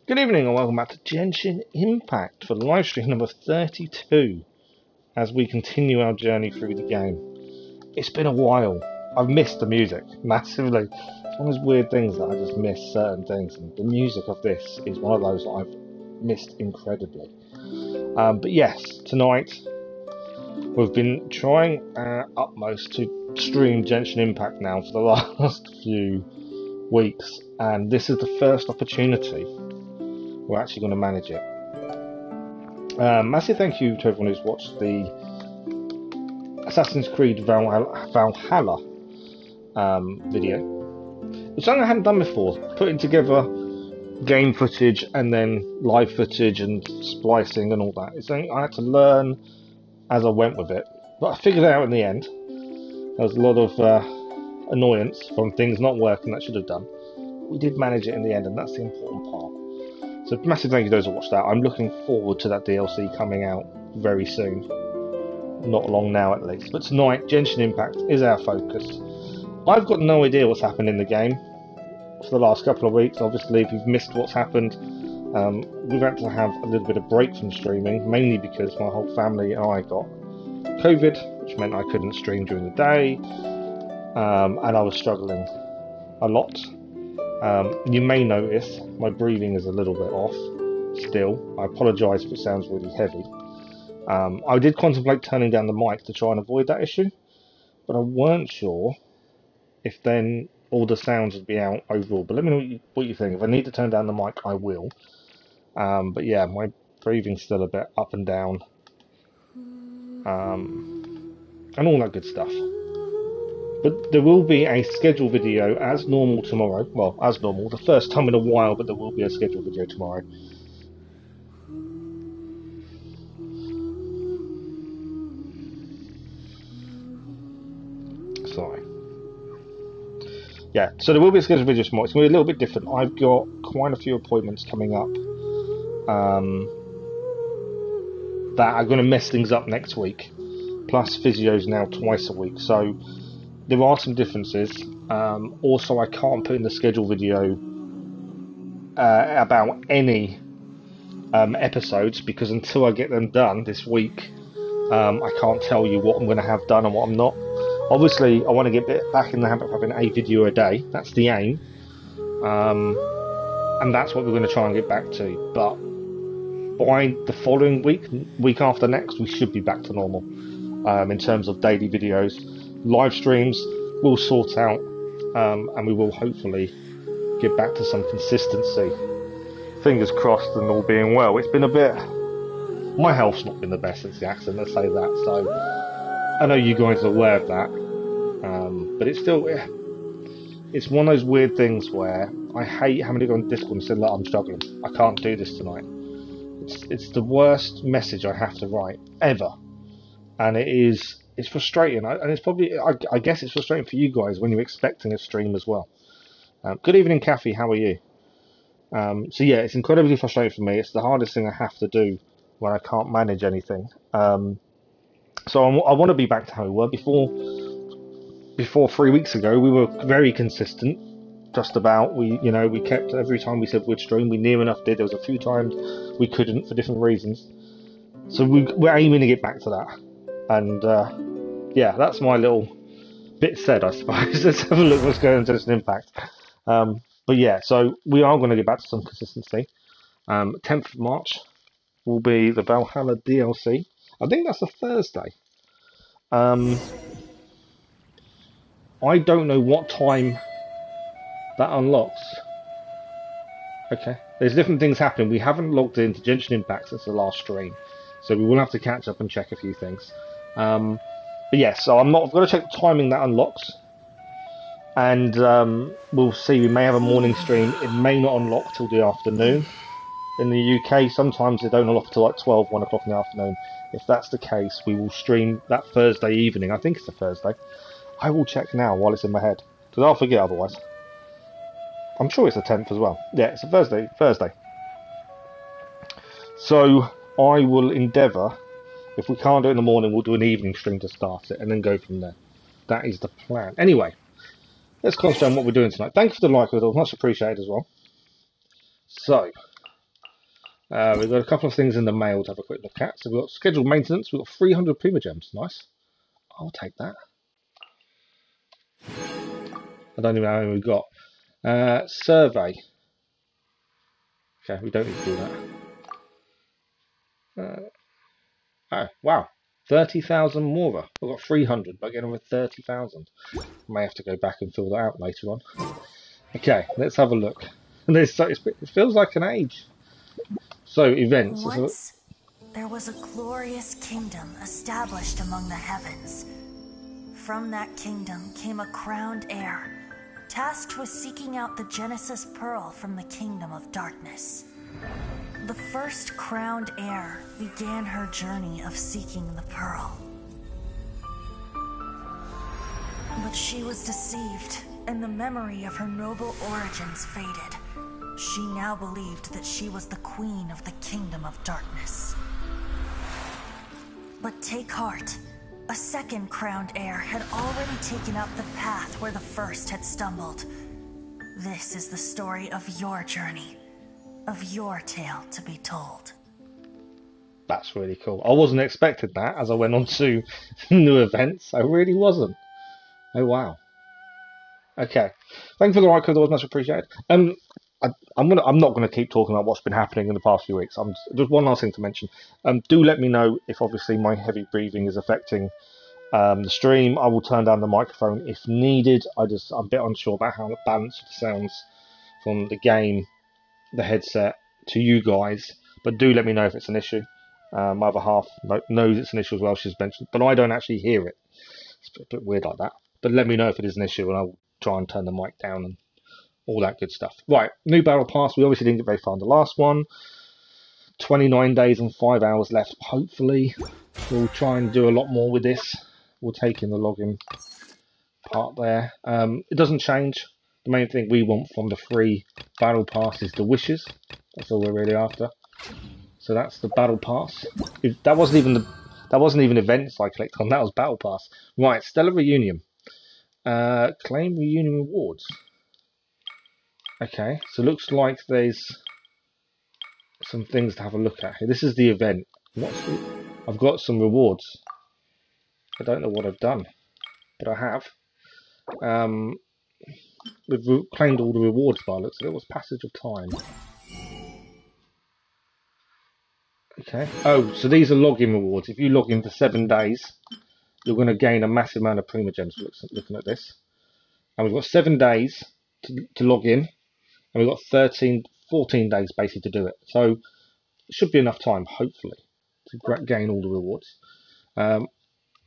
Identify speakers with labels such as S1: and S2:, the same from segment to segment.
S1: Good evening and welcome back to Genshin Impact for live stream number 32 as we continue our journey through the game. It's been a while. I've missed the music massively. It's one of those weird things that I just miss certain things, and the music of this is one of those that I've missed incredibly. But yes, tonight we've been trying our utmost to stream Genshin Impact now for the last few weeks, and this is the first opportunity we're actually going to manage it. Massive thank you to everyone who's watched the Assassin's Creed Valhalla video. It's something I hadn't done before, putting together game footage and then live footage and splicing and all that. It's something I had to learn as I went with it, but I figured it out in the end. There was a lot of annoyance from things not working that I should have done. We did manage it in the end, and that's the important part. So massive thank you to those who watched that. I'm looking forward to that DLC coming out very soon. Not long now at least. But tonight, Genshin Impact is our focus. I've got no idea what's happened in the game for the last couple of weeks. Obviously, if you've missed what's happened, we've had to have a little bit of break from streaming, mainly because my whole family and I got COVID, which meant I couldn't stream during the day, and I was struggling a lot. You may notice my breathing is a little bit off still. I apologise if it sounds really heavy. I did contemplate turning down the mic to try and avoid that issue, but I weren't sure if then all the sounds would be out overall. But let me know what you think. If I need to turn down the mic, I will. But yeah, my breathing's still a bit up and down, and all that good stuff. But there will be a scheduled video as normal tomorrow. Well, as normal, the first time in a while, but there will be a scheduled video tomorrow. Sorry. Yeah, so there will be a scheduled video tomorrow. It's going to be a little bit different. I've got quite a few appointments coming up that are going to mess things up next week. Plus, physio's now twice a week, so there are some differences. Also, I can't put in the schedule video about any episodes, because until I get them done this week, I can't tell you what I'm going to have done and what I'm not. Obviously, I want to get back in the habit of having a video a day. That's the aim. And that's what we're going to try and get back to. But by the following week after next, we should be back to normal in terms of daily videos. Live streams we'll sort out, and we will hopefully get back to some consistency. Fingers crossed, and all being well. It's been a bit... My health's not been the best since the accident, let's say that, so I know you guys are aware of that, but it's still... It's one of those weird things where I hate having to go on Discord and say, look, I'm struggling, I can't do this tonight. It's the worst message I have to write, ever. And it's frustrating, and it's probably, I guess it's frustrating for you guys when you're expecting a stream as well. Good evening, Kathy, how are you? So yeah, it's incredibly frustrating for me. It's the hardest thing I have to do when I can't manage anything. So I want to be back to how we were before 3 weeks ago. We were very consistent, just about. We kept, every time we said we'd stream, we near enough did. There was a few times we couldn't for different reasons. So we're aiming to get back to that. And yeah, that's my little bit said, I suppose. Let's have a look what's going on to Genshin Impact. But yeah, so we are going to get back to some consistency. 10th of March will be the Valhalla DLC. I think that's a Thursday. I don't know what time that unlocks. Okay, there's different things happening. We haven't logged into Genshin Impact since the last stream, so we will have to catch up and check a few things. But yeah, so I've got to check the timing that unlocks, and we'll see. We may have a morning stream. It may not unlock till the afternoon. In the UK, sometimes they don't unlock till like 12, 1 o'clock in the afternoon. If that's the case, we will stream that Thursday evening. I think it's a Thursday. I will check now while it's in my head, because I'll forget otherwise. I'm sure it's the 10th as well. Yeah, it's a Thursday. So I will endeavour, if we can't do it in the morning, we'll do an evening stream to start it, and then go from there. That is the plan. Anyway, let's concentrate on what we're doing tonight. Thank you for the like, it was much appreciated as well. So, We've got a couple of things in the mail to have a quick look at. So we've got scheduled maintenance. We've got 300 Primogems. Nice. I'll take that. I don't even know how many we've got. Survey. Okay, we don't need to do that. Oh, wow. 30,000 more. We've got 300, but getting over 30,000. May have to go back and fill that out later on. Okay, let's have a look. It feels like an age. So, events.
S2: Once, there was a glorious kingdom established among the heavens. From that kingdom came a crowned heir, tasked with seeking out the Genesis Pearl from the kingdom of darkness. The first crowned heir began her journey of seeking the pearl. But she was deceived, and the memory of her noble origins faded. She now believed that she was the queen of the kingdom of darkness. But take heart. A second crowned heir had already taken up the path where the first had stumbled. This is the story of your journey, of your tale to be told.
S1: That's really cool. I wasn't expecting that as I went on to new events. I really wasn't. Oh wow. Okay. Thanks for the right code. That was much appreciated. I'm not gonna keep talking about what's been happening in the past few weeks. Just one last thing to mention. Do let me know if obviously my heavy breathing is affecting the stream. I will turn down the microphone if needed. I'm a bit unsure about how the balance of the sounds from the game, the headset, to you guys. But do let me know if it's an issue. My other half knows it's an issue as well. She's mentioned, but I don't actually hear it. It's a bit weird like that. But let me know if it is an issue, and I'll try and turn the mic down and all that good stuff. Right, new battle pass. We obviously didn't get very far in the last one. 29 days and 5 hours left. Hopefully, we'll try and do a lot more with this. We'll take in the login part there. It doesn't change. The main thing we want from the free battle pass is the wishes. That's all we're really after. So that's the battle pass. That wasn't even events I clicked on. That was battle pass. Right, Stellar Reunion. Claim reunion rewards. Okay, so it looks like there's some things to have a look at here. This is the event. I've got some rewards. I don't know what I've done, but I have. We've claimed all the rewards by the looks of it. What's passage of time? Okay. Oh, so these are login rewards. If you log in for 7 days, you're going to gain a massive amount of Primogems looking at this. And we've got 7 days to log in. And we've got 14 days basically to do it. So it should be enough time, hopefully, to gain all the rewards.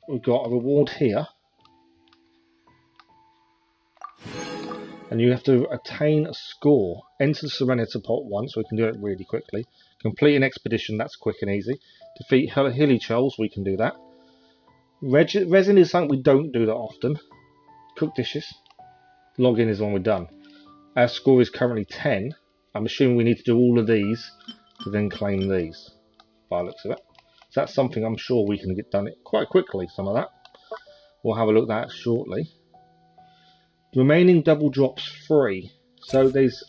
S1: We've got a reward here. And you have to attain a score. Enter the Serenity Pot once, we can do it really quickly. Complete an expedition, that's quick and easy. Defeat Hilly Trolls, we can do that. Resin is something we don't do that often. Cook dishes. Login is one we're done. Our score is currently 10. I'm assuming we need to do all of these to then claim these, by the looks of it. So that's something I'm sure we can get done quite quickly, some of that. We'll have a look at that shortly. Remaining double drops free. So there's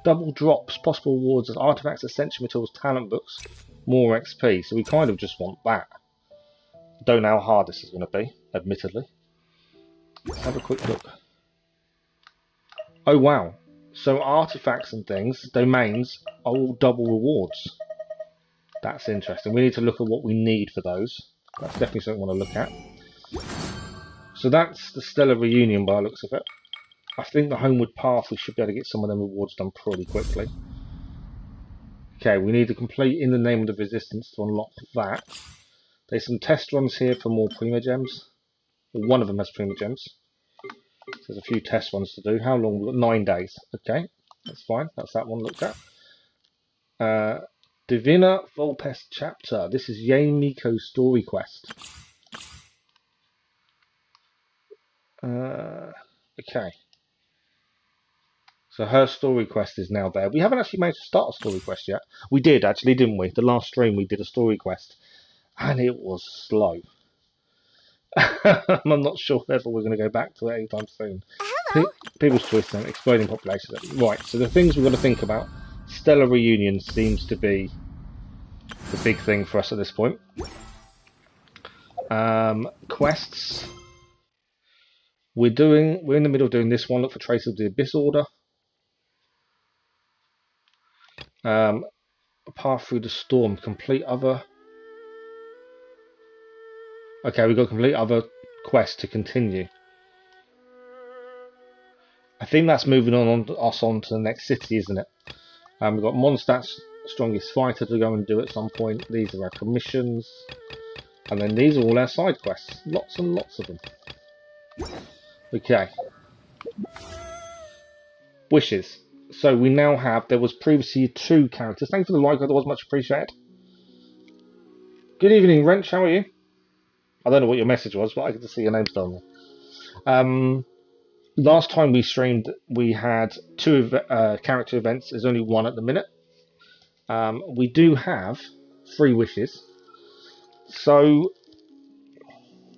S1: double drops, possible rewards as artifacts, essential materials, talent books, more XP. So we kind of just want that. Don't know how hard this is going to be, admittedly. Let's have a quick look. Oh wow. So artifacts and things, domains, are all double rewards. That's interesting. We need to look at what we need for those. That's definitely something I want to look at. So that's the Stellar Reunion by the looks of it. I think the Homeward Path, we should be able to get some of them rewards done pretty quickly. Okay, we need to complete In the Name of the Resistance to unlock that. There's some test runs here for more Primogems. Well, one of them has Primogems. So there's a few test runs to do. How long? We've got 9 days. Okay, that's fine. That's that one looked at. Divina Volpes Chapter. This is Yae Miko's story quest. Okay. So her story quest is now there. We haven't actually managed to start a story quest yet. We did actually, didn't we? The last stream we did a story quest. And it was slow. I'm not sure whether we're going to go back to it anytime soon.
S2: Hello.
S1: People's Choice then, exploding population. Right, so the things we've got to think about. Stellar Reunion seems to be the big thing for us at this point. Quests. We're in the middle of doing this one. Look for traces of the Abyss Order. A path through the storm. Complete other. Okay, we've got complete other quests to continue. I think that's moving us on to the next city, isn't it? We've got Mondstadt's strongest fighter to go and do at some point. These are our commissions. And then these are all our side quests. Lots and lots of them. Okay. Wishes. So we now have, there was previously 2 characters. Thanks for the like, that was much appreciated. Good evening, Wrench, how are you? I don't know what your message was, but I get to see your name still there. Last time we streamed, we had 2 character events. There's only 1 at the minute. We do have 3 wishes. So,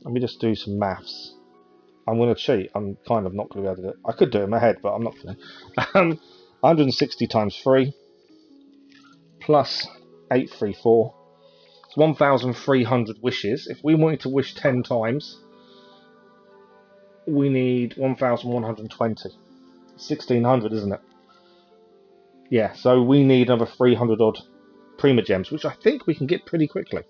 S1: let me just do some maths. I'm going to cheat. I'm kind of not going to be able to do it. I could do it in my head, but I'm not going to. 160 times 3 plus 834. It's 1,300 wishes. If we wanted to wish 10 times, we need 1,120. 1,600, isn't it? Yeah, so we need another 300 odd Prima Gems, which I think we can get pretty quickly.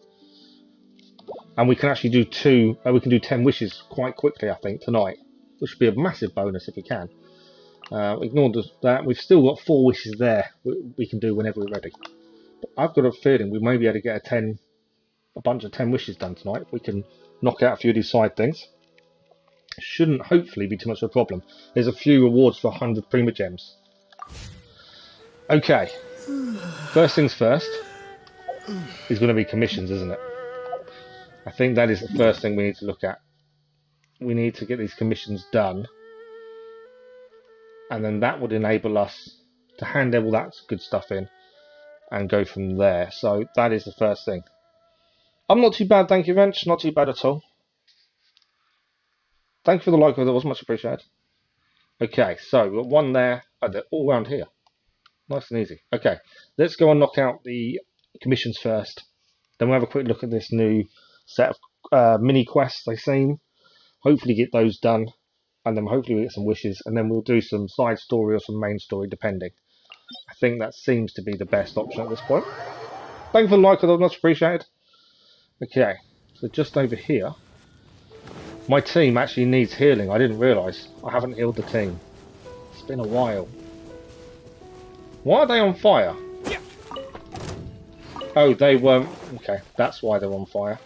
S1: And we can actually do we can do 10 wishes quite quickly, I think, tonight. Which would be a massive bonus if we can. Ignore that. We've still got 4 wishes there we can do whenever we're ready. But I've got a feeling we may be able to get a bunch of 10 wishes done tonight if we can knock out a few of these side things. Shouldn't hopefully be too much of a problem. There's a few rewards for 100 Prima Gems. Okay. First things first is going to be commissions, isn't it? I think that is the first thing we need to look at. We need to get these commissions done. And then that would enable us to hand all that good stuff in and go from there. So that is the first thing. I'm not too bad, thank you, Wrench. Not too bad at all. Thank you for the like, that was much appreciated. Okay, so we've got 1 there. Oh, they're all around here. Nice and easy. Okay, let's go and knock out the commissions first. Then we'll have a quick look at this new set of mini quests, they seem. Hopefully get those done. And then hopefully we get some wishes. And then we'll do some side story or some main story, depending. I think that seems to be the best option at this point. Thank you for the like, that was much appreciated. Okay, so just over here. My team actually needs healing. I didn't realise. I haven't healed the team. It's been a while. Why are they on fire? Oh, they weren't. Okay, that's why they're on fire.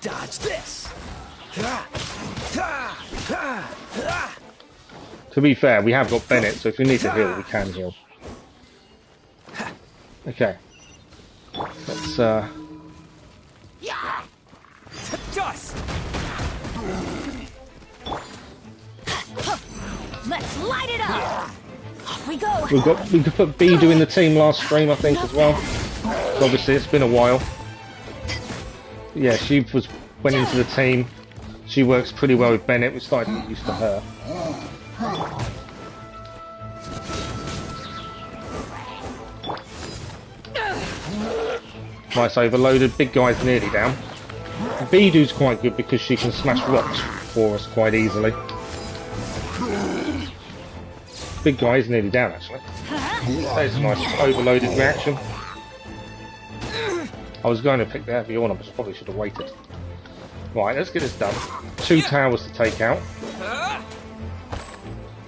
S3: Dodge this.
S1: To be fair, we have got Bennett, so if we need to heal, we can heal. Okay. Let's
S2: Let's light it up. Off we go.
S1: we could put Beedoo in the team last stream, I think, as well. So obviously it's been a while. Yeah, she went into the team. She works pretty well with Bennett. We started to get used to her. Nice, overloaded. Big guy's nearly down. Beedoo's quite good because she can smash rocks for us quite easily. Big guy is nearly down, actually. There's a nice overloaded reaction. I was going to pick the heavy on, but I probably should have waited. Right, let's get this done. 2 towers to take out.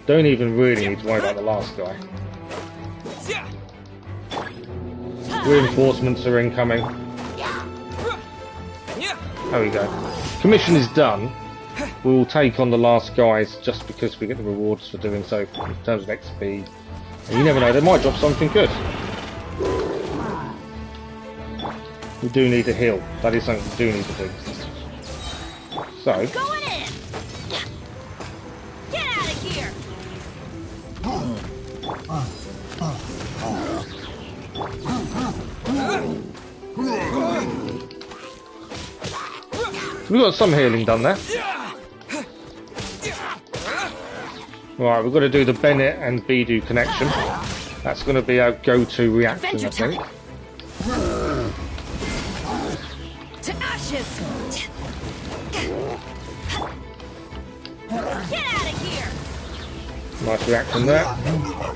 S1: Don't even really need to worry about the last guy. Reinforcements are incoming. There we go. Commission is done. We will take on the last guys just because we get the rewards for doing so in terms of XP. And you never know, they might drop something good. We do need to heal. That is something we do need to do. So.
S2: Going in. Get out of here.
S1: We got some healing done there. Right, we've got to do the Bennett and Bidu connection. That's going to be our go-to reaction, I think.
S3: To ashes! Get out of here!
S1: Nice reaction there.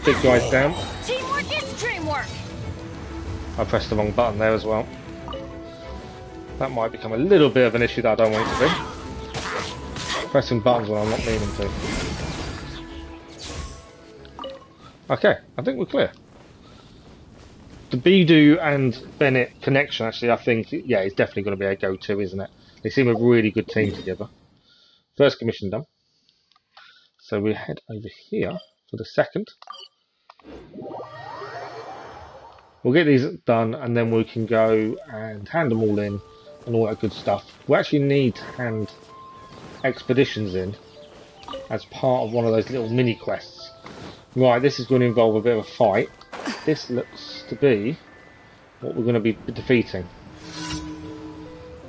S1: Big guys down.
S3: Teamwork is dreamwork!
S1: I pressed the wrong button there as well. That might become a little bit of an issue that I don't want it to be. Pressing buttons when I'm not meaning to. Okay, I think we're clear. The Bidu and Bennett connection, actually, I think, yeah, it's definitely going to be a go-to, isn't it? They seem a really good team together. First commission done. So we head over here for the second. We'll get these done, and then we can go and hand them all in and all that good stuff. We actually need to hand expeditions in as part of one of those little mini quests. Right, this is going to involve a bit of a fight. This looks to be what we're going to be defeating.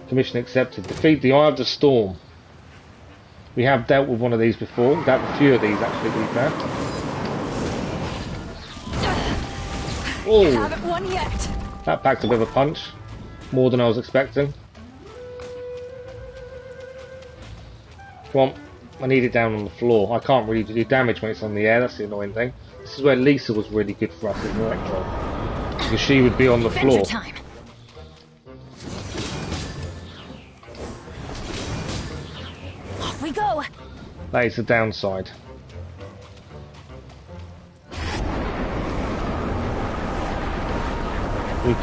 S1: Commission accepted. Defeat the Eye of the Storm. We have dealt with one of these before. We've dealt with a few of these actually, to be fair. Oh,
S3: Haven't won yet.
S1: that packed a bit of a punch. More than I was expecting. Come on. I need it down on the floor. I can't really do damage when it's on the air. That's the annoying thing. This is where Lisa was really good for us as an Electro. Because she would be on the floor.
S3: Time. Off we go.
S1: That is the downside. We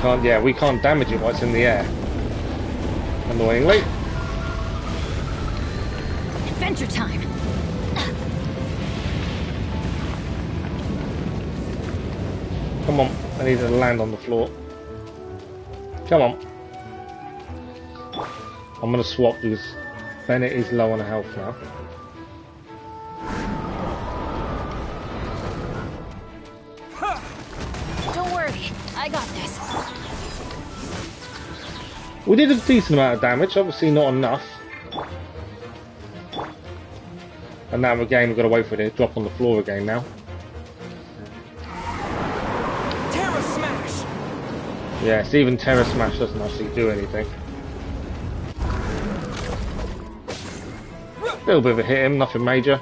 S1: can't damage it while it's in the air. Annoyingly.
S3: Adventure time.
S1: Come on, I need to land on the floor. Come on. I'm going to swap because Bennett is low on health now.
S3: Don't worry, I got this.
S1: We did a decent amount of damage, obviously not enough. And now again, we've got to wait for it to drop on the floor again now.
S4: Terra Smash!
S1: Yes, even Terra Smash doesn't actually do anything. A little bit of a hit him, nothing major.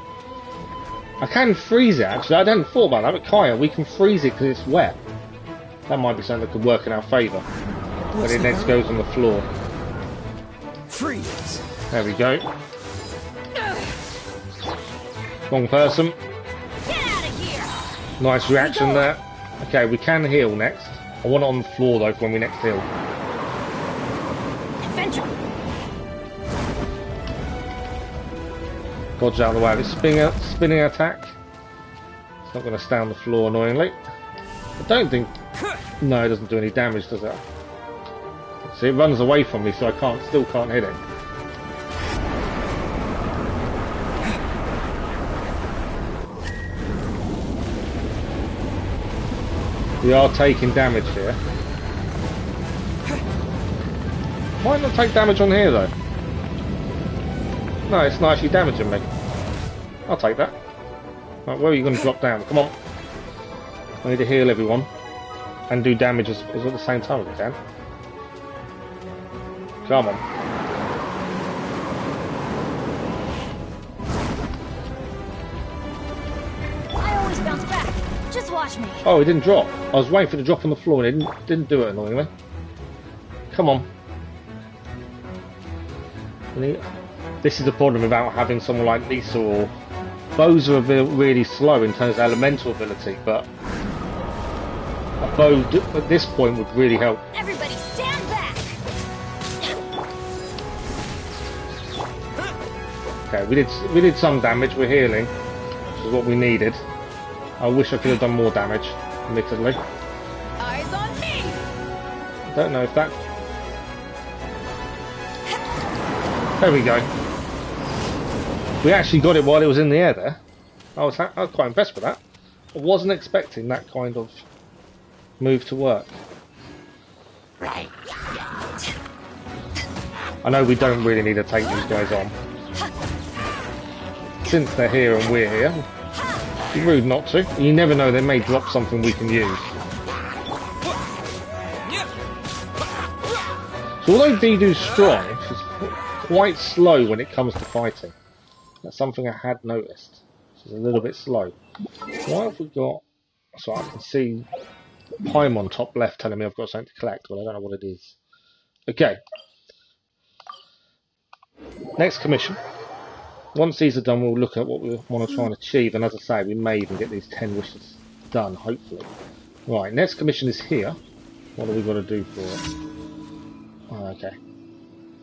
S1: I can freeze it actually, I hadn't thought about that, but Kaya, we can freeze it because it's wet. That might be something that could work in our favour. When it next goes on the floor.
S4: Freeze!
S1: There we go. Wrong person.
S3: Get out of here.
S1: Nice reaction there. Okay, we can heal next. I want it on the floor though for when we next heal.
S3: Adventure.
S1: Dodge out of the way of its spinning attack. It's not going to stay on the floor annoyingly. I don't think... No, it doesn't do any damage, does it? See, it runs away from me, so I still can't hit it. We are taking damage here. Might not take damage on here though. No, it's not actually damaging me. I'll take that. Right, where are you going to drop down? Come on. I need to heal everyone. And do damage as at the same time if I can. Come on.
S3: I always bounce back. Just watch me.
S1: Oh, it didn't drop. I was waiting for it to drop on the floor and it didn't do it annoyingly. Come on. This is the problem about having someone like Lisa or... Bows are really slow in terms of elemental ability, but... A bow at this point would really help.
S3: Everybody stand back.
S1: Okay, we did some damage, we're healing, which is what we needed. I wish I could have done more damage, admittedly.
S3: Eyes on me.
S1: Don't know if that... There we go. We actually got it while it was in the air there. I was quite impressed with that. I wasn't expecting that kind of move to work. I know we don't really need to take these guys on. Since they're here and we're here, Be rude not to. You never know, they may drop something we can use. So although Vidu's strong, she's quite slow when it comes to fighting. That's something I had noticed. She's a little bit slow. Why have we got... So I can see Paimon top left telling me I've got something to collect, but I don't know what it is. Okay. Next commission. Once these are done, we'll look at what we want to try and achieve, and as I say, we may even get these 10 wishes done, hopefully. Right, next commission is here. What have we got to do for it? Oh, okay.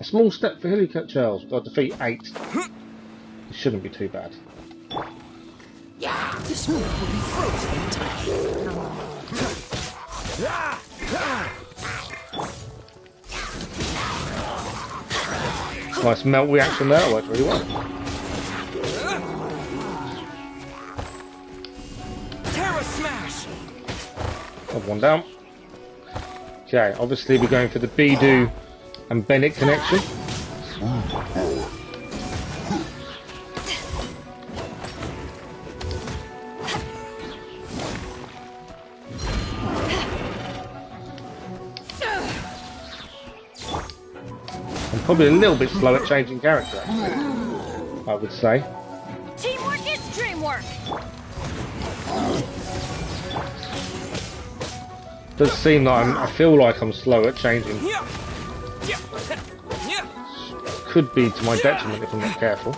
S1: A small step for hilly Charles. Got to defeat 8. It shouldn't be too bad.
S4: This move will be frozen in time.
S1: Nice melt reaction there, worked really well.
S4: Terra Smash!
S1: Have one down. Okay, obviously we're going for the Bidu and Bennett connection. I'm probably a little bit slow at changing character, actually, I would say.
S3: Teamwork is dreamwork.
S1: Does seem that I feel like I'm slow at changing. Could be to my detriment if I'm not careful.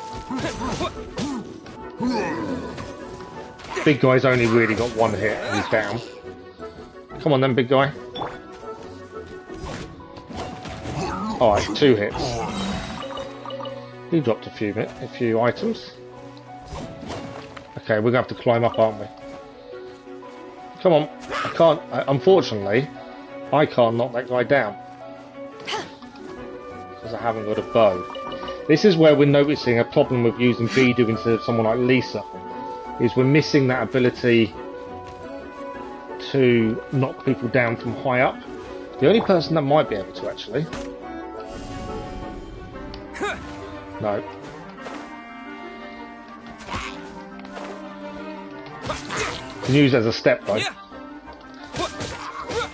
S1: Big guy's only really got one hit and he's down. Come on then, big guy. Alright, 2 hits. He dropped a few items. Okay, we're gonna have to climb up, aren't we? Come on. I can't, unfortunately, I can't knock that guy down. Because I haven't got a bow. This is where we're noticing a problem with using Bidu instead of someone like Lisa. Is we're missing that ability to knock people down from high up. The only person that might be able to, actually. No. Can use it as a step though.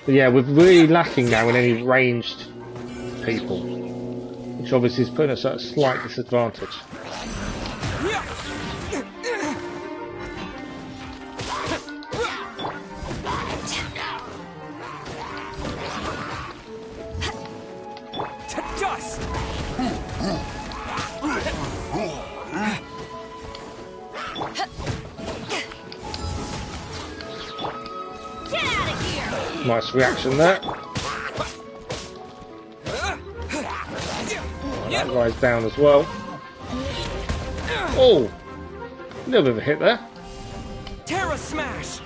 S1: But yeah, we're really lacking now in any ranged people, which obviously is putting us at a slight disadvantage.
S4: Dust!
S1: Nice reaction there. That guy's down as well. Oh! A little bit of a hit there.
S4: Terra Smash!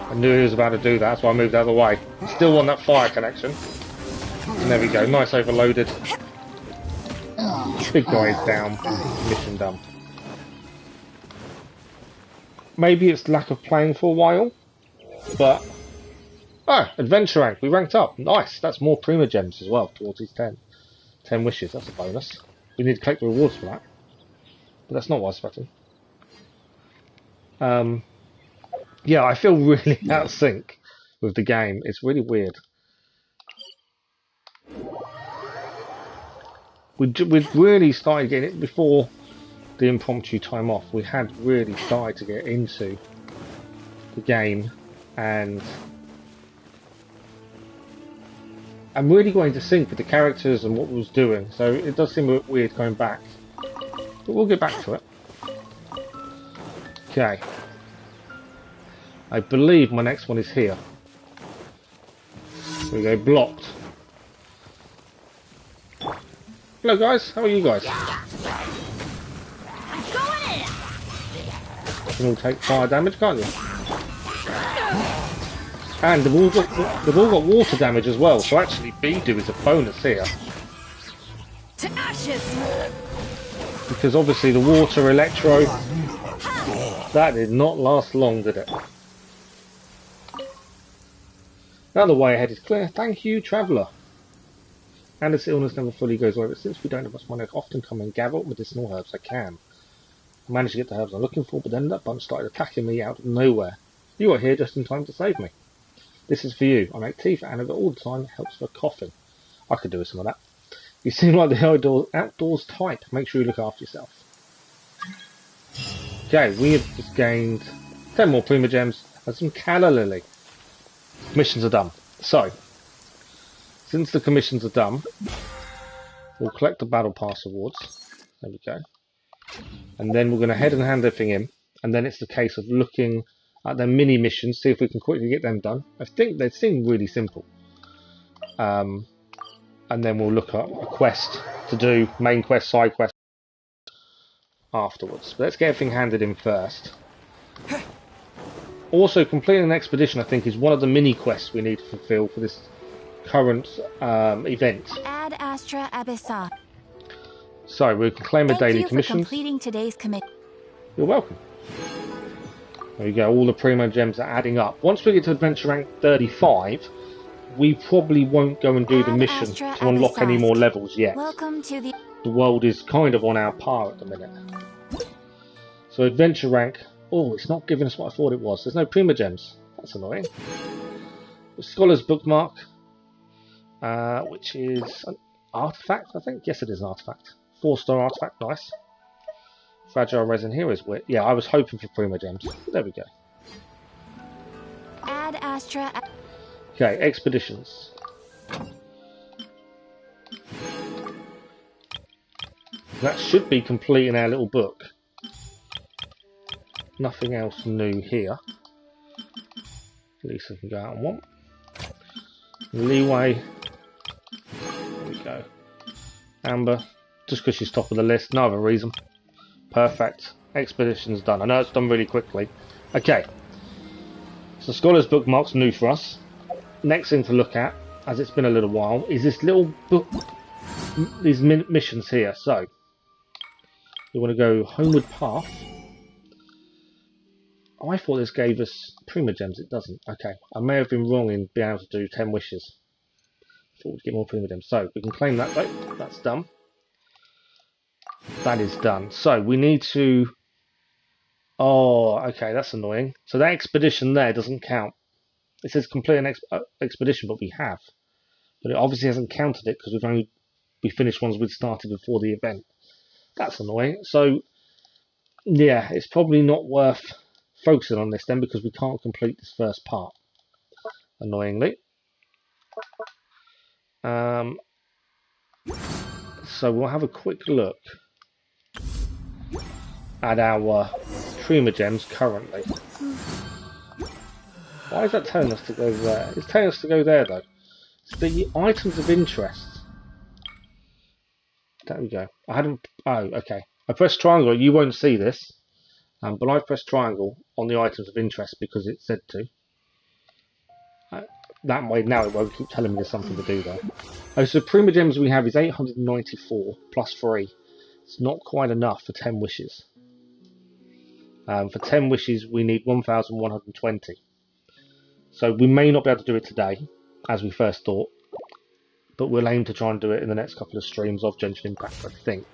S1: I knew he was about to do that, so I moved out of the way. Still want that fire connection. And there we go, nice overloaded. Big guy is down. Mission done. Maybe it's lack of playing for a while, but... Oh, adventure rank, we ranked up. Nice, that's more Prima Gems as well, towards these 10. 10 wishes, that's a bonus. We need to collect the rewards for that. But that's not what I was expecting. Yeah, I feel really out of sync with the game. It's really weird. We'd really started getting it before the impromptu time off. We had really started to get into the game, and I'm really going to sync with the characters and what we was doing. So it does seem a bit weird going back, but we'll get back to it. Okay. I believe my next one is here. Here we go, blocked. Hello guys, how are you guys?
S3: Going in.
S1: You can all take fire damage, can't you? And they've all got water damage as well, so actually Bidu is a bonus here.
S3: To ashes.
S1: Because obviously the water electro, that did not last long, did it? Now the way ahead is clear. Thank you, Traveller. and this illness never fully goes away, but since we don't have much money, I often come and gather up medicinal herbs I can. I managed to get the herbs I'm looking for, but then that bunch started attacking me out of nowhere. You are here just in time to save me. This is for you. I make tea for Annabelle all the time. It helps for coughing. I could do with some of that. You seem like the outdoors type. Make sure you look after yourself. Okay, we have just gained 10 more Prima Gems and some Calla Lily. Missions are done. So, since the commissions are done, we'll collect the Battle Pass awards. There we go. And then we're going to head and hand everything in. And then it's the case of looking at their mini missions, see if we can quickly get them done. I think they seem really simple. And then we'll look at a quest to do, main quest, side quest afterwards. But let's get everything handed in first. Also, completing an expedition, I think, is one of the mini quests we need to fulfill for this current event.
S3: Ad Astra Abyssa.
S1: So we can claim a daily
S3: Thank you
S1: commission.
S3: for completing today's commit.
S1: You're welcome. There we go. All the Primo Gems are adding up. Once we get to Adventure Rank 35, we probably won't go and do the mission to unlock any more levels yet.
S3: Welcome to the...
S1: The world is kind of on our par at the minute. So Adventure Rank... Oh, it's not giving us what I thought it was. There's no Prima Gems. That's annoying. The Scholar's Bookmark, which is an artifact, I think. Yes, it is an artifact. 4-star artifact, nice. Fragile Resin Heroes Wit. Yeah, I was hoping for Prima Gems. There we go.
S3: Ad Astra...
S1: Okay, expeditions. That should be complete in our little book. Nothing else new here. Lisa can go out on one. Leeway. There we go. Amber. Just because she's top of the list. No other reason. Perfect. Expedition's done. I know it's done really quickly. Okay. So Scholar's Bookmark's new for us. Next thing to look at, as it's been a little while, is this little book. These missions here. So, we want to go Homeward Path. I thought this gave us Prima Gems. It doesn't. Okay. I may have been wrong in being able to do 10 wishes. I thought we'd get more Prima Gems. So, we can claim that though. That's done. That is done. So, we need to... Oh, okay. That's annoying. So, that expedition there doesn't count. It says complete an expedition, but we have. But it obviously hasn't counted it because we finished ones we'd started before the event. That's annoying. So, yeah, it's probably not worth focusing on this then because we can't complete this first part. Annoyingly. So we'll have a quick look at our Prima Gems currently. Why is that telling us to go there? It's telling us to go there though. It's the items of interest. There we go. I hadn't... Oh, okay. I pressed triangle. You won't see this. But I pressed triangle on the items of interest because it said to. That way now it won't keep telling me there's something to do there. Oh, so Prima Gems we have is 894 plus 3. It's not quite enough for 10 wishes. For 10 wishes we need 1,120. So we may not be able to do it today, as we first thought. But we'll aim to try and do it in the next couple of streams of Genshin Impact, I think.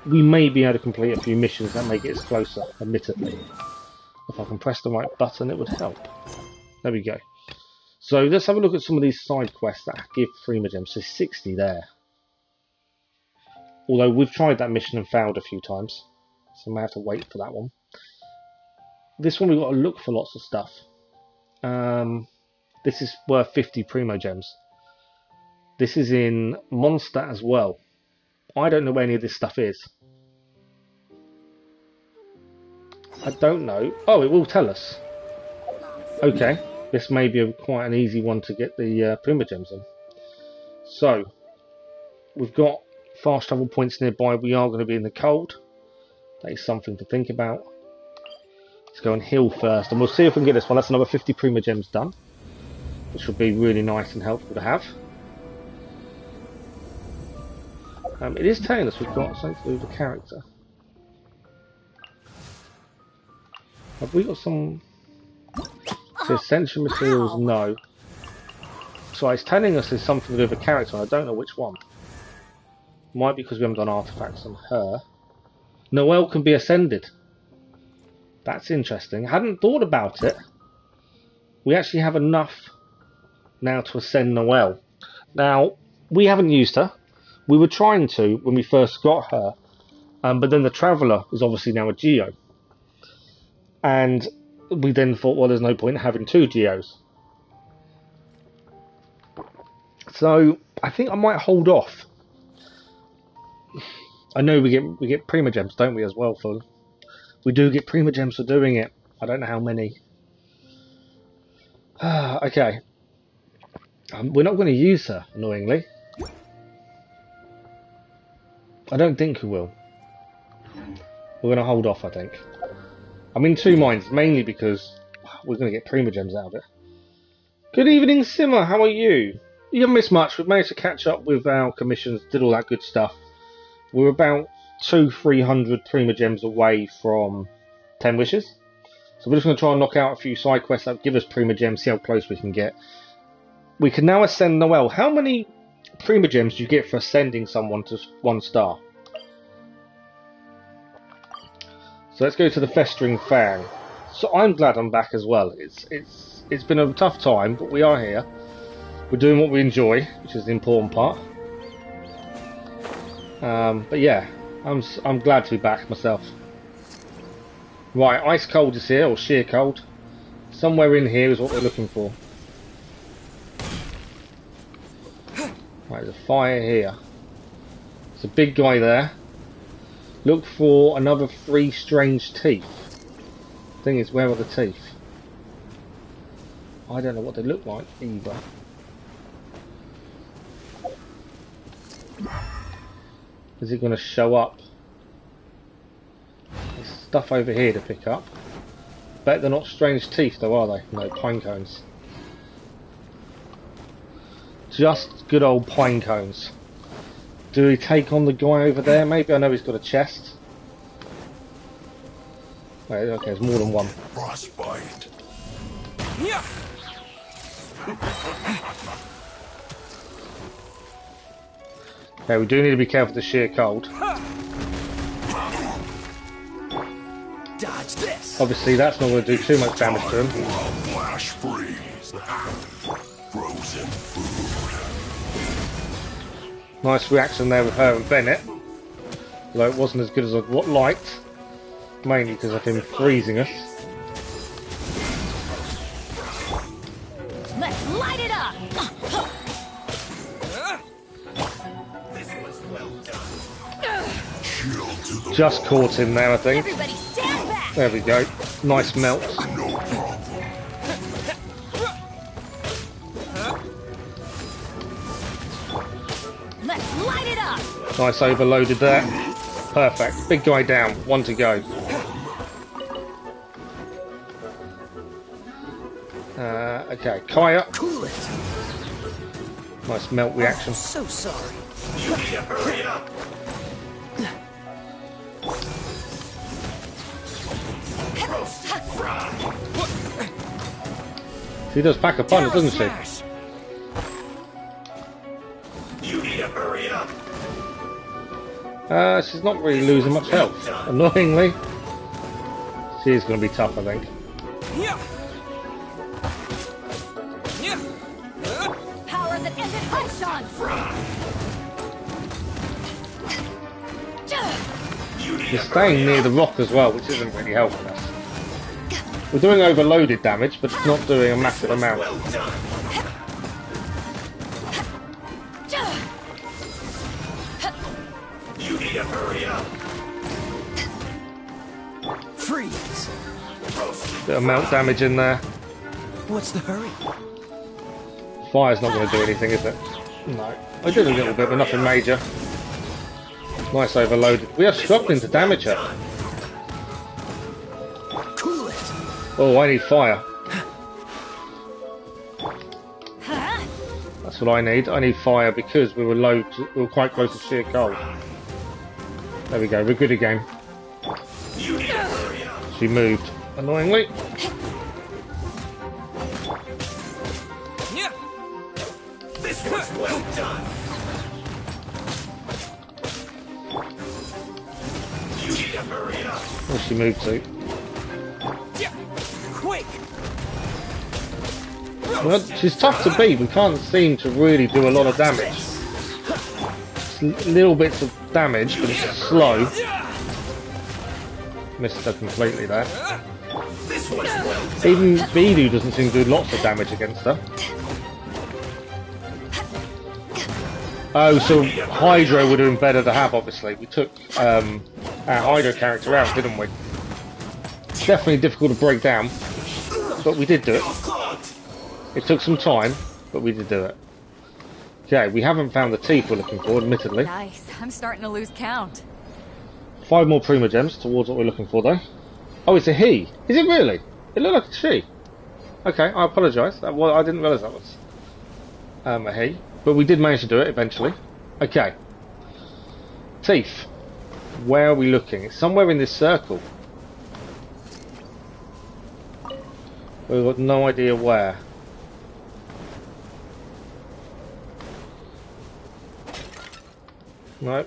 S1: We may be able to complete a few missions that may get us closer, admittedly. If I can press the right button, it would help. There we go. So let's have a look at some of these side quests that give Prima Gems. So 60 there. Although we've tried that mission and failed a few times. So I may have to wait for that one. This one we've got to look for lots of stuff. This is worth 50 Primo Gems. This is in Mondstadt as well. I don't know where any of this stuff is. I don't know. Oh, it will tell us. Okay. This may be quite an easy one to get the Prima Gems in. So, we've got fast travel points nearby. We are going to be in the cold. That is something to think about. Let's go and heal first. And we'll see if we can get this one. That's another 50 Prima Gems done. Which will be really nice and helpful to have. It is telling us we've got something to do with the character. Have we got some... So essential materials, no. So it's telling us there's something to do with a character, and I don't know which one. Might be because we haven't done artifacts on her. Noelle can be ascended. That's interesting. I hadn't thought about it. We actually have enough now to ascend Noelle. Now, we haven't used her. We were trying to when we first got her. But then the Traveller is obviously now a Geo. And we then thought, well, there's no point in having two Geos. So I think I might hold off. I know we get Prima Gems, don't we, as well? We do get Prima Gems for doing it. I don't know how many. Okay. We're not going to use her, annoyingly. I don't think we will. We're going to hold off, I think. I'm in two minds, mainly because we're going to get Prima Gems out of it. Good evening, Simmer. How are you? You haven't missed much. We've managed to catch up with our commissions, did all that good stuff. We're about 200-300 Prima Gems away from 10 wishes. So we're just going to try and knock out a few side quests that give us Prima Gems, see how close we can get. We can now ascend Noelle. How many Prima Gems do you get for ascending someone to 1 star? So let's go to the Festering Fang. So I'm glad I'm back as well. It's been a tough time, but we are here. We're doing what we enjoy, which is the important part. But yeah, I'm glad to be back myself. Right, ice cold is here, or sheer cold. Somewhere in here is what we're looking for. Right, there's a fire here. There's a big guy there. Look for another 3 strange teeth. Thing is, where are the teeth? I don't know what they look like either. Is it going to show up? There's stuff over here to pick up. Bet they're not strange teeth though, are they? No, pine cones. Just good old pine cones. Do we take on the guy over there? Maybe. I know he's got a chest. Wait, okay, there's more than one.
S4: Frostbite. Yeah.
S1: Okay, we do need to be careful of the sheer cold.
S4: Dodge this.
S1: Obviously, that's not going to do too much damage to him.
S5: Flash freeze. Frozen food.
S1: Nice reaction there with her and Bennett. Although it wasn't as good as I'd liked. Mainly because of him freezing us.
S3: Let's light it up!
S1: Just caught him there, I think.
S3: Everybody stand back!
S1: There we go. Nice melt.
S5: No problem.
S3: Let's light it up!
S1: Nice overloaded there. Perfect. Big guy down. 1 to go. Okay, Kaya.
S4: Cool it.
S1: Nice melt reaction.
S4: So sorry.
S5: Hurry up.
S1: She does pack a punch, doesn't she?
S4: Smash.
S5: You need to hurry up.
S1: She's not really losing much health. Annoyingly. She is going to be tough, I think.
S4: Yeah. Yeah.
S3: Power that ended Haishan!
S1: She's staying near the rock as well, which isn't really helping us. We're doing overloaded damage, but it's not doing a massive amount.
S5: Well done. You need to hurry up.
S4: Freeze.
S1: Bit of melt damage in there.
S4: What's the hurry?
S1: Fire's not going to do anything, is it? No. I did a little bit, but nothing major. Nice overloaded. We are struggling to damage her.
S4: Cool it.
S1: Oh, I need fire. That's what I need. I need fire because we were quite close to sheer cold. There we go. We're good again.
S5: You need to hurry up.
S1: She moved. Annoyingly.
S4: Yeah.
S5: hurry up.
S1: Where's she moved to?
S4: Quick!
S1: Well, she's tough to beat. We can't seem to really do a lot of damage. It's little bits of damage, but it's slow. Missed her completely there.
S5: This one's well.
S1: Even Bidu doesn't seem to do lots of damage against her. Oh, so Hydro would have been better to have, obviously. We took our Hydro character out, didn't we? Definitely difficult to break down, but we did do it. It took some time, but we did do it. Okay, we haven't found the teeth we're looking for, admittedly.
S3: Nice. I'm starting to lose count.
S1: 5 more Prima Gems towards what we're looking for, though. Oh, it's a he. Is it really? It looked like a she. Okay, I apologise. Well, I didn't realise that was a he. But we did manage to do it eventually. Okay. Teeth. Where are we looking? It's somewhere in this circle. We've got no idea where. No.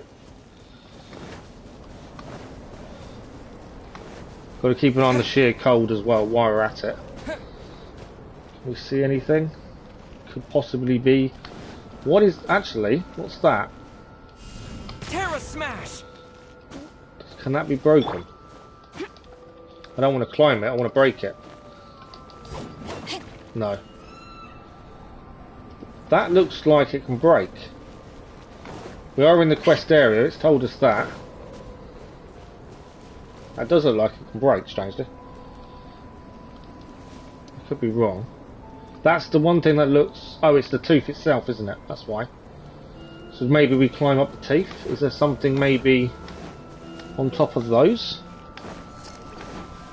S1: Got to keep an eye on the sheer cold as well while we're at it. Can we see anything? Could possibly be. What is actually? What's that?
S4: Terra Smash!
S1: Can that be broken? I don't want to climb it. I want to break it. No. That looks like it can break. We are in the quest area. It's told us that. That does look like it can break, strangely. I could be wrong. That's the one thing that looks... Oh, it's the tooth itself, isn't it? That's why. So maybe we climb up the teeth. Is there something maybe on top of those?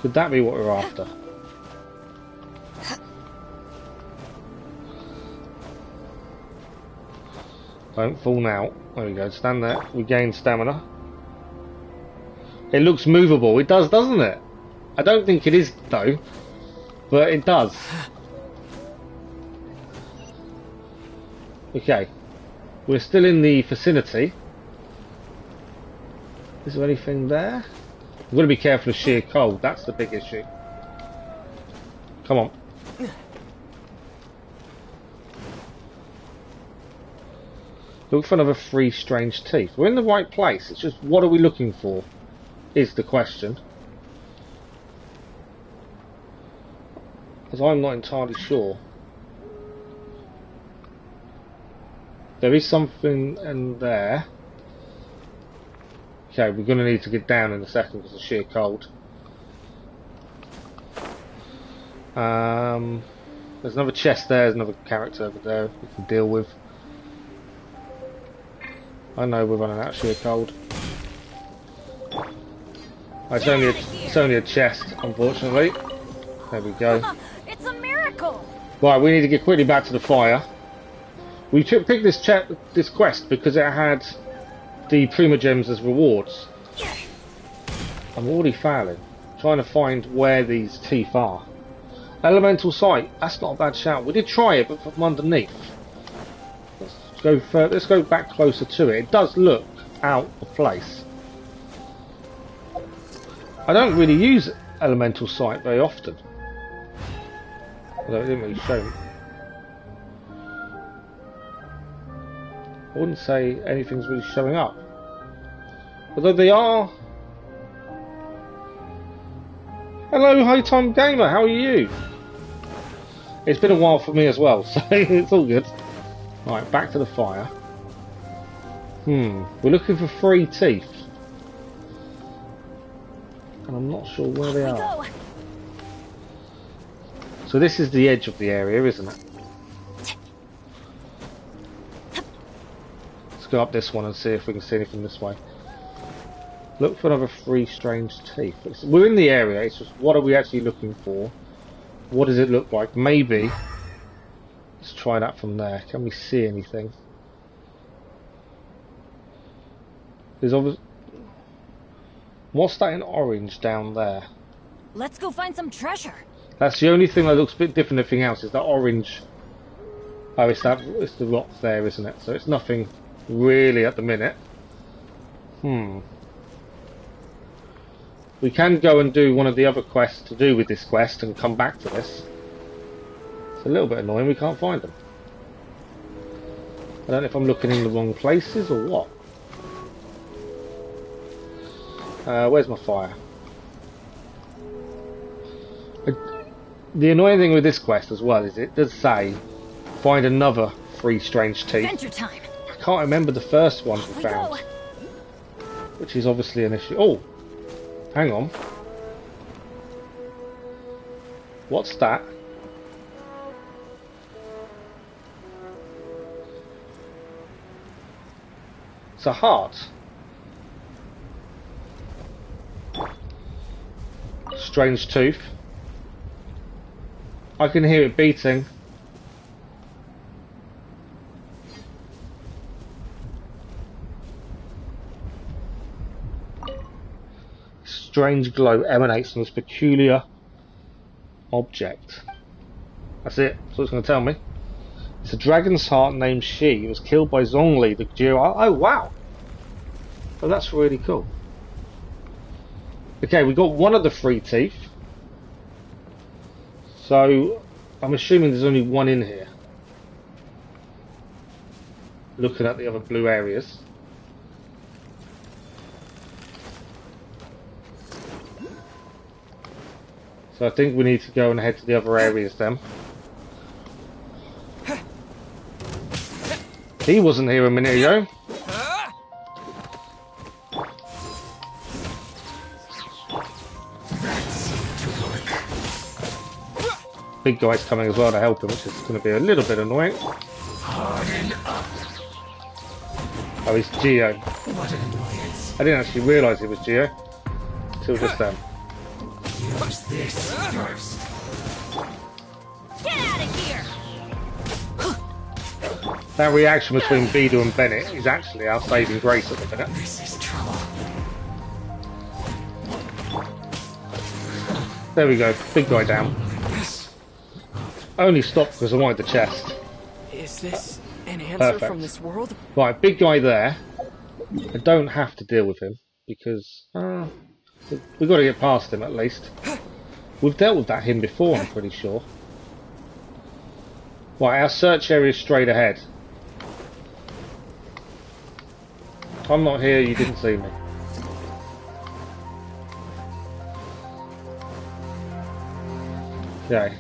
S1: Could that be what we're after? Don't fall now. There we go. Stand there. We gain stamina. It looks movable. It does, doesn't it? I don't think it is, though. But it does. Okay, we're still in the vicinity. Is there anything there? We've got to be careful of sheer cold, that's the big issue. Come on. Look for another 3 strange teeth. We're in the right place, it's just what are we looking for, is the question. Because I'm not entirely sure. There is something in there. Okay, we're going to need to get down in a second because of sheer cold. There's another chest there, there's another character over there we can deal with. I know we're running out of sheer cold. Oh, it's only a chest, unfortunately. There we go.
S3: It's a miracle.
S1: Right, we need to get quickly back to the fire. We picked this quest because it had the Prima Gems as rewards. I'm already failing. Trying to find where these teeth are. Elemental Sight. That's not a bad shout. We did try it, but from underneath. Let's go back closer to it. It does look out of place. I don't really use Elemental Sight very often. Although it didn't really show me. I wouldn't say anything's really showing up. Although they are... Hello, High Time Gamer, how are you? It's been a while for me as well, so it's all good. Right, back to the fire. We're looking for 3 teeth. And I'm not sure where they are. So this is the edge of the area, isn't it? Go up this one and see if we can see anything this way. Look for another 3 strange teeth. We're in the area, it's just what are we actually looking for? What does it look like? Maybe. Let's try that from there. Can we see anything? There's obviously... What's that in orange down there?
S3: Let's go find some treasure.
S1: That's the only thing that looks a bit different than everything else, is that orange. Oh, it's the rock there, isn't it? So it's nothing We can go and do one of the other quests to do with this quest and come back to this. It's a little bit annoying, we can't find them. I don't know if I'm looking in the wrong places or what. Where's my fire? The annoying thing with this quest as well is it does say find another 3 strange teeth.
S3: Adventure time.
S1: I can't remember the first one we found, which is obviously an issue. Oh, hang on. What's that? It's a heart. Strange tooth. I can hear it beating. Strange glow emanates from this peculiar object. That's it. That's what it's going to tell me. It's a dragon's heart named She. It was killed by Zhongli, the Geo. Oh, wow. Oh, that's really cool. Okay, we got one of the 3 teeth. So, I'm assuming there's only one in here. Looking at the other blue areas. So I think we need to go and head to the other areas then. He wasn't here a minute ago. Big guy's coming as well to help him, which is going to be a little bit annoying. Oh, he's Geo.
S5: What an annoyance.
S1: I didn't actually realise he was Geo until just then.
S5: Use this first.
S3: Get out of here!
S1: That reaction between Beedle and Bennett is actually our saving grace at the minute.
S5: This is trouble.
S1: There we go, big guy down. Only stopped because I wanted the chest.
S4: Is this an answer
S1: Perfect.
S4: from this world?
S1: Right, big guy there. I don't have to deal with him because we've got to get past him at least. We've dealt with that him before, I'm pretty sure. Right, our search area is straight ahead. I'm not here, you didn't see me. Okay.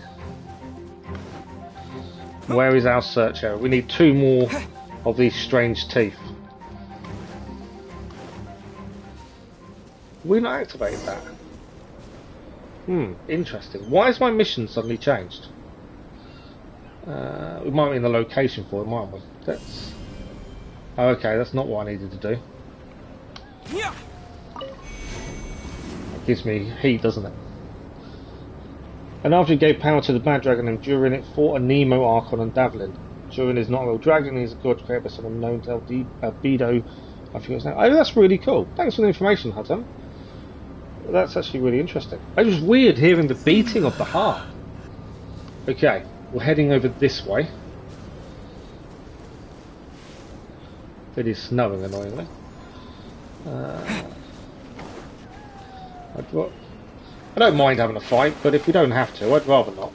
S1: Where is our search area? We need 2 more of these strange teeth. We not activate that. Interesting. Why has my mission suddenly changed? We might be in the location for it, mightn't we? That's... Oh, okay, that's not what I needed to do.
S4: Yeah.
S1: It gives me heat, doesn't it? And after he gave power to the bad dragon named Durin, it fought a Nemo, Archon and Davlin. Durin is not a real dragon, he's a god created by someone known to Albedo. I think it's now. Oh, that's really cool. Thanks for the information, Hudson. That's actually really interesting. It was weird hearing the beating of the heart. Okay, we're heading over this way. It is snowing, annoyingly. I don't mind having a fight, but if we don't have to, I'd rather not.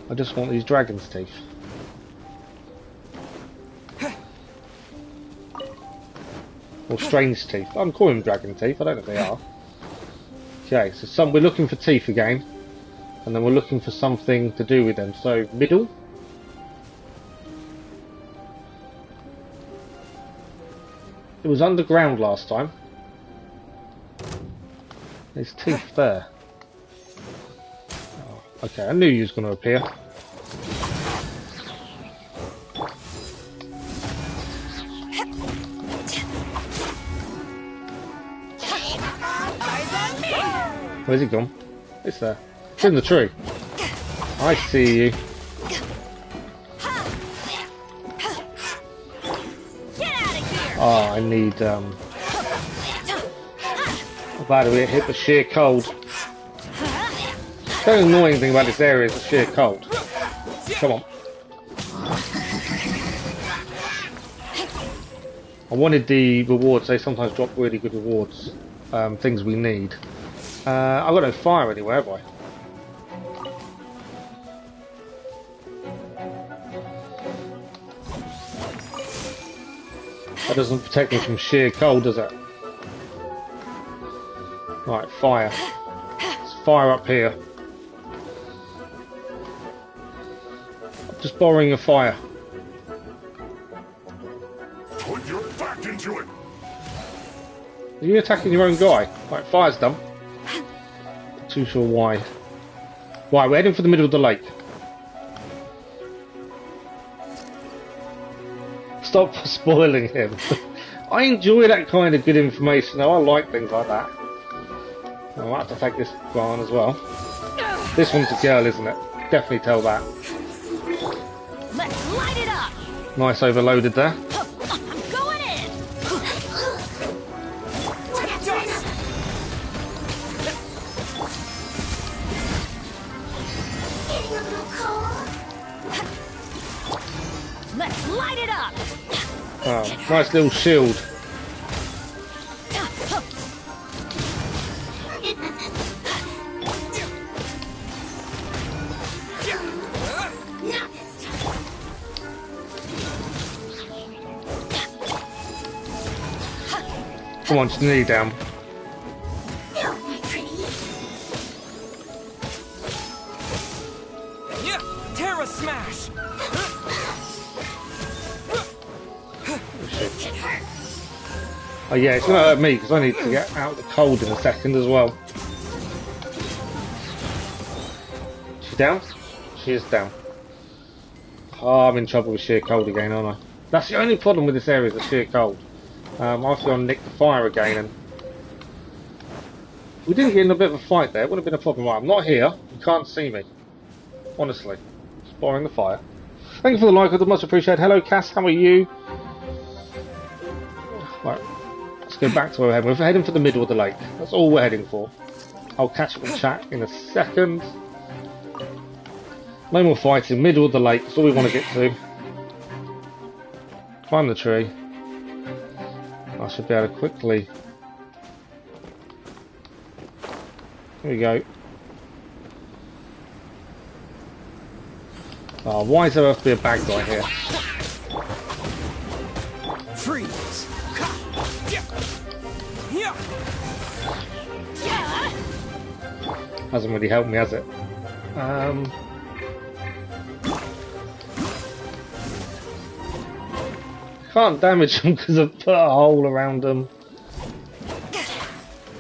S1: I just want these dragon's teeth. Or strange teeth. I'm calling them dragon teeth, I don't know if they are. Okay, so we're looking for teeth again. And then we're looking for something to do with them. So, middle. It was underground last time. There's teeth there. Oh, okay, I knew you was going to appear. Where's he gone? It's there. It's in the tree. I see you. Oh, I need how bad we hit the sheer cold. The only annoying thing about this area is the sheer cold. Come on. I wanted the rewards, they sometimes drop really good rewards. things we need. I've got no fire anywhere, have I? That doesn't protect me from sheer cold, does it? Right, fire. There's fire up here. I'm just borrowing a fire.
S6: Put your back into it.
S1: Are you attacking your own guy? Right, fire's done. Not too sure why. Right, we're heading for the middle of the lake. Stop spoiling him. I enjoy that kind of good information though. I like things like that. I might have to take this one as well. This one's a girl, isn't it? Definitely tell that.
S3: Let's light it up.
S1: Nice overloaded there.
S3: I'm going in. Let's light it up.
S1: Oh, nice little shield. Come on, just knee down.
S4: Yeah, Terra Smash.
S1: Oh yeah, it's going to hurt me because I need to get out of the cold in a second as well. She down? She is down. Oh, I'm in trouble with sheer cold again, aren't I? That's the only problem with this area, is the sheer cold. I have to go and nick the fire again, and we didn't get in a bit of a fight there. It would have been a problem. Right, I'm not here. You can't see me. Honestly, just borrowing the fire. Thank you for the like. I much appreciate. Hello, Cass. How are you? Right, let's go back to where we're heading. We're heading for the middle of the lake. That's all we're heading for. I'll catch up and chat in a second. No more fighting. Middle of the lake. That's all we want to get to. Climb the tree. I should be able to quickly. Here we go. Oh, why does there have to be a bad guy here?
S4: Freeze.
S1: Hasn't really helped me, has it? Can't damage them because I've put a hole around them.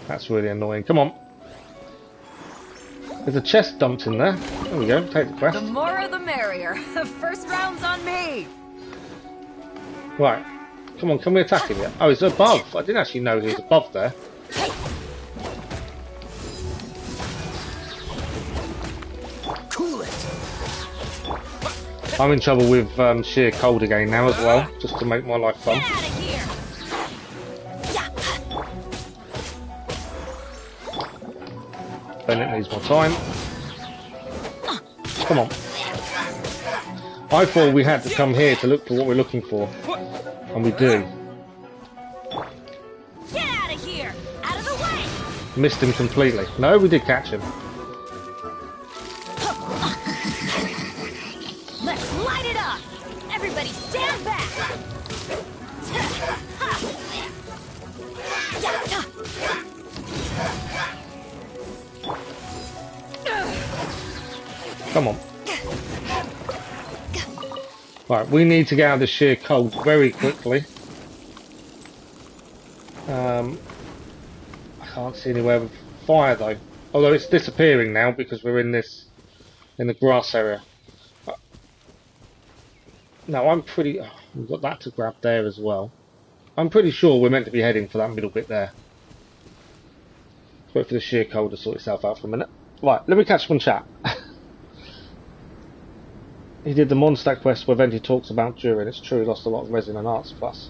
S1: That's really annoying. Come on. There's a chest dumped in there. There we go. Take the quest.
S3: The more the merrier. First round's on me.
S1: Right. Come on, can we attack him yet? Oh, he's above. I didn't actually know he was above there.
S4: Cool it.
S1: I'm in trouble with sheer cold again now as well, just to make my life fun.
S3: Get out of here.
S1: Bennett needs more time. Come on. I thought we had to come here to look for what we're looking for. And we do.
S3: Get out of here. Out of the way.
S1: Missed him completely. No, we did catch him.
S3: Let's light it up. Everybody stand back.
S1: Come on. Right, we need to get out of the sheer cold very quickly. I can't see anywhere with fire though. Although it's disappearing now because we're in the grass area. No, I'm pretty... Oh, we've got that to grab there as well. I'm pretty sure we're meant to be heading for that middle bit there. Let's wait for the sheer cold to sort itself out for a minute. Right, let me catch one chat. He did the Mondstadt quest where Venti talks about during. It's true, he lost a lot of resin and arts plus.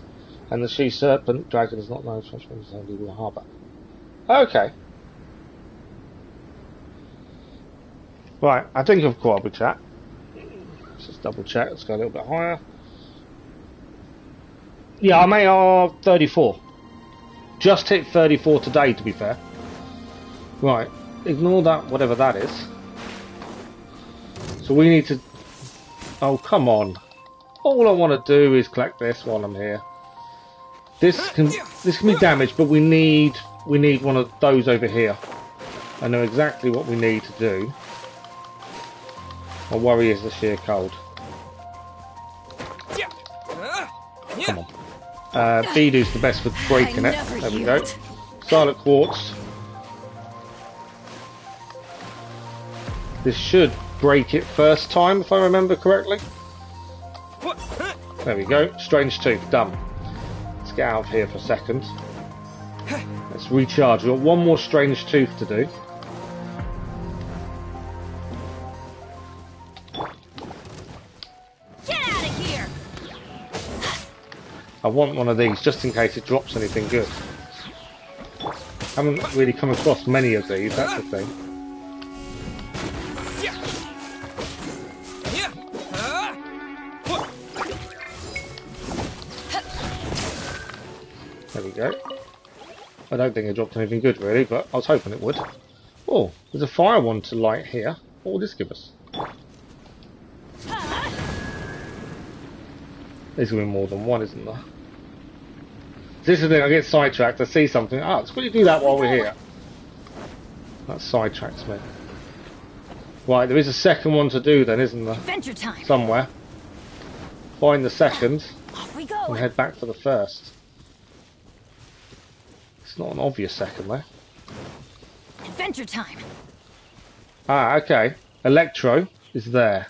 S1: And the She Serpent Dragon is not known for only the harbour. Okay. Right, I think I've caught up with chat. Let's just double check, let's go a little bit higher. Yeah, I'm AR 34. just hit 34 today, to be fair. Right, ignore that, whatever that is. So we need to... Oh, come on. All I want to do is collect this while I'm here. This can be damaged, but we need one of those over here. I know exactly what we need to do. My worry is the sheer cold. Come on. Bidu's the best for breaking it. There we go. Silent Quartz. This should break it first time, if I remember correctly. There we go. Strange Tooth, done. Let's get out of here for a second. Let's recharge. We've got one more Strange Tooth to do.
S3: Get out of here!
S1: I want one of these just in case it drops anything good. Haven't really come across many of these, that's the thing. There we go. I don't think it dropped anything good really, but I was hoping it would. Oh, there's a fire one to light here. What will this give us? There's going to be more than one, isn't there? This is the thing, I get sidetracked, I see something. Ah, let's quickly do that while we're here. That sidetracks me. Right, there is a second one to do then, isn't there?
S3: Adventure time.
S1: Somewhere. Find the second
S3: Off we go.
S1: and head back for the first. It's not an obvious second though.
S3: Adventure time.
S1: Ah, okay. Electro is there.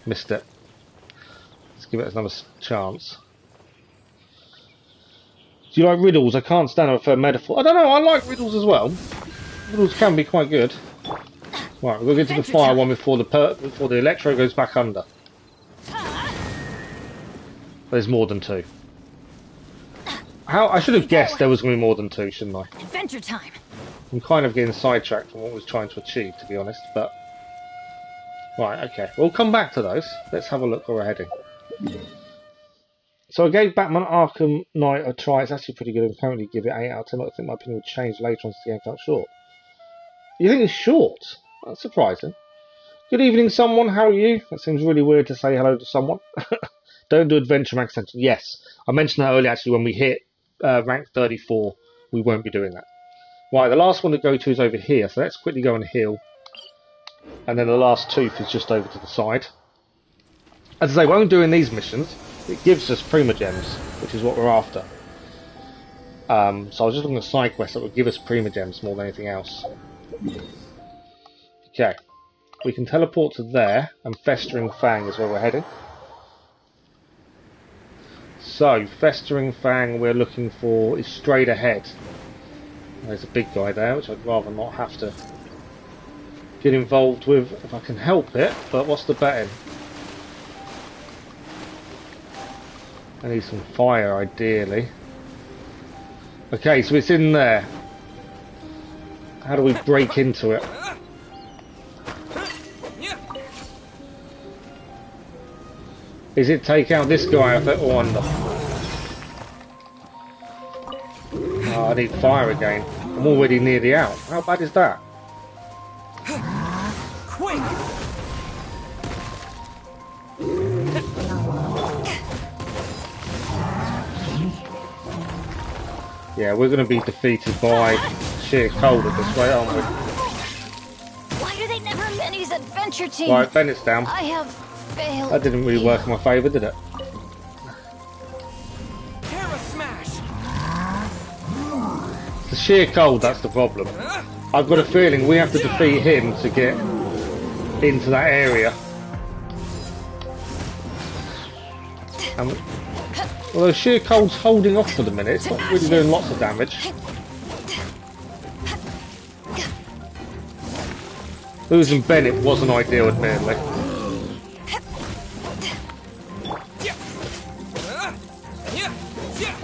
S1: Missed it. Let's give it another chance. Do you like riddles? I can't stand it for metaphor. I don't know, I like riddles as well. Riddles can be quite good. Right, we'll get to the fire one before the electro goes back under. There's more than two. I should have guessed there was going to be more than two, shouldn't I?
S3: Adventure time.
S1: I'm kind of getting sidetracked from what I was trying to achieve, to be honest, but... Right, okay. We'll come back to those. Let's have a look where we're heading. So I gave Batman Arkham Knight a try. It's actually pretty good. I currently give it 8 out of 10. I think my opinion will change later on since the game felt short. You think it's short? That's surprising. Good evening, someone. How are you? That seems really weird to say hello to someone. Don't do Adventure Max Extension. Yes, I mentioned that earlier, actually, when we hit rank 34, we won't be doing that. Right, the last one to go to is over here, so let's quickly go and heal. And then the last tooth is just over to the side. As I say, when I'm doing these missions, it gives us Primogems, which is what we're after. So I was just looking at side quests that would give us Primogems more than anything else. Okay, we can teleport to there, and Festering Fang is where we're heading. So, Festering Fang we're looking for is straight ahead. There's a big guy there, which I'd rather not have to get involved with if I can help it, but what's the betting? I need some fire, ideally. Okay, so it's in there. How do we break into it? Is it take out this guy or under? Oh, I need fire again. I'm already near the out. How bad is that?
S4: Quick!
S1: Yeah, we're going to be defeated by sheer cold at this rate, aren't we?
S3: Why do they never minis Adventure Team?
S1: Right, Bennett's down.
S3: I have failed.
S1: That didn't really work in my favour, did it?
S4: Terra Smash!
S1: The sheer cold, that's the problem. I've got a feeling we have to defeat him to get into that area. Although sheer cold's holding off for the minute, it's not really doing lots of damage. Losing Bennett wasn't ideal, admittedly.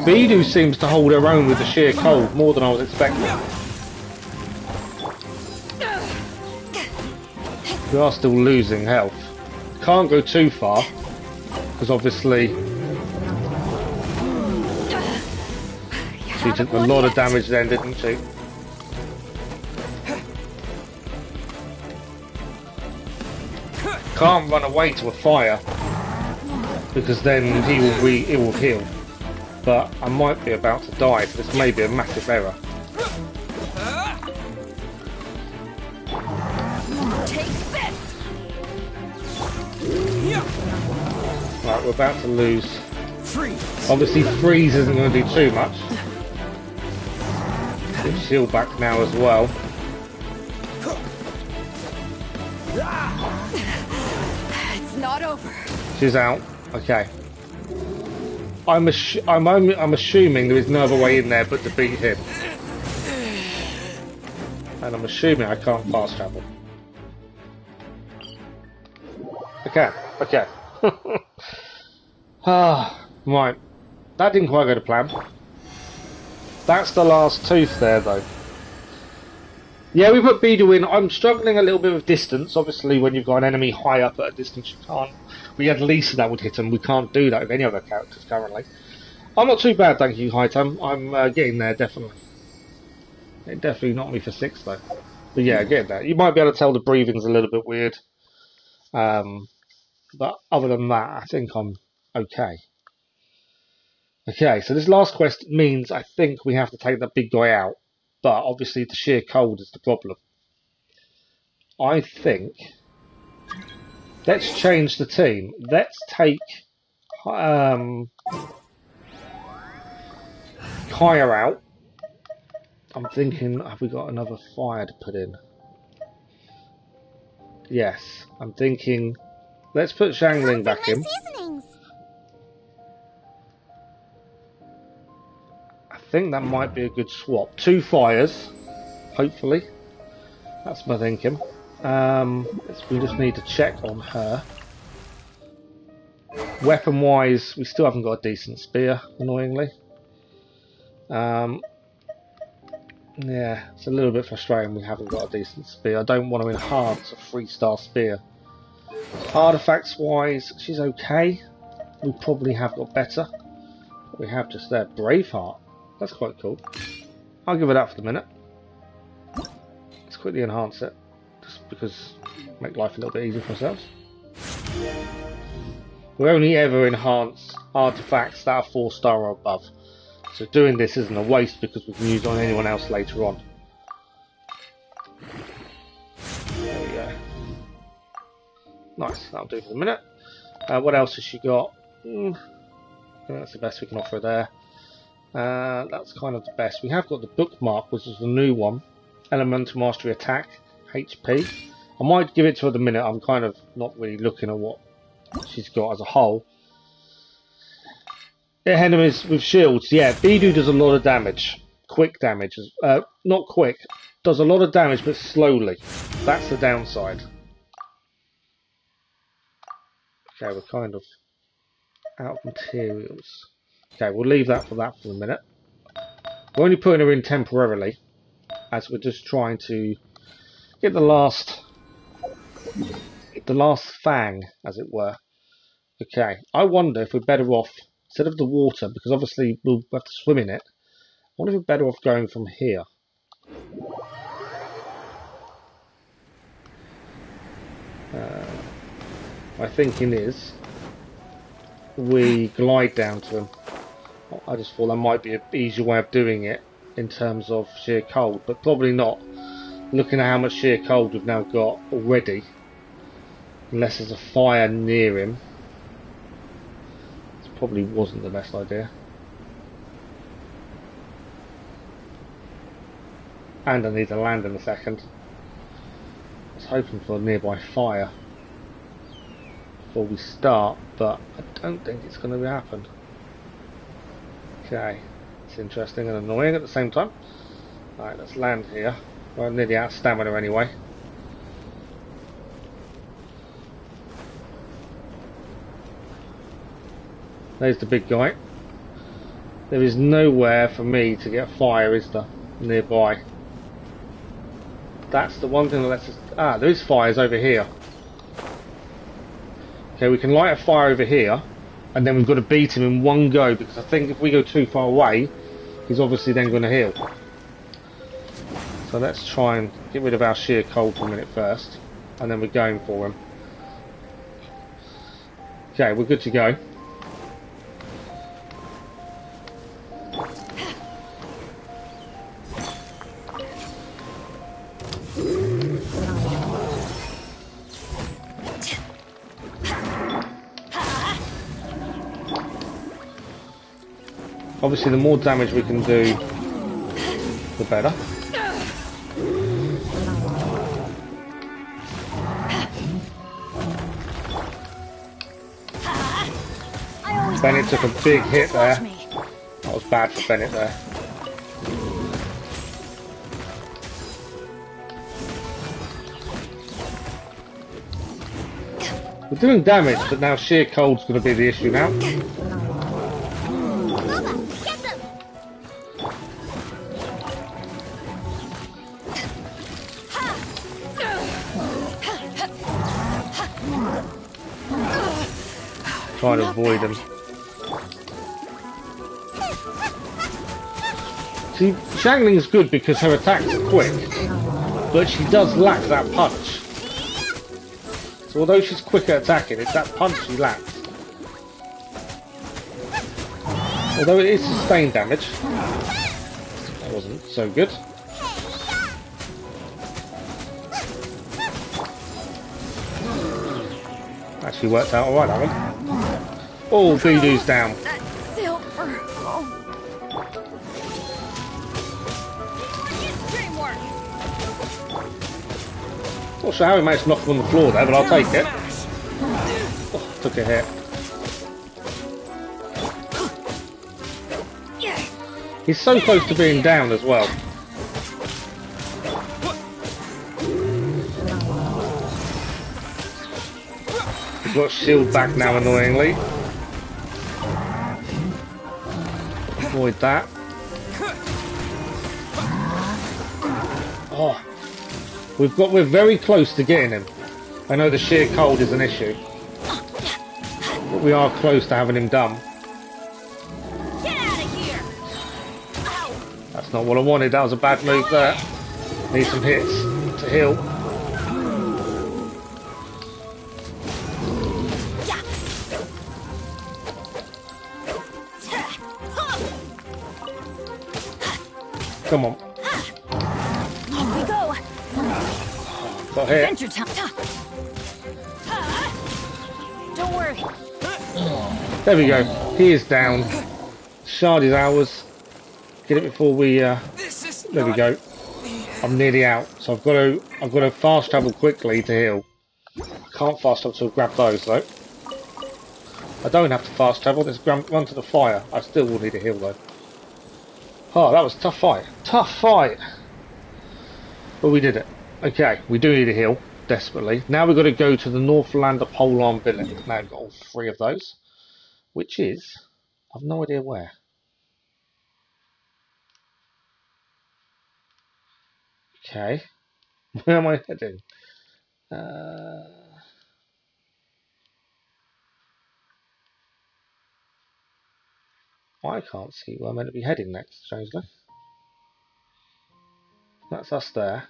S1: Bidu seems to hold her own with the sheer cold more than I was expecting. We are still losing health. Can't go too far, because obviously She took a lot of damage then, didn't she? Can't run away to a fire because then he will heal. But I might be about to die, so this may be a massive error.
S3: Take this.
S1: Right, we're about to lose.
S4: Freeze.
S1: Obviously, freeze isn't going to do too much. Get shield back now as well.
S3: It's not over.
S1: She's out. Okay. I'm assuming there is no other way in there but to beat him. And I'm assuming I can't fast travel. Okay. Okay. Right. That didn't quite go to plan. That's the last tooth there, though. Yeah, we put Beedle in. I'm struggling a little bit with distance. Obviously, when you've got an enemy high up at a distance, you can't. We had Lisa that would hit him. We can't do that with any other characters currently. I'm not too bad, thank you, Hightam. I'm getting there, definitely. It definitely knocked me for 6, though. But yeah, getting there. You might be able to tell the breathing's a little bit weird. But other than that, I think I'm okay. Okay, so this last quest means I think we have to take that big guy out. But obviously the sheer cold is the problem. I think... Let's change the team. Let's take... Kaya out. I'm thinking, have we got another fire to put in? Yes, I'm thinking... Let's put Xiangling back in. I think that might be a good swap. 2 fires, hopefully. That's my thinking. We just need to check on her. Weapon-wise, we still haven't got a decent spear, annoyingly. Yeah, it's a little bit frustrating we haven't got a decent spear. I don't want to enhance a 3-star spear. Artifacts-wise, she's okay. We probably have got better. What we have just there, Braveheart. That's quite cool. I'll give it that for the minute. Let's quickly enhance it, just because make life a little bit easier for ourselves. We only ever enhance artifacts that are 4-star or above. So doing this isn't a waste because we can use it on anyone else later on. There we go. Nice, that'll do for the minute. What else has she got? I think that's the best we can offer there. That's kind of the best. We have got the bookmark, which is the new one. Elemental Mastery Attack, HP. I might give it to her the minute. I'm kind of not really looking at what she's got as a whole. Yeah, enemies with shields. Yeah, Beedle does a lot of damage. Quick damage. Not quick. Does a lot of damage, but slowly. That's the downside. Okay, we're kind of out of materials. Okay, we'll leave that for the minute. We're only putting her in temporarily, as we're just trying to get the last fang, as it were. Okay, I wonder if we're better off, instead of the water, because obviously we'll have to swim in it, I wonder if we're better off going from here. My thinking is we glide down to him. I just thought that might be an easier way of doing it in terms of sheer cold, but probably not. Looking at how much sheer cold we've now got already, unless there's a fire near him, this probably wasn't the best idea. And I need to land in a second. I was hoping for a nearby fire before we start, but I don't think it's going to happen. Okay, it's interesting and annoying at the same time. Alright, let's land here. We're nearly out of stamina anyway. There's the big guy. There is nowhere for me to get fire, is there, nearby? That's the one thing that lets us... Ah, there is fires over here. Okay, we can light a fire over here, and then we've got to beat him in one go, because I think if we go too far away, he's obviously then going to heal. So let's try and get rid of our sheer cold for a minute first, and then we're going for him. Okay, we're good to go. Obviously, the more damage we can do, the better. Bennett took a big hit there. That was bad for Bennett there. We're doing damage, but now sheer cold's going to be the issue now. Trying to avoid him. See, Xiangling's good because her attacks are quick, but she does lack that punch. So although she's quick at attacking, it's that punch she lacks. Although it is sustained damage. That wasn't so good. Actually worked out alright, that one. Oh, Voodoo's down. Not sure how he managed to knock him on the floor there, but I'll take it. Oh, took a hit. He's so close to being down as well. He's got shield back now, annoyingly. Avoid that. Oh, we're very close to getting him. I know the sheer cold is an issue, but we are close to having him done.
S3: Get out of here!
S1: That's not what I wanted. That was a bad move there. Need some hits to heal. Come on.
S3: Here we go.
S1: Got hit.
S3: Adventure time. Don't worry.
S1: There we go. He is down. Shard is ours. Get it before we. There we go. I'm nearly out, so I've got to fast travel quickly to heal. I can't fast travel to grab those though. I don't have to fast travel. Just run to the fire. I still will need a heal though. Oh, that was a tough fight. Tough fight! But we did it. Okay, we do need a heal, desperately. Now we've got to go to the Northlander Polearm Village. Now we've got all three of those. Which is... I've no idea where. Okay. Where am I heading? I can't see where I'm meant to be heading next, strangely. That's us there.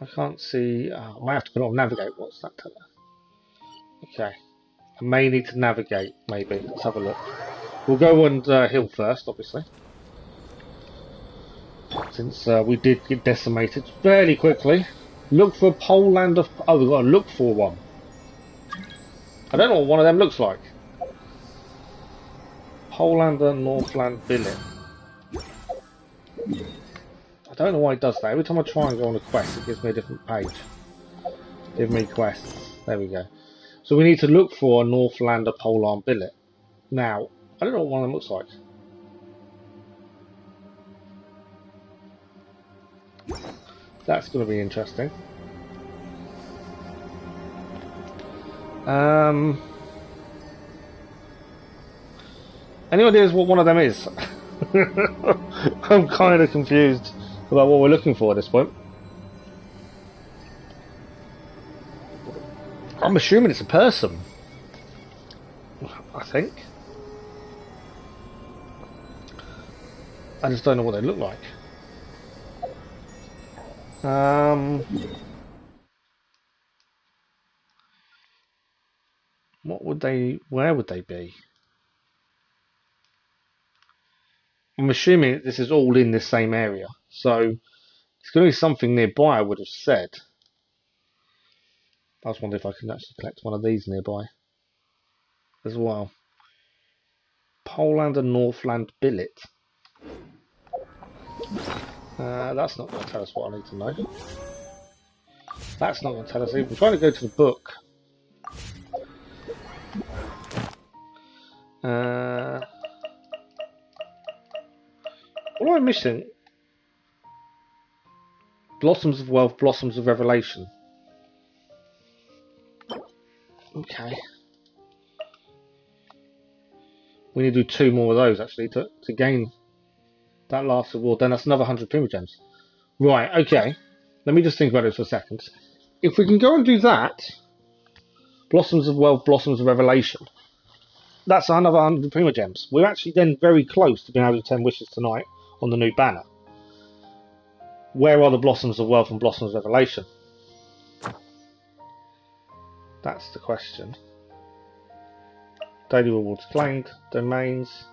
S1: I can't see... I might have to put it on navigate. What's that tell her? Okay. I may need to navigate, maybe. Let's have a look. We'll go and heal first, obviously. Since we did get decimated fairly quickly. Look for Polearm. Oh, we've got to look for one. I don't know what one of them looks like. Polearm Northland Village. I don't know why it does that. Every time I try and go on a quest, it gives me a different page. Give me quests. There we go. So we need to look for a Northlander Polearm Billet. Now, I don't know what one of them looks like. That's going to be interesting. Any ideas what one of them is? I'm kind of confused about what we're looking for at this point. I'm assuming it's a person. I think. I just don't know what they look like. What would they? Where would they be? I'm assuming this is all in this same area, so it's going to be something nearby. I would have said. I was wondering if I can actually collect one of these nearby as well. Poland and Northland billet. That's not going to tell us what I need to know. That's not going to tell us either. I'm trying to go to the book. What am I missing? Blossoms of Wealth, Blossoms of Revelation. Okay. We need to do 2 more of those actually to gain that last reward. Then that's another 100 Primogems. Right, okay. Let me just think about it for a second. If we can go and do that, Blossoms of Wealth, Blossoms of Revelation, that's another 100 Primogems. We're actually then very close to being able to do 10 wishes tonight on the new banner. Where are the Blossoms of Wealth and Blossoms of Revelation? That's the question. Daily rewards claimed, domains,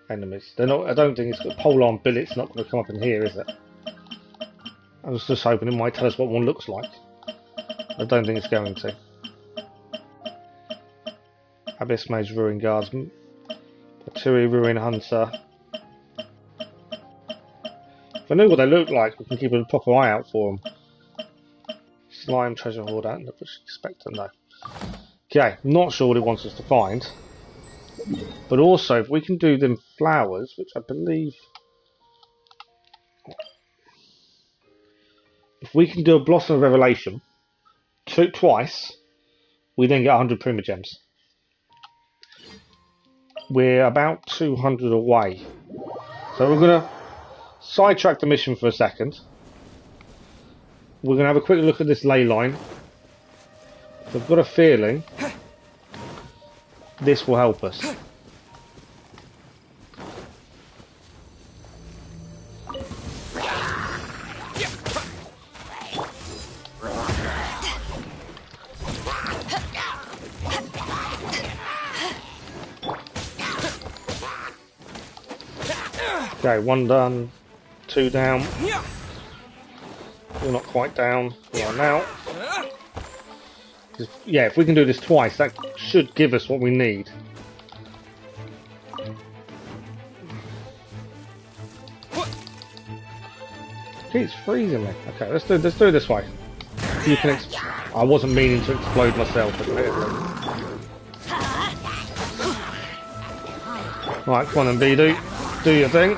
S1: enemies. They're not. I don't think it's got Polar and Billet's not going to come up in here, is it? I was just hoping it might tell us what one looks like. I don't think it's going to. Abyss Mage, Ruin Guardsman, Paturi, Ruin Hunter. If I knew what they look like, we can keep a proper eye out for them. Slime, Treasure Hoard, and the Spectre, no. Okay, not sure what it wants us to find. But also, if we can do them flowers, which I believe... If we can do a Blossom of Revelation twice, we then get 100 Primogems. We're about 200 away. So we're going to sidetrack the mission for a second. We're going to have a quick look at this ley line. I've got a feeling this will help us. Okay, 1 done, 2 down. We're not quite down. We are now. Yeah, if we can do this twice, that should give us what we need. It's freezing me. Okay, let's do it this way. You can. I wasn't meaning to explode myself, admittedly. Right, come on then, Bidu. Do your thing.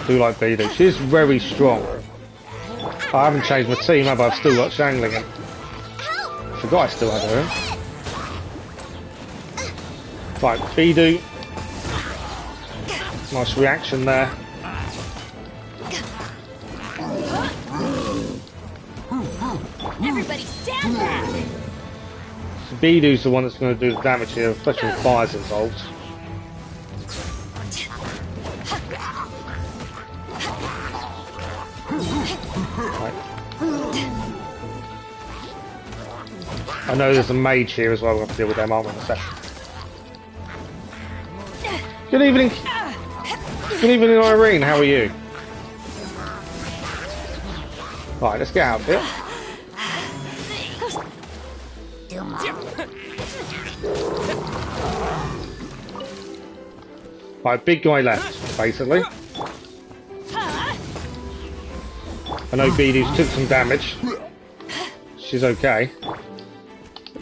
S1: Do like Bidu. She's very strong. I haven't changed my team, have I? I've still got Shangling. Forgot I still had her. Right, Bidu. Nice reaction there.
S3: Everybody stand back!
S1: So Bidu's the one that's going to do the damage here, especially with fires involved. Right. I know there's a mage here as well, we'll have to deal with them, aren't we, in a second. Good evening! Good evening, Irene, how are you? Right, let's get out of here. Right, big guy left, basically. I know Bidu's took some damage. She's okay.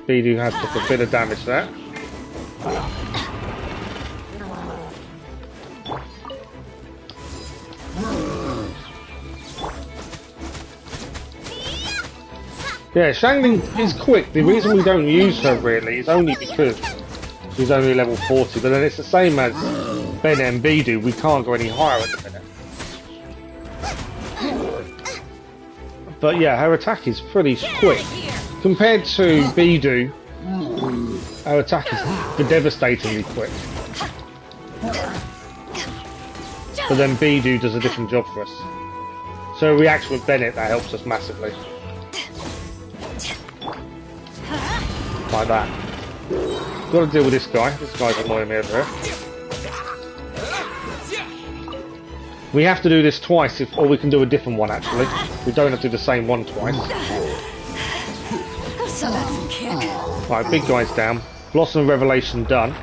S1: Bidu has took a bit of damage there. Yeah, Shangling is quick. The reason we don't use her really is only because she's only level 40, but then it's the same as Ben and Bidu. We can't go any higher at the minute. But yeah, her attack is pretty quick. Compared to Bidu, her attack is devastatingly quick. but then Bidu does a different job for us. So a reaction with Bennett, that helps us massively. Like that. Got to deal with this guy. This guy's annoying me over here. We have to do this twice, or we can do a different one actually. We don't have to do the same one twice.
S3: So that's a kick.
S1: Right, big guy's down. Blossom of Revelation done.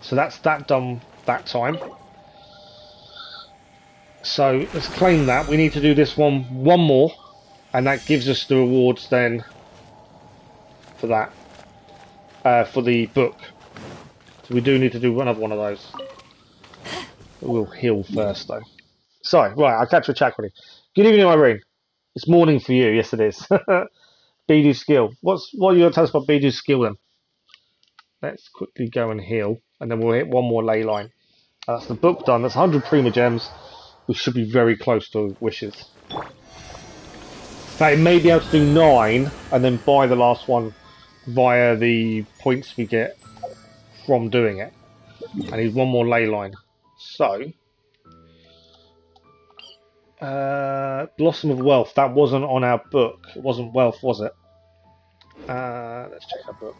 S1: So that's that done that time. So let's claim that. We need to do this one more, and that gives us the rewards then for that, for the book. So we do need to do another one of those. We'll heal first though. Sorry, right, I'll catch a chat with you. Good evening, Irene. It's morning for you. Yes, it is. Bidu's skill. What are you going to tell us about Bidu's skill then? Let's quickly go and heal, and then we'll hit one more ley line. That's the book done. That's 100 Prima Gems. We should be very close to wishes. Now, it may be able to do 9, and then buy the last one via the points we get from doing it. I need one more ley line. So, Blossom of Wealth. That wasn't on our book. It wasn't wealth, was it? Let's check our book.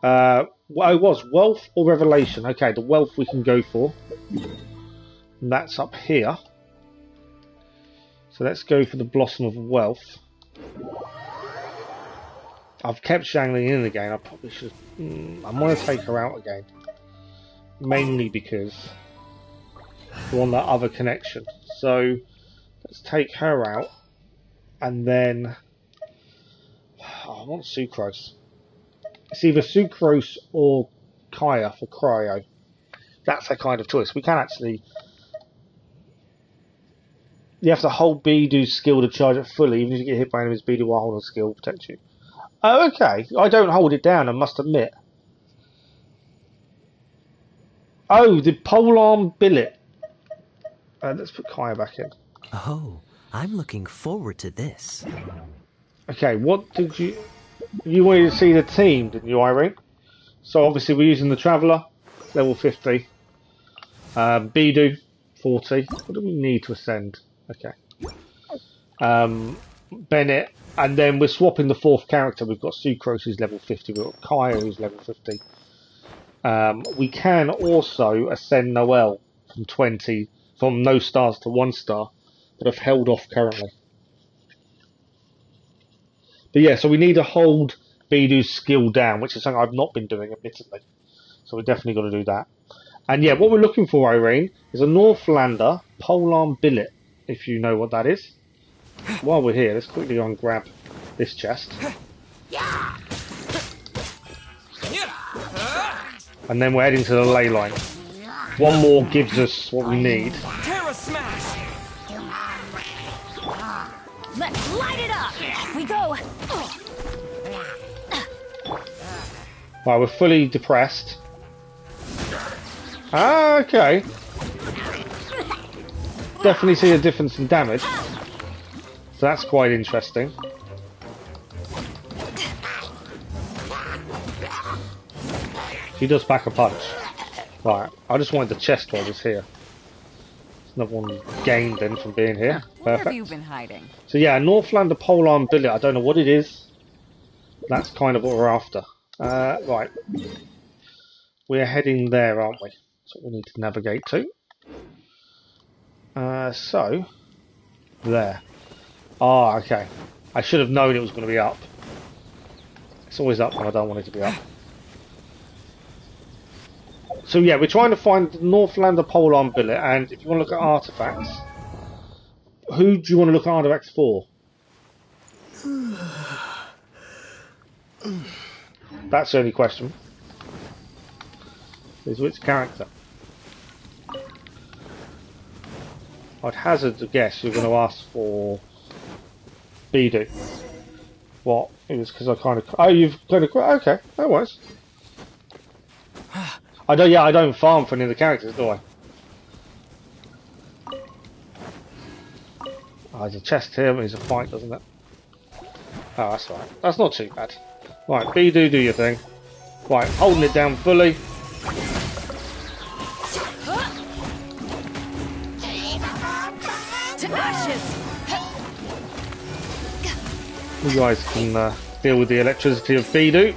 S1: It was wealth or revelation. Okay, the wealth we can go for. And that's up here. So let's go for the Blossom of Wealth. I've kept Shangling in again. I probably should. I want to take her out again, mainly because we're on that other connection. So let's take her out, and then I want Sucrose. It's either Sucrose or Kaya for Cryo. That's a kind of choice. We can actually. You have to hold Bidu's skill to charge it fully. Even if you get hit by enemies, Bidu while holding skill protects you. Oh, okay. I don't hold it down, I must admit. Oh, the polearm billet. Let's put Kaya back in.
S7: Oh, I'm looking forward to this.
S1: Okay, what did you... You wanted to see the team, didn't you, Irene? So obviously we're using the Traveller, level 50. Bidu, 40. What do we need to ascend? Okay. Bennett, and then we're swapping the 4th character. We've got Sucrose who's level 50, we've got Kaya who's level 50. We can also ascend Noelle from 20, from no stars to 1 star, but I've held off currently. But yeah, so we need to hold Bidu's skill down, which is something I've not been doing, admittedly. So we're definitely got to do that. And yeah, what we're looking for, Irene, is a Northlander polearm billet, if you know what that is. While we're here, let's quickly go and grab this chest. And then we're heading to the ley line. One more gives us what we need.
S4: Terra Smash!
S3: Let's light it up! Off we go!
S1: Right, we're fully depressed. Ah, okay. Definitely see a difference in damage. So that's quite interesting. She does back a punch. Right, I just wanted the chest while I was here. There's another one gained then from being here.
S8: Where have
S1: Perfect.
S8: you been hiding?
S1: So yeah, Northlander polearm billet. I don't know what it is. That's kind of what we're after. Right. We're heading there, aren't we? That's what we need to navigate to. So, there. Ah, okay. I should have known it was going to be up. It's always up when I don't want it to be up. So yeah, we're trying to find the Northlander polearm billet, and if you want to look at artifacts, who do you want to look at artifacts for? That's the only question. Is which character? I'd hazard to guess you're going to ask for Bidu. What? It was because I kind of... Oh, you've kind of... Okay, no worries. I don't farm for any of the characters, do I? Oh, there's a chest here, but there's a fight, doesn't it? Oh, that's alright. That's not too bad. Right, Bidu, do your thing. Right, holding it down fully.
S3: To ashes!
S1: You guys can deal with the electricity of Bidu.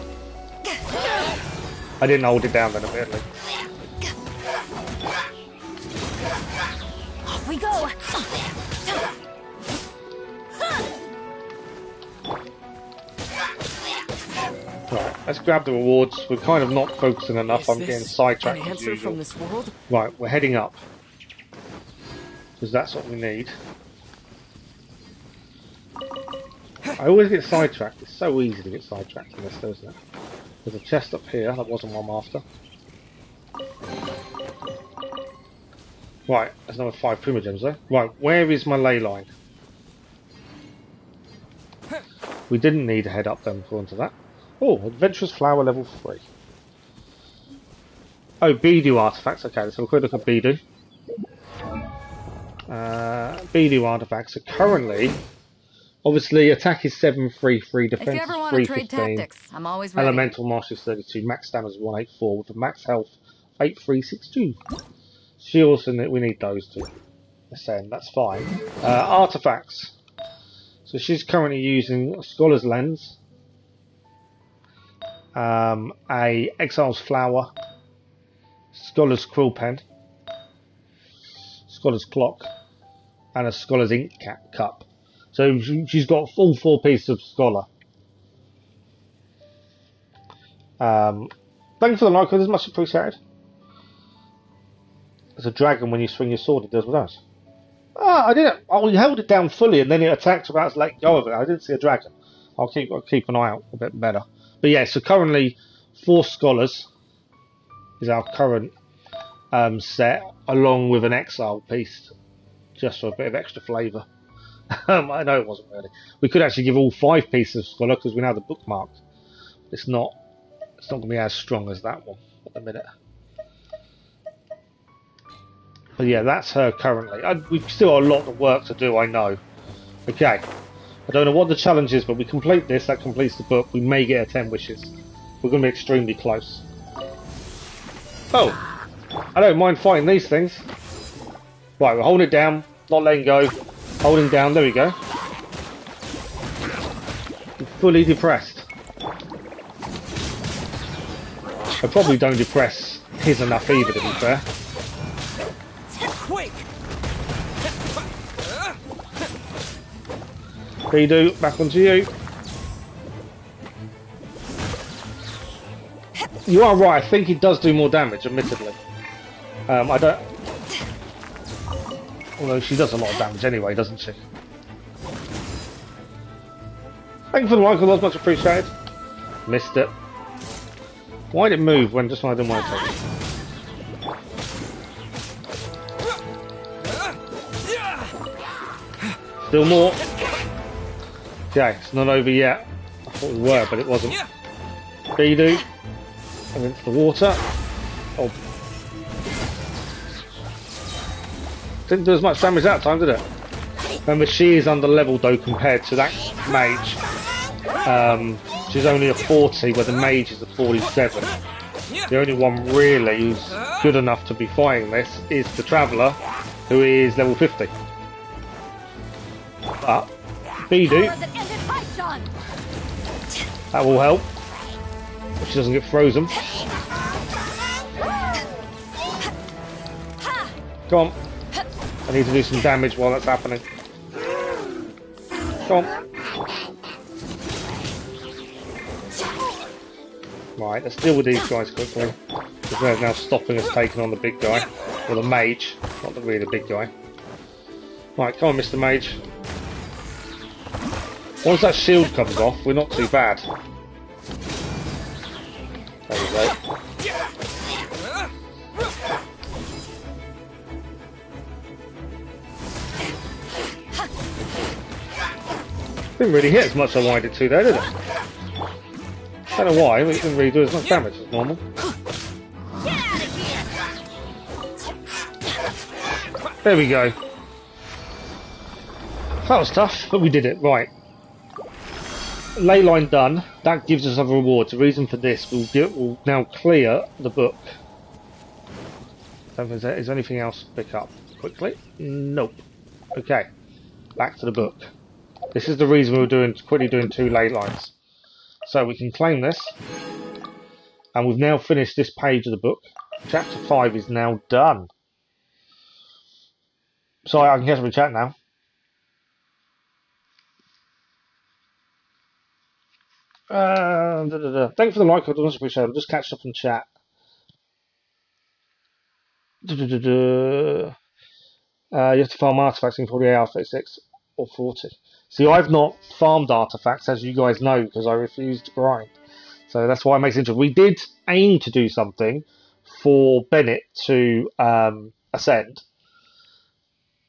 S1: I didn't hold it down then, admittedly.
S3: Off we go!
S1: Right, let's grab the rewards. We're kind of not focusing enough. I'm getting sidetracked
S4: An
S1: as
S4: answer
S1: usual.
S4: from this world?
S1: Right, we're heading up. Because that's what we need. I always get sidetracked. It's so easy to get sidetracked in this, though, isn't it? There's a chest up here. That wasn't one I'm after. Right, there's another 5 primogems there. Right, where is my ley line? We didn't need to head up then according to that. Oh, Adventurous Flower level 3. Oh, Bidu artifacts. Okay, let's have a quick look at Bidu. Bidu artifacts are currently... Obviously, attack is 733, defense
S3: If you ever
S1: is
S3: want to trade
S1: 315.
S3: tactics, I'm always ready.
S1: Elemental Mastery is 32, max stamina is 184, with a max health 8362. Shields, and we need those to ascend, that's fine. Artifacts. So she's currently using a Scholar's Lens, a Exile's Flower, Scholar's Quill Pen, Scholar's Clock, and a Scholar's Ink Cup. So she's got all 4 pieces of Scholar. Thank you for the like, this is much appreciated. There's a dragon when you swing your sword, it does with us. Ah, I didn't. Oh, you held it down fully and then it attacked about to let go of it. I didn't see a dragon. I'll keep an eye out a bit better. But yeah, so currently 4 Scholars is our current set, along with an Exile piece, just for a bit of extra flavour. I know it wasn't really. We could actually give all 5 pieces of Scholar because we now have the bookmark. It's not going to be as strong as that one at the minute. But yeah, that's her currently. We've still got a lot of work to do, I know. Okay. I don't know what the challenge is, but we complete this, that completes the book. We may get a 10 wishes. We're going to be extremely close. Oh! I don't mind fighting these things. Right, we're holding it down, not letting go. Holding down, there we go. I'm fully depressed. I probably don't depress his enough either, to be fair.
S4: Quick!
S1: Bidu, back onto you. You are right, I think it does do more damage, admittedly. I don't... Although she does a lot of damage anyway, doesn't she? Thank you for the like, that was much appreciated. Missed it. Why did it move when just when I didn't want to take it? Still more. Okay, it's not over yet. I thought we were, but it wasn't. Bidu. And into the water. Oh. Didn't do as much damage that time, did it? Remember, she is under level though compared to that mage. She's only a 40, where the mage is a 47. The only one really who's good enough to be fighting this is the Traveller, who is level 50. But Bidu, that will help if she doesn't get frozen. Come on. I need to do some damage while that's happening. Come on. Right, let's deal with these guys quickly. Because they're now stopping us taking on the big guy. Or the mage, not the really big guy. Right, come on, Mr. Mage. Once that shield comes off, we're not too bad. There we go. Didn't really hit as much as I wanted it to there, did it? I don't know why, but it didn't really do as much damage as normal. There we go. That was tough, but we did it. Right. ley line done. That gives us a reward. The reason for this, we'll now clear the book. So is there anything else to pick up quickly? Nope. Okay, back to the book. This is the reason we were quickly doing 2 ley lines. So we can claim this, and we've now finished this page of the book. Chapter 5 is now done. Sorry, I can catch up in chat now. Thank you for the like, I don't appreciate it. I'll just catch up in chat. You have to farm artifacts in 48 hours, 36 or 40. See, I've not farmed artifacts, as you guys know, because I refused to grind. So that's why it makes it interesting. We did aim to do something for Bennett to ascend.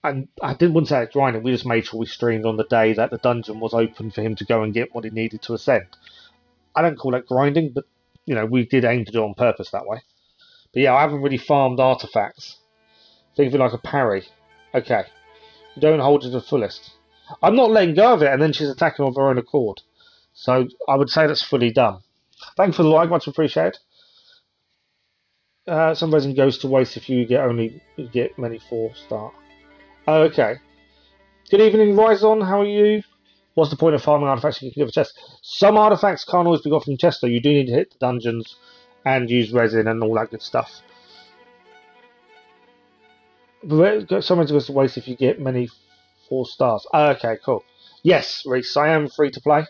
S1: And I wouldn't say it's grinding, we just made sure we streamed on the day that the dungeon was open for him to go and get what he needed to ascend. I don't call that grinding, but, you know, we did aim to do it on purpose that way. But yeah, I haven't really farmed artifacts. Think of it like a parry. Okay. You don't hold it to the fullest. I'm not letting go of it, and then she's attacking of her own accord. So I would say that's fully done. Thank you for the like, much appreciated. Some resin goes to waste if you get many 4-star. Oh, okay. Good evening, Ryzon. How are you? What's the point of farming artifacts you can give a chest? Some artifacts can't always be got from chests, though. You do need to hit the dungeons and use resin and all that good stuff. Some resin goes to waste if you get many 4 stars. Oh, okay, cool. Yes, Reese, I am free to play.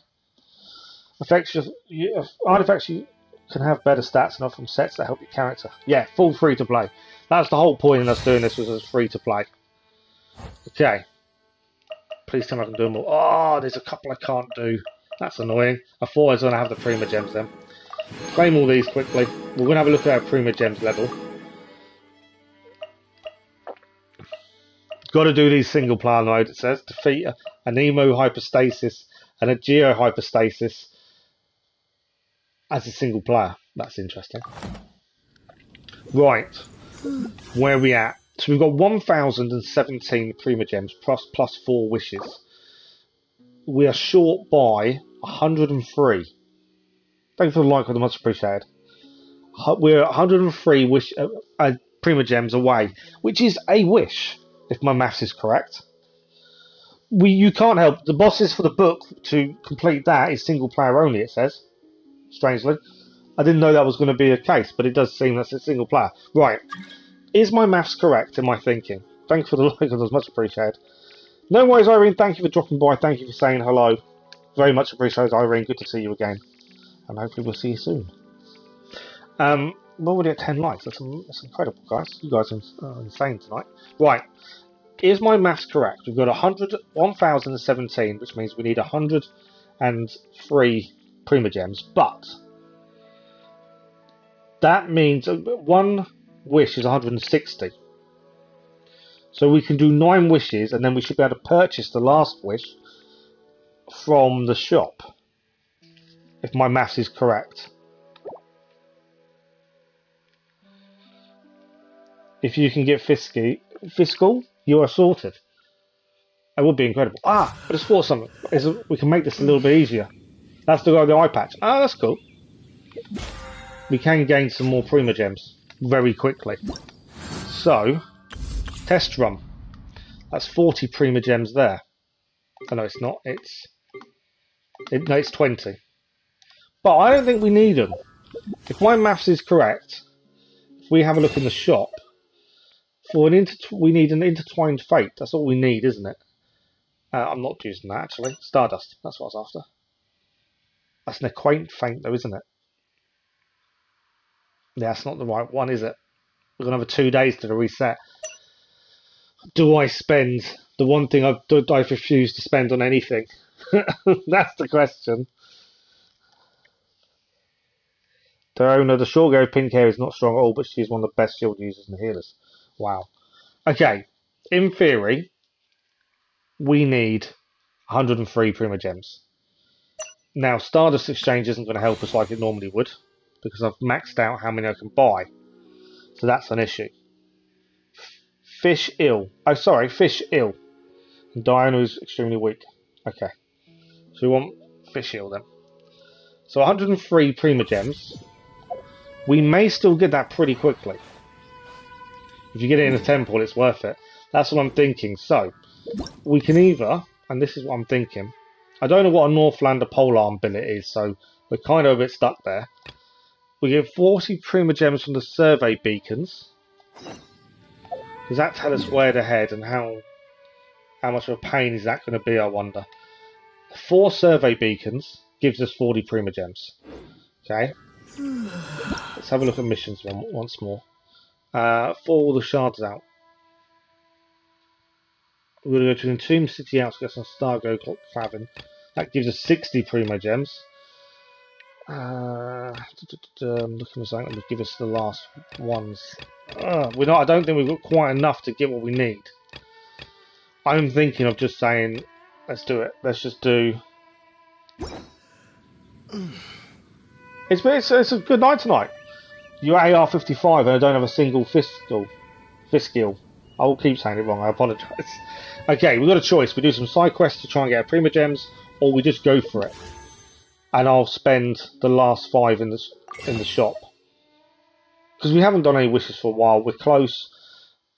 S1: Artifacts you can have better stats and offer from sets that help your character. Yeah, full free to play. That's the whole point in us doing this, was as free to play. Okay. Please tell me I can do them all. Oh, there's a couple I can't do. That's annoying. I thought I was going to have the Prima Gems then. Claim all these quickly. We're going to have a look at our Prima Gems level. Got to do these single player mode, it says. Defeat a Nemo hypostasis and a Geo hypostasis as a single player. That's interesting. Right. Where are we at? So we've got 1,017 Prima Gems plus 4 wishes. We are short by 103. Thank you for the like, I much appreciated. We're 103 Prima Gems away, which is a wish, if my maths is correct. You can't help. The bosses for the book to complete that is single player only, it says. Strangely. I didn't know that was going to be a case, but it does seem that's a single player. Right. Is my maths correct in my thinking? Thanks for the like, it was much appreciated. No worries, Irene. Thank you for dropping by. Thank you for saying hello. Very much appreciated, Irene. Good to see you again. And hopefully we'll see you soon. We're already at 10 likes. That's incredible, guys. You guys are insane tonight. Right. Is my maths correct? We've got 1,017, which means we need 103 Prima Gems. But that means one wish is 160. So we can do 9 wishes, and then we should be able to purchase the last wish from the shop, if my maths is correct. If you can get fiscal, you are sorted. That would be incredible. Ah, but it's for something. We can make this a little bit easier. That's the guy with the eye patch. Ah, that's cool. We can gain some more Prima Gems very quickly. So, test run. That's 40 Prima Gems there. Oh, no, it's not. No, it's 20. But I don't think we need them. If my maths is correct, if we have a look in the shop, we need an intertwined fate. That's all we need, isn't it? I'm not using that, actually. Stardust. That's what I was after. That's an acquaint fate, though, isn't it? Yeah, that's not the right one, is it? We're going to have 2 days to reset. Do I spend the one thing I've refused to spend on anything? That's the question. Dorona, the short girl with pink hair is not strong at all, but she's one of the best shield users and healers. Wow. Okay, in theory, we need 103 Prima Gems. Now, Stardust Exchange isn't going to help us like it normally would, because I've maxed out how many I can buy. So that's an issue. Fish ill. Oh, sorry, fish ill. And Diana is extremely weak. Okay. So we want fish ill then. So 103 Prima Gems. We may still get that pretty quickly. If you get it in a temple, it's worth it. That's what I'm thinking. So, we can either, and this is what I'm thinking, I don't know what a Northlander polearm billet is, so we're kind of a bit stuck there. We get 40 Prima Gems from the survey beacons. Does that tell us where to head and how much of a pain is that going to be, I wonder. 4 survey beacons gives us 40 Prima Gems. Okay. Let's have a look at missions once more. 4 all the shards out. We're going to go to Entomb City outskirts on Stargo Clavin. That gives us 60 Prima Gems. Looking for something that would give us the last ones. We're not. I don't think we've got quite enough to get what we need. I'm thinking of just saying, let's do it. Let's just do. It's a good night tonight. You're AR-55 and I don't have a single fist skill. I will keep saying it wrong. I apologise. Okay, we've got a choice. We do some side quests to try and get Prima Gems, or we just go for it. And I'll spend the last 5 in the shop because we haven't done any wishes for a while. We're close.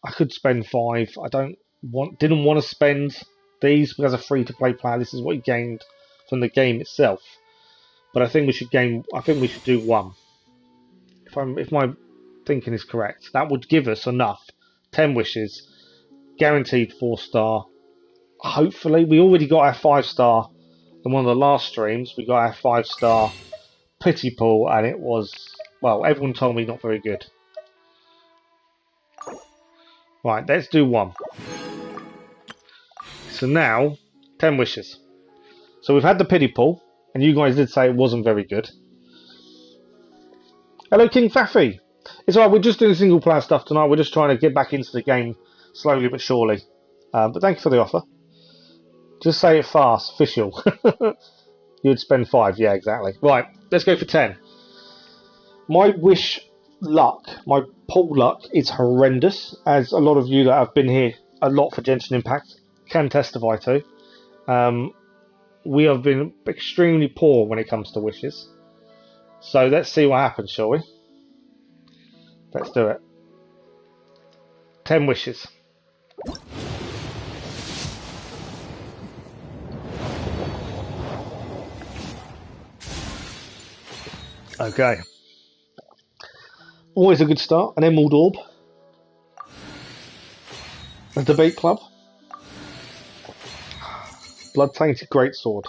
S1: I could spend 5. Didn't want to spend these because a free-to-play player. This is what you gained from the game itself. But I think we should do 1. If my thinking is correct, that would give us enough. 10 wishes, guaranteed 4-star. Hopefully, we already got our 5-star in one of the last streams. We got our 5-star pity pool, and it was, well, everyone told me not very good. Right, let's do 1. So now, 10 wishes. So we've had the pity pool, and you guys did say it wasn't very good. Hello, King Faffy. It's alright, we're just doing single player stuff tonight. We're just trying to get back into the game slowly but surely. But thank you for the offer. Just say it fast, official. You'd spend 5, yeah, exactly. Right, let's go for 10. My wish luck, my pull luck is horrendous, as a lot of you that have been here a lot for Genshin Impact can testify to. We have been extremely poor when it comes to wishes. So let's see what happens, shall we? Let's do it. 10 wishes. Okay. Always a good start. An Emerald Orb. A Debate Club. Blood-tainted Greatsword.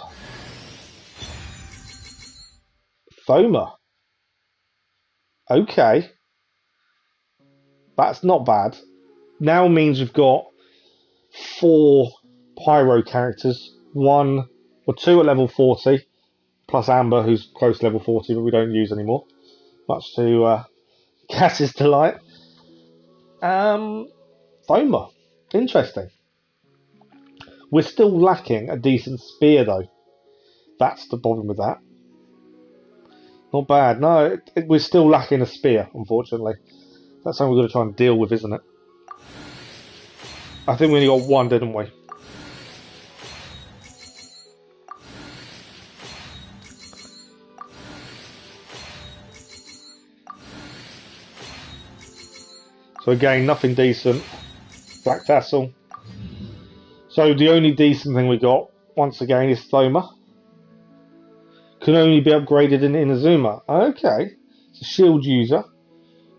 S1: Thoma. Okay. That's not bad. Now means we've got 4 Pyro characters. 1 or 2 at level 40. Plus Amber, who's close to level 40, but we don't use anymore. Much to Cass's delight. Thoma. Interesting. We're still lacking a decent spear, though. That's the problem with that. Not bad. No, we're still lacking a spear, unfortunately. That's something we've got to try and deal with, isn't it? I think we only got 1, didn't we? So again, nothing decent. Black Tassel. So the only decent thing we got, once again, is Thoma. Can only be upgraded in Inazuma. Okay. It's a shield user.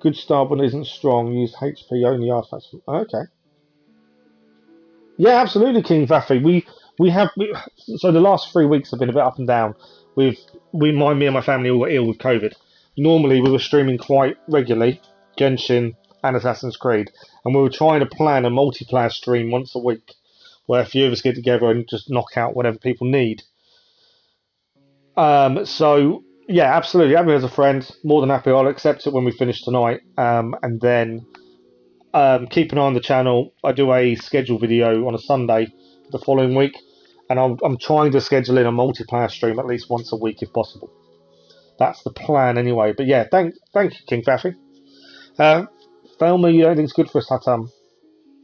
S1: Good start but isn't strong. Use HP only artifacts. Okay. Yeah, absolutely, King Vaffy. So the last 3 weeks have been a bit up and down. Me and my family all got ill with COVID. Normally we were streaming quite regularly, Genshin and Assassin's Creed, and we were trying to plan a multiplayer stream once a week, where a few of us get together and just knock out whatever people need. So yeah, absolutely. Have me as a friend. More than happy. I'll accept it when we finish tonight. And then keep an eye on the channel. I do a schedule video on a Sunday the following week, and I'm trying to schedule in a multiplayer stream at least once a week if possible. That's the plan anyway. But yeah, thank you, King Faffy. Thelma, you don't think it's good for us that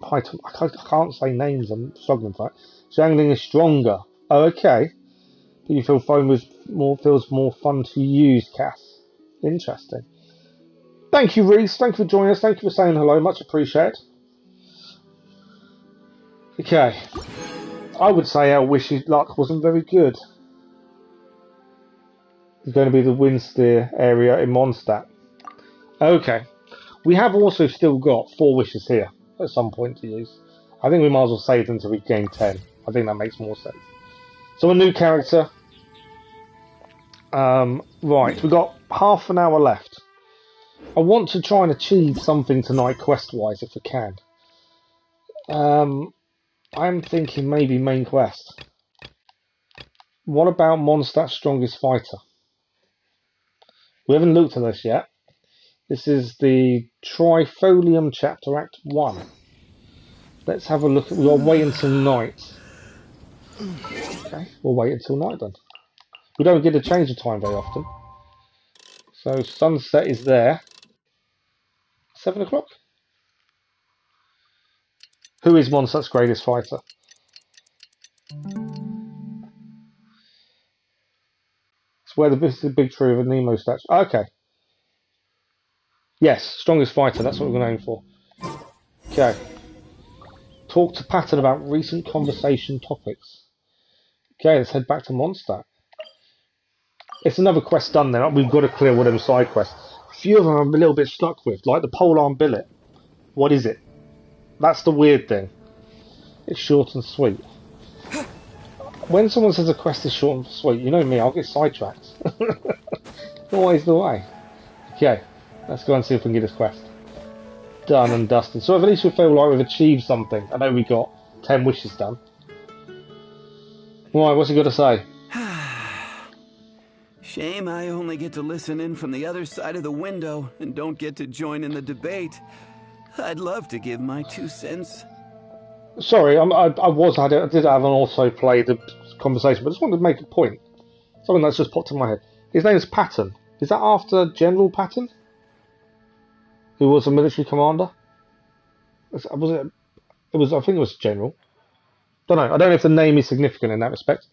S1: I can't say names. I'm struggling for it. Jangling is stronger. Oh, okay. But you feel phone feels more fun to use, Cass. Interesting. Thank you, Reese. Thank you for joining us. Thank you for saying hello. Much appreciated. Okay. I would say our Wish's luck wasn't very good. It's going to be the Windsteer area in Mondstadt. Okay. We have also still got 4 wishes here at some point to use. I think we might as well save them until we gain 10. I think that makes more sense. So a new character. Right, we've got half an hour left. I want to try and achieve something tonight quest-wise if we can. I'm thinking maybe main quest. What about Mondstadt's Strongest Fighter? We haven't looked at this yet. This is the Trifolium Chapter Act 1. Let's have a look. We've got to wait until night. Okay, we'll wait until night then. We don't get to change the time very often. So sunset is there. 7 o'clock. Who is Mondstadt's greatest fighter? It's where this is the big tree of a Nemo statue. Okay. Yes, strongest fighter. That's what we're going to aim for. Okay. Talk to Patton about recent conversation topics. Okay, let's head back to Mondstadt. It's another quest done then. We've got to clear one of them side quests. A few of them I'm a little bit stuck with, like the polearm billet. What is it? That's the weird thing. It's short and sweet. When someone says a quest is short and sweet, you know me, I'll get sidetracked. Always the way. Okay, let's go and see if we can get this quest done and dusted. So at least we feel like we've achieved something. I know we got 10 wishes done. Right, what's he got to say?
S8: Shame I only get to listen in from the other side of the window and don't get to join in the debate. I'd love to give my 2 cents.
S1: Sorry, I did have an also play the conversation, but I just wanted to make a point. Something that's just popped in my head. His name is Patton. Is that after General Patton? Who was a military commander? Was it? It was. I think it was General. Don't know. I don't know if the name is significant in that respect.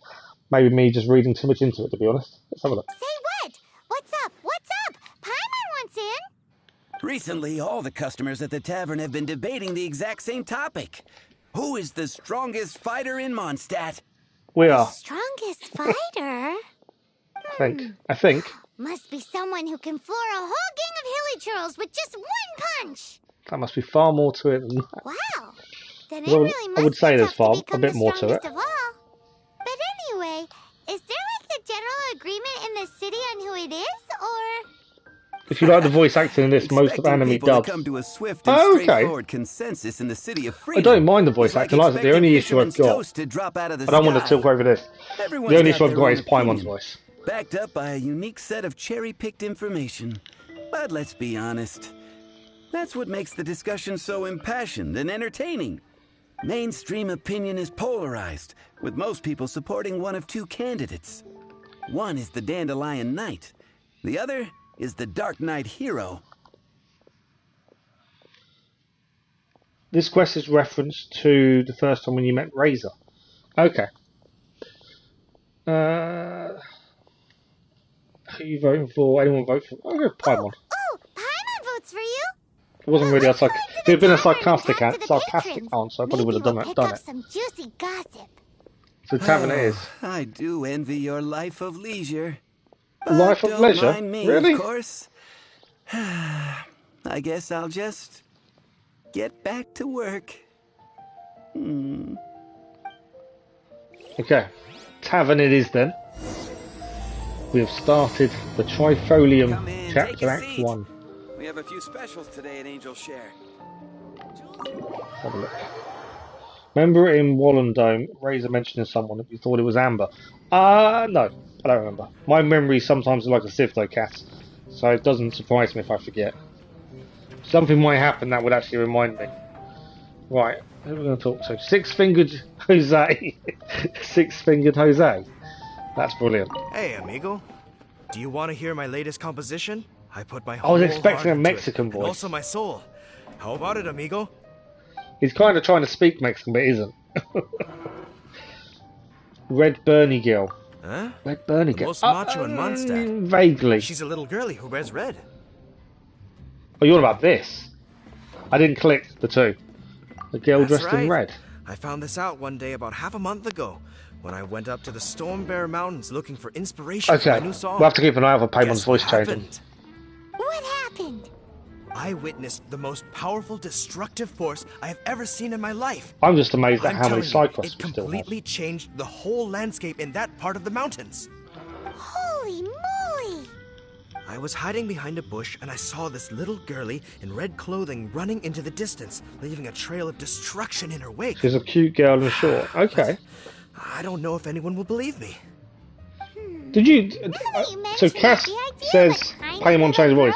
S1: Maybe me just reading too much into it, to be honest. Let's have a look.
S9: Say what? What's up? What's up? Paimon wants in.
S8: Recently, all the customers at the tavern have been debating the exact same topic. Who is the strongest fighter in Mondstadt?
S1: We are.
S9: Strongest fighter?
S1: I think.
S9: Must be someone who can floor a whole gang of hilly churls with just one punch.
S1: That must be far more to it than that.
S9: Wow. Then it
S1: Well,
S9: really must
S1: I would say
S9: be
S1: there's
S9: tough
S1: far
S9: to
S1: a
S9: become
S1: bit
S9: the
S1: more to it.
S9: strongest of all. But anyway, is there like a general agreement in the city on who it is, or?
S1: If you like the voice acting in this, most of
S8: Expecting
S1: anime
S8: people to
S1: dubs.
S8: come to a swift and
S1: Oh, okay.
S8: straightforward consensus in the city of
S1: I
S8: freedom.
S1: don't mind the voice
S8: It's like
S1: acting. Like the only issue I've
S8: expecting
S1: got.
S8: toast to drop out of the
S1: I don't want to
S8: sky.
S1: talk over this.
S8: Everyone's
S1: The only
S8: got
S1: issue I've
S8: their
S1: got
S8: own
S1: is Paimon's
S8: opinion,
S1: voice.
S8: backed up by a unique set of cherry-picked information. But let's be honest. That's what makes the discussion so impassioned and entertaining. Mainstream opinion is polarized, with most people supporting one of 2 candidates. One is the Dandelion Knight. The other is the Dark Knight Hero.
S1: This quest is reference to the first time when you met Razor. Okay. Who are you voting for? Anyone vote for? Oh, Paimon.
S9: Oh, Paimon votes for you.
S1: It wasn't really a if it had been a sarcastic
S9: Talk to the patrons.
S1: answer, I probably would have done
S9: Maybe
S1: it.
S9: we'll pick up some juicy gossip.
S1: So tavern it is.
S8: I do envy your life of leisure. But
S1: Life of
S8: don't
S1: leisure?
S8: mind me,
S1: Really?
S8: Of course. I guess I'll just get back to work.
S1: Okay. Tavern it is then. We have started the Trifolium
S8: Come in, take
S1: Chapter
S8: a
S1: Act
S8: seat.
S1: 1.
S8: We have a few specials today at Angel Share.
S1: Have a look. Remember in Wallendome, Razor mentioning someone that you thought it was Amber? No, I don't remember. My memory sometimes is like a sieve though, Cass. So it doesn't surprise me if I forget. Something might happen that would actually remind me. Right, who are we going to talk to? Six-fingered Jose. Six-fingered Jose. That's brilliant.
S10: Hey, amigo. Do you want to hear my latest composition? I put my
S1: I was
S10: whole
S1: expecting
S10: heart
S1: a
S10: into
S1: Mexican
S10: it,
S1: voice.
S10: and also my soul. How about it, amigo?
S1: He's kind of trying to speak Mexican, but isn't. Red Bernie Gill.
S10: Huh?
S1: Red burning
S10: The most macho in Mondstadt.
S1: Vaguely.
S10: She's a little girlie who wears red.
S1: Oh, you're about this? I didn't click the two. The girl
S10: That's
S1: dressed in
S10: right.
S1: red.
S10: I found this out one day about half a month ago when I went up to the Stormbear Mountains looking for inspiration for my
S1: Okay,
S10: new song.
S1: we'll have to keep an eye out for Paymon's
S10: Guess
S1: voice
S10: what
S1: changing.
S10: happened?
S9: What happened?
S10: I witnessed the most powerful destructive force I have ever seen in my life.
S1: I'm just amazed at
S10: I'm
S1: how many
S10: telling you,
S1: side quests
S10: it
S1: we still have.
S10: completely changed the whole landscape in that part of the mountains.
S9: Holy moly!
S10: I was hiding behind a bush and I saw this little girlie in red clothing running into the distance, leaving a trail of destruction in her wake.
S1: She's a cute girl in short. Okay.
S10: I don't know if anyone will believe me.
S1: Did you... so Cass says Paymon changed voice.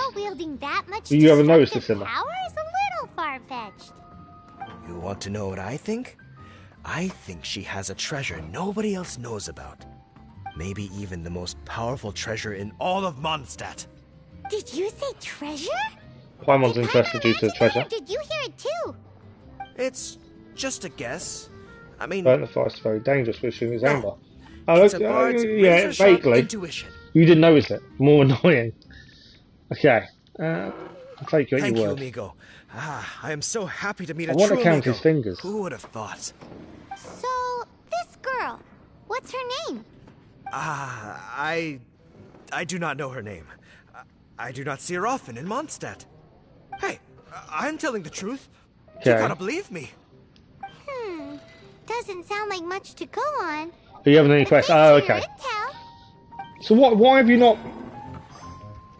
S1: Do you ever notice this in there?
S9: Power is a little far-fetched.
S10: You want to know what I think? I think she has a treasure nobody else knows about. Maybe even the most powerful treasure in all of Mondstadt.
S9: Did you say treasure?
S1: Paymon's interested due to the treasure.
S9: Did you hear it too?
S10: It's just a guess. I mean,
S1: Burnt the forest very dangerous, which is amber. Oh,
S10: it's
S1: okay.
S10: a bard's
S1: Yeah,
S10: razor-sharp
S1: vaguely.
S10: intuition.
S1: You didn't notice it. More annoying. Okay. I'll take you at
S10: Thank
S1: your
S10: you,
S1: word.
S10: amigo. I am so happy to meet
S1: I
S10: a
S1: want
S10: true
S1: to count
S10: amigo.
S1: his fingers.
S10: Who would have thought?
S9: So, this girl, what's her name?
S10: I do not know her name. I do not see her often in Mondstadt. Hey, I'm telling the truth. You
S1: Okay.
S10: gotta believe me.
S9: Doesn't sound like much to go on.
S1: Do you have any questions? Oh, okay. So why have you not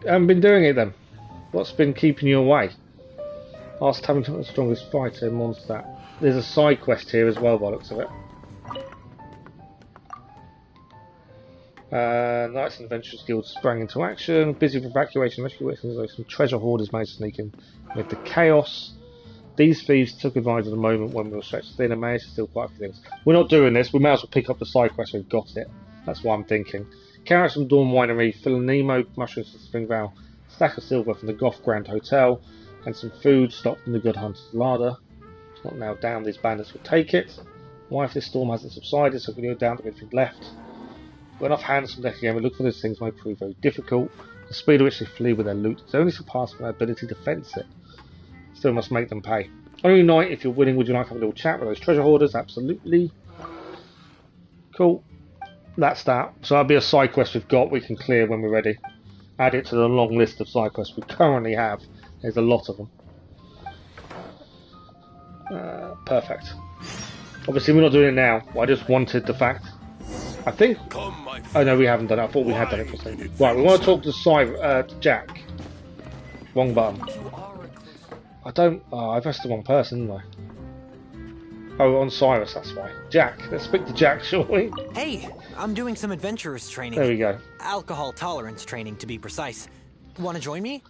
S1: been doing it then? What's been keeping you away? Asked having the strongest fighter in Mondstadt. There's a side quest here as well by the looks of it. Knights and Adventurers Guild sprang into action. Busy with evacuation and rescue missions, though some treasure hoarders managed to sneak in with the chaos. These thieves took advantage of the moment when we were stretched thin and managed to steal quite a few things. We're not doing this, we may as well pick up the side quest, we've got it. That's what I'm thinking. Carrots from Dawn Winery, fill a Nemo, mushrooms from Spring Vale, stack of silver from the Goth Grand Hotel, and some food stocked from the Good Hunter's larder. It's not now down, these bandits will take it. Why if this storm hasn't subsided, so we can go down to anything left. With enough hands from deck again, we look for those things may prove very difficult. The speed at which they flee with their loot is only surpassed by their ability to fence it. Still must make them pay. Only night, if you're willing, would you like to have a little chat with those treasure hoarders? Absolutely. Cool. That's that. So that'll be a side quest we've got, we can clear when we're ready. Add it to the long list of side quests we currently have. There's a lot of them. Perfect. Obviously we're not doing it now. I just wanted the fact. I think... Oh no, we haven't done it. I thought we had done it for a second. Right, we want to talk to Jack. Wrong button. I don't... Oh, I pressed the wrong person, didn't I? Oh, on Cyrus, that's why. Jack. Let's speak to Jack, shall we?
S11: Hey, I'm doing some adventurers training.
S1: There we go.
S11: Alcohol tolerance training, to be precise. Want to join me?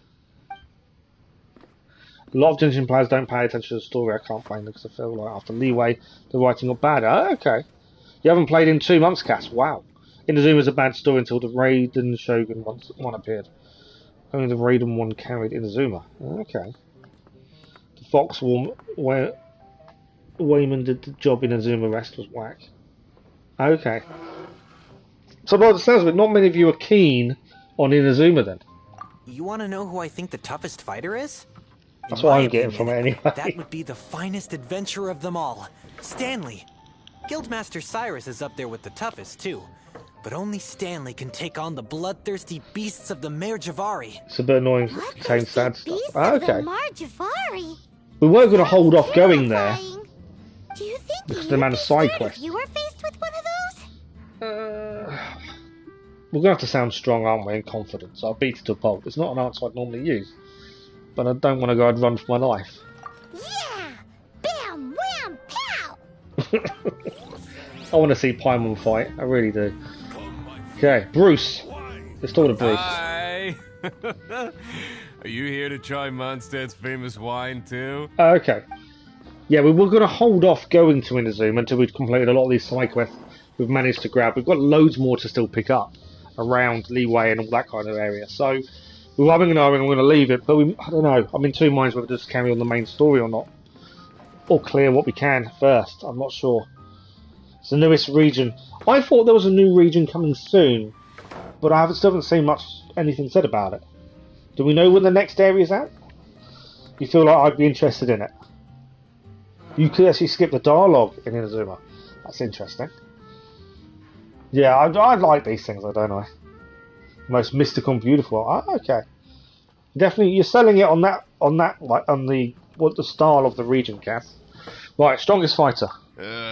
S1: A lot of Genshin players don't pay attention to the story. I can't blame them because I feel like after Leeway, the writing got bad. Oh, okay. You haven't played in 2 months, Cass. Wow. Inazuma's a bad story until the Raiden Shogun one appeared. Only the Raiden one carried Inazuma. Okay. The Fox where Wayman did the job in Inazuma rest was whack. Okay. So by the sounds of it, not many of you are keen on Inazuma then.
S11: You want to know who I think the toughest fighter is?
S1: That's what I'm getting from it anyway.
S11: That would be the finest adventurer of them all, Stanley. Guildmaster Cyrus is up there with the toughest too, but only Stanley can take on the bloodthirsty beasts of the Mare Javari.
S1: It's a bit annoying to contain sad stuff. Okay.
S9: Marjavari?
S1: We were going to hold off going there
S9: Do you think
S1: because of the amount of side quests.
S9: you were faced with one of those?
S1: We're going to have to sound strong, aren't we, and confident, so I'll beat it to a pulp. It's not an answer I'd normally use, but I don't want to go and run for my life.
S9: Yeah! Bam! Wham! Pow!
S1: I want to see Paimon fight, I really do. Okay, Bruce. Let's talk to Bruce.
S12: Hi! Are you here to try Mondstadt's famous wine too?
S1: Okay. Yeah, we were going to hold off going to Inazuma until we'd completed a lot of these side quests we've managed to grab. We've got loads more to still pick up around Leeway and all that kind of area. So we were having an hour and I'm going to leave it, but I don't know. I'm in two minds whether to just carry on the main story or not. Or clear what we can first. I'm not sure. It's the newest region. I thought there was a new region coming soon, but I still haven't seen anything said about it. Do we know when the next area is at? You feel like I'd be interested in it? You could actually skip the dialogue in Inazuma. That's interesting. Yeah, I like these things, don't I? Most mystical and beautiful. Okay. Definitely, you're selling it on that, like on the style of the region, Cass. Right, strongest fighter.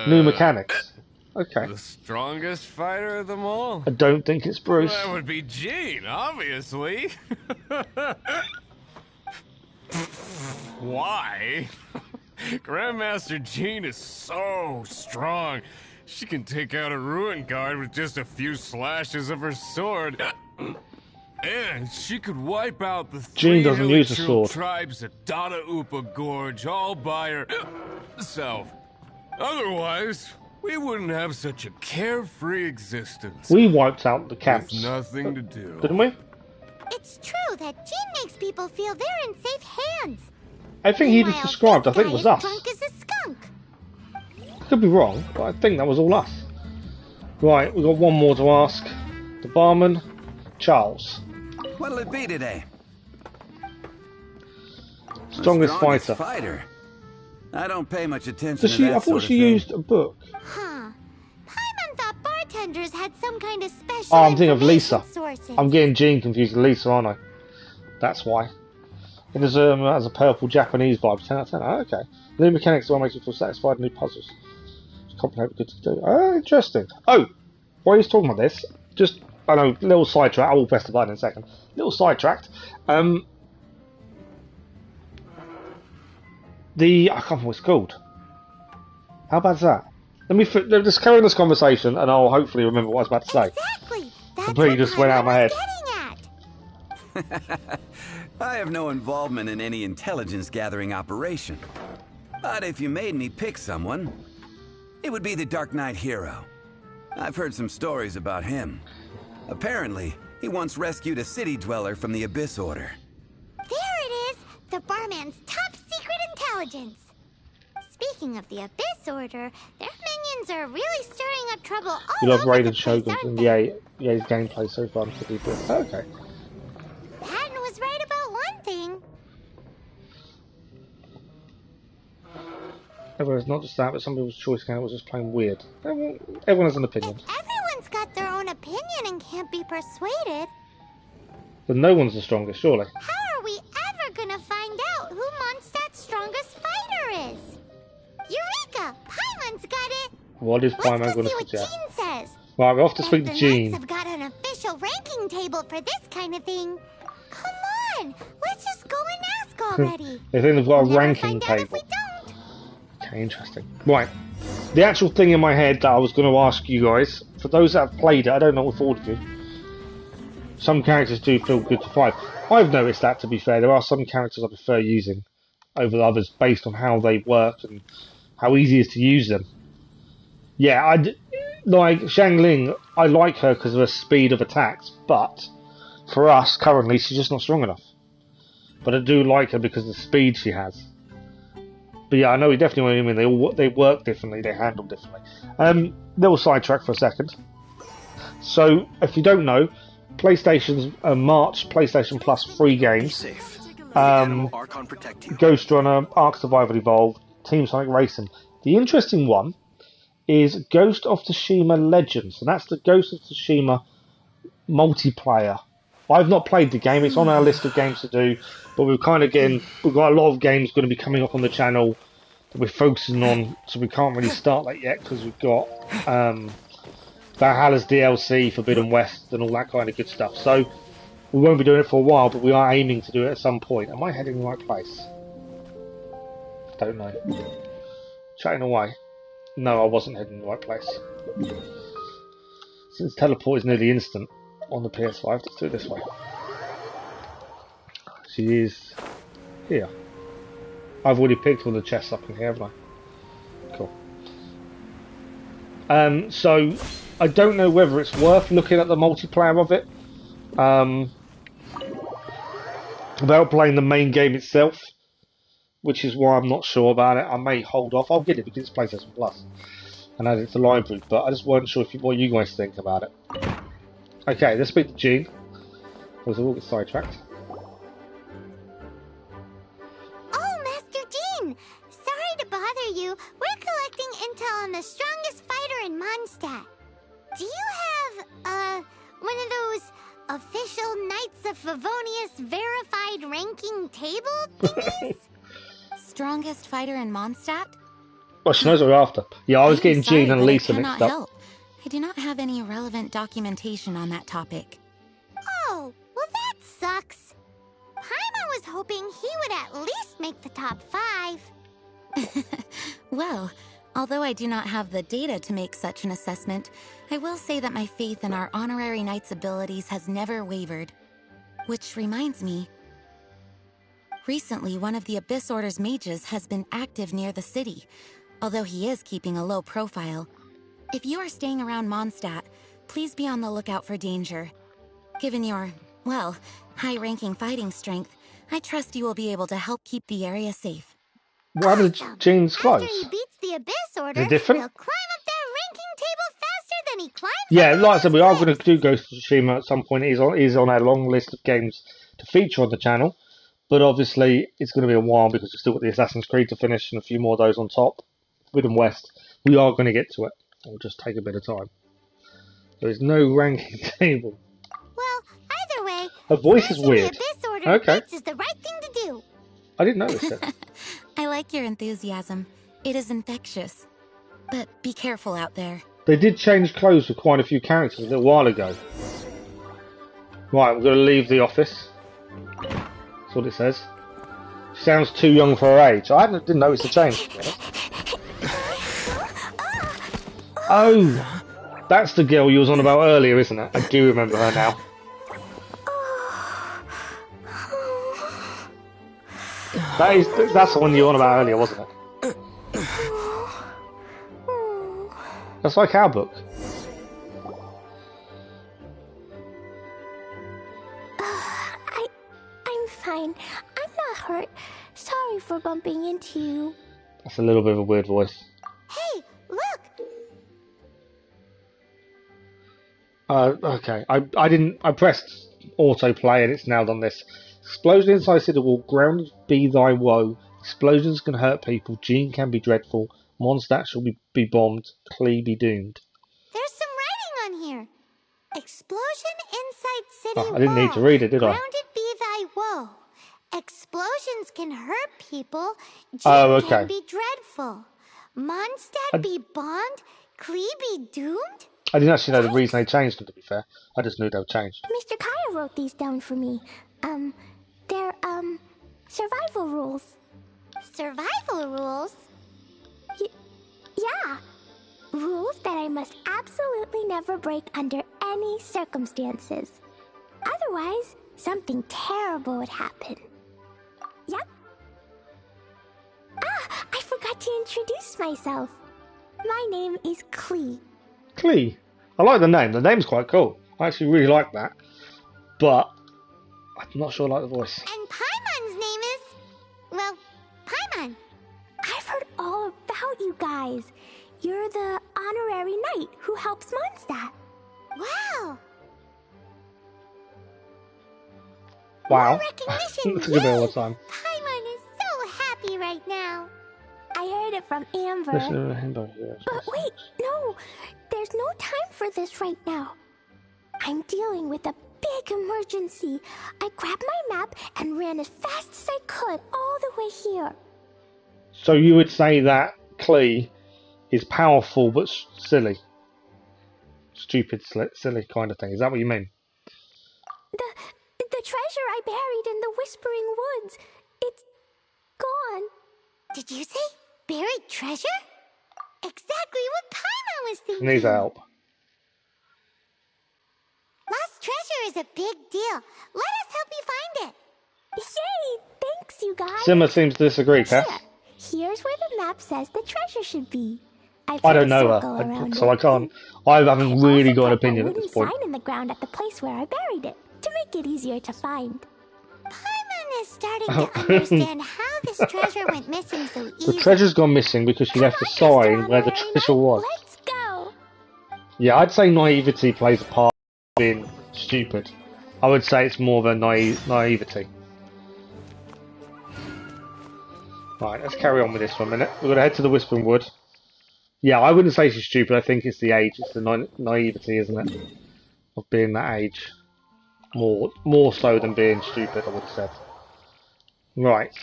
S1: New mechanics. Okay.
S12: The strongest fighter of them all?
S1: I don't think it's Bruce.
S12: That would be Jean, obviously. Why? Grandmaster Jean is so strong. She can take out a ruin guard with just a few slashes of her sword. And she could wipe out the
S1: Jean doesn't use a sword.
S12: tribes at Dada Upa Gorge all by herself. Otherwise, we wouldn't have such a carefree existence.
S1: We wiped out the camps.
S12: With nothing to do.
S1: Didn't we?
S9: It's true that Jean makes people feel they're in safe hands.
S1: I think he just described, I think it was us.
S9: Drunk as a skunk.
S1: Could be wrong, but I think that was all us. Right, we've got one more to ask. The barman, Charles.
S8: What'll it be today?
S1: Strongest fighter.
S8: I don't pay much attention to that
S1: I thought she used a book.
S9: Huh. Paimon thought bartenders had some kind of special
S1: Oh, I'm thinking of Lisa.
S9: sources.
S1: I'm getting Jean confused with Lisa, aren't I? That's why. It has a purple Japanese vibe. 10 out of 10. Oh, okay. New mechanics will make you feel satisfied. New puzzles. It's complicated, good to do. Oh, interesting. Oh, while he's talking about this, just, I know, little sidetrack. I will press the button in a second. Little sidetracked. I can't remember what it's called. How bad's that? Let's just carry on this conversation, and I'll hopefully remember what I was about to say.
S9: Exactly. That's
S1: Completely just went out of my head.
S8: I have no involvement in any intelligence gathering operation. But if you made me pick someone, it would be the Dark Knight hero. I've heard some stories about him. Apparently, he once rescued a city dweller from the Abyss Order.
S9: There it is! The barman's top secret intelligence! Speaking of the Abyss Order, their minions are really stirring up trouble all
S1: You love
S9: over
S1: Raiden
S9: the place,
S1: Shoguns
S9: aren't
S1: and
S9: they?
S1: EA's gameplay so far. Okay.
S9: Patton was right about one thing.
S1: Everyone's not just that, but some people's choice game was just plain weird. Everyone has an opinion.
S9: If everyone's got their own opinion and can't be persuaded,
S1: But no one's the strongest, surely.
S9: how are we ever gonna find out who Mondstadt's strongest fighter is? Eureka! Paimon's got it!
S1: What is Paimon
S9: Let's
S1: going
S9: go
S1: to
S9: see what
S1: suggest?
S9: Jean says.
S1: Right, we're off to speak to
S9: The
S1: Jean.
S9: Knights have got an official ranking table for this kind of thing. Come on, let's just go and ask already.
S1: They think they've got a
S9: We'll never
S1: ranking
S9: find out if
S1: table.
S9: we don't.
S1: Okay, interesting. Right. The actual thing in my head that I was going to ask you guys, for those that have played it, I don't know if all of you, some characters do feel good to fight. I've noticed that, to be fair. There are some characters I prefer using over the others based on how they work and how easy it is to use them. Yeah, like Shang Ling, I like her because of her speed of attacks, but for us, currently, she's just not strong enough. But I do like her because of the speed she has. But yeah, I know definitely what you mean. They work differently, they handle differently. Little sidetrack for a second. So, if you don't know, PlayStation's March PlayStation Plus free games. Ghost Runner, Ark Survival Evolved, Team Sonic Racing. The interesting one is Ghost of Tsushima Legends, and that's the Ghost of Tsushima multiplayer. I've not played the game, it's on our list of games to do, but we've got a lot of games going to be coming up on the channel that we're focusing on, so we can't really start that yet because we've got Valhalla's DLC, Forbidden West, and all that kind of good stuff. So we won't be doing it for a while, but we are aiming to do it at some point. Am I heading in the right place? Don't know. Chatting away. No, I wasn't heading in the right place. Since teleport is nearly instant on the PS5, let's do it this way. She is here. I've already picked all the chests up in here, haven't I? Cool. So I don't know whether it's worth looking at the multiplayer of it. Without playing the main game itself, which is why I'm not sure about it. I may hold off. I'll get it because it's PlayStation Plus. and add it to the library, but I just wasn't sure what you guys think about it. Okay, let's speak to Jean. Because we'll get sidetracked.
S9: Oh, Master Jean! Sorry to bother you. We're collecting intel on the strongest fighter in Mondstadt. Do you have, one of those official Knights of Favonius verified ranking table thingies?
S13: Strongest fighter in Mondstadt?
S1: Well, she knows what we're after. Yeah, I was getting Jean and Lisa mixed up.
S13: Help. I do not have any relevant documentation on that topic.
S9: Oh, well that sucks. Paimon was hoping he would at least make the top 5.
S13: Well, although I do not have the data to make such an assessment, I will say that my faith in our honorary knight's abilities has never wavered. Which reminds me, recently one of the Abyss Order's mages has been active near the city, although he is keeping a low profile. If you are staying around Mondstadt, please be on the lookout for danger. Given your, well, high-ranking fighting strength, I trust you will be able to help keep the area safe.
S1: What happened to Jean's clothes?
S9: After he beats the Abyss Order,
S1: Is it different?
S9: he'll climb up that ranking table faster than he climbs.
S1: Yeah, like I said, we are going to do Ghost of Tsushima at some point. It is on our long list of games to feature on the channel. But obviously, it's going to be a while because we've still got the Assassin's Creed to finish and a few more of those on top. With West, we are going to get to it. It'll just take a bit of time. There is no ranking table.
S9: Well, either way,
S1: her voice is weird.
S9: The Abyss Order
S1: Okay.
S9: is the right thing to do.
S1: I didn't notice it.
S13: I like your enthusiasm. It is infectious. But be careful out there.
S1: They did change clothes for quite a few characters a little while ago. Right, we're going to leave the office. That's what it says. She sounds too young for her age. I didn't notice the change. Oh, that's the girl you was on about earlier, isn't it? I do remember her now. That's the one you were on about earlier, wasn't it? That's like our book.
S9: I'm fine. I'm not hurt. Sorry for bumping into you.
S1: That's a little bit of a weird voice.
S9: Hey, look!
S1: Okay. I pressed autoplay and it's now done this. Explosion inside City Wall, ground be thy woe. Explosions can hurt people, Jean can be dreadful. Mondstadt shall be bombed, Klee be doomed.
S9: There's some writing on here. Explosion inside City Wall.
S1: I didn't need to read it, did I?
S9: Grounded be thy woe. Explosions can hurt people, Jean can be dreadful. Mondstadt be bombed, Klee be doomed?
S1: I didn't actually know the reason they changed them, to be fair. I just knew they were changed.
S9: Mr. Kaya wrote these down for me. They're, survival rules. Survival rules? Yeah. Rules that I must absolutely never break under any circumstances. Otherwise, something terrible would happen. Yep. Ah, I forgot to introduce myself. My name is Klee.
S1: Klee? I like the name. The name's quite cool. I actually really like that. But I'm not sure I like the voice.
S9: And Paimon's name is... well, Paimon. I've heard all about you guys. You're the honorary knight who helps Mondstadt. Wow.
S1: Wow.
S9: Recognition.
S1: Took a bit all the time.
S9: Paimon is so happy right now. I heard it from Amber. But wait, no. There's no time for this right now. I'm dealing with a big emergency. I grabbed my map and ran as fast as I could all the way here.
S1: So you would say that Klee is powerful but silly? Stupid, silly kind of thing. Is that what you mean?
S9: The treasure I buried in the Whispering Woods. It's gone. Did you say buried treasure? Exactly what Paimon was thinking.
S1: Needs help.
S9: Lost treasure is a big deal. Let us help you find it. Yay! Thanks, you guys.
S1: Simma seems to disagree, Cass.
S9: Here's where the map says the treasure should be.
S1: I don't know her, so I can't. I haven't really got an opinion at this point.
S9: Sign in the ground at the place where I buried it to make it easier to find. Paimon is starting to understand how this treasure went missing so easily.
S1: The treasure's gone missing because she left a sign where the treasure was.
S9: Let's go.
S1: Yeah, I'd say naivety plays a part in being stupid. I would say it's more than naivety. Right, let's carry on with this for a minute. We're going to head to the Whispering Wood. Yeah, I wouldn't say she's stupid. I think it's the age. It's the naivety, isn't it? Of being that age. More so than being stupid, I would have said. Right.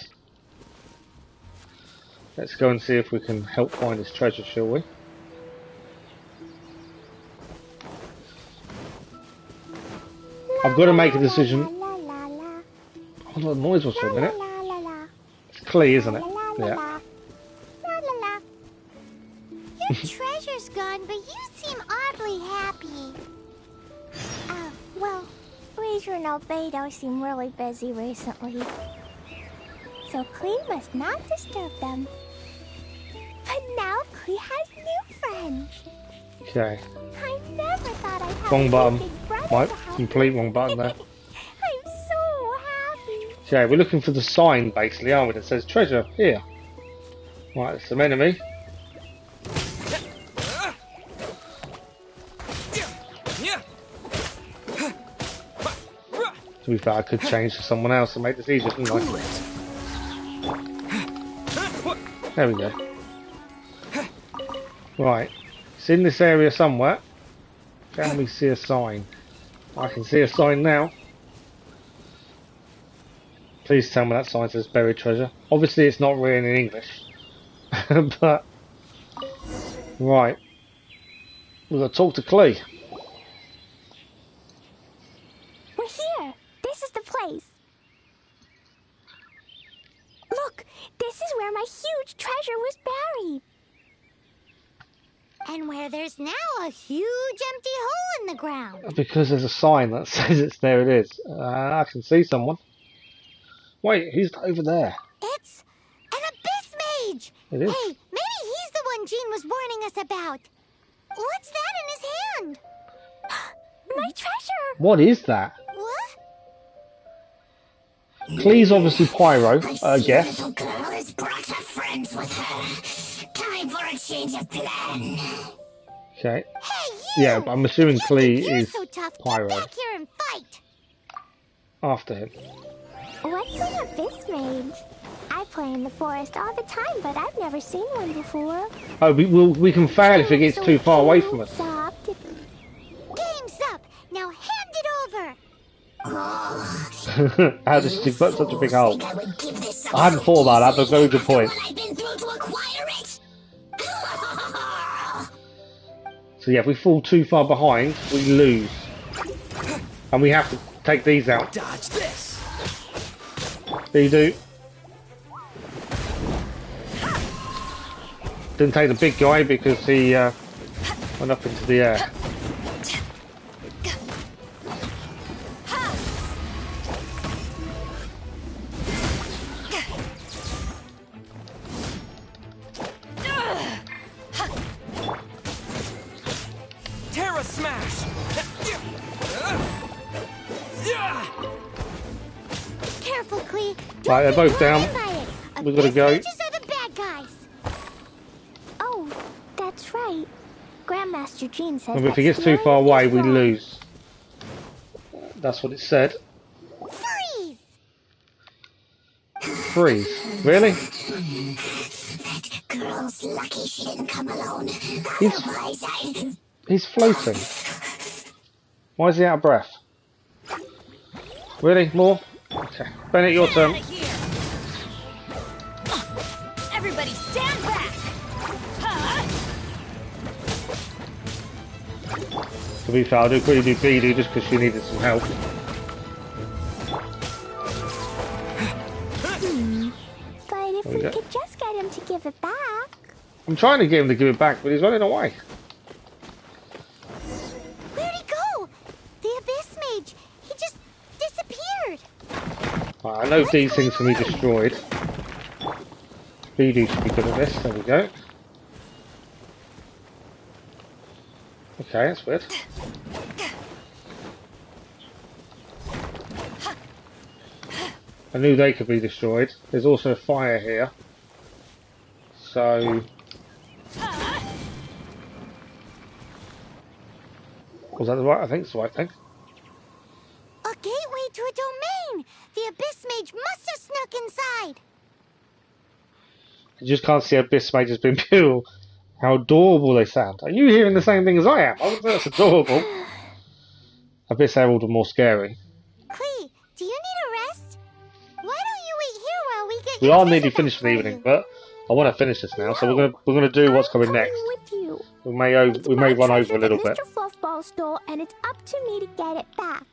S1: Let's go and see if we can help find this treasure, shall we? I've got to make a decision. Hold on, the noise was for a minute. It's Clee, isn't it? Yeah.
S9: Your treasure's gone, but you seem oddly happy. Well, Razor and Albedo seem really busy recently. So Clee must not disturb them. But now Clee has new friends.
S1: Okay.
S9: I never thought I'd have
S1: Wrong button.
S9: big brother
S1: Right,
S9: to help
S1: complete
S9: me.
S1: wrong button there.
S9: I'm so happy.
S1: Okay, we're looking for the sign, basically, aren't we? That says treasure here. Right, there's some enemy. To be fair, I could change to someone else and make this easier, couldn't I? There we go. Right, it's in this area somewhere. Can we see a sign? I can see a sign now. Please tell me that sign says buried treasure. Obviously it's not written in English. But right. We've got to talk to Clee.
S9: We're here. This is the place. Look, this is where my huge treasure was buried. And where there's now a huge empty hole in the ground.
S1: Because there's a sign that says it's there. It is. I can see someone. Wait, who's over there?
S9: It's an abyss mage.
S1: It is.
S9: Hey, maybe he's the one Jean was warning us about. What's that in his hand? My treasure.
S1: What is that?
S9: What?
S1: Clee's obviously Pyro, I guess.
S5: Little girl has brought her friends with her. Time for a change of plan.
S1: Okay.
S9: Hey,
S1: Yeah, I'm assuming Clee
S9: you're
S1: is
S9: so tough.
S1: Pyro.
S9: Get back here and fight.
S1: After him.
S9: What's an abyss mage? I play in the forest all the time, but I've never seen one before.
S1: Oh, we can fail if it gets too far away from us.
S9: Soft. Game's up. Now hand it over.
S1: How does she put such a big hole? I hadn't thought about that, but very good point. So yeah, if we fall too far behind, we lose. And we have to take these out.
S4: Dodge this.
S1: There you do. Didn't take the big guy because he went up into the air.
S4: Terra smash.
S9: Careful, Clee.
S1: Right, they're both down. We've got to go.
S9: Mages are the bad guys. Oh, that's right. Grandmaster Jean says
S1: And if he gets too far away, we lose. That's what it said.
S9: Freeze!
S1: Freeze. Really?
S5: That girl's lucky she didn't come alone. Otherwise,
S1: He's floating. Why is he out of breath? Really? More? Okay. Bennett, your turn.
S3: Everybody stand back!
S1: To be fair, I'll do quickly do Beedoo just because she needed some help.
S9: But if we could just get him to give it back.
S1: I'm trying to get him to give it back, but he's running away.
S9: Where'd he go? The Abyss Mage. He just disappeared.
S1: Right, I know these things can be destroyed. Beedoo should be good at this. There we go. Okay, that's weird. I knew they could be destroyed. There's also a fire here. So... Was that the right? I think it's the right thing.
S9: A gateway to a domain! The Abyss Mage must have snuck inside!
S1: You just can't see Abyss Mage has been built. How adorable they sound. Are you hearing the same thing as I am? I would say that's adorable. Abyss Herald are more scary.
S9: Clee, do you need a rest? Why don't you wait here while we get
S1: We
S9: your
S1: are
S9: treasure
S1: nearly
S9: back
S1: finished for the
S9: for
S1: evening,
S9: you?
S1: but I want to finish this now, so we're gonna do what's coming next.
S9: With you.
S1: We may run over a little bit.
S9: Mr. Fluffball stole, and it's up to me to get it back.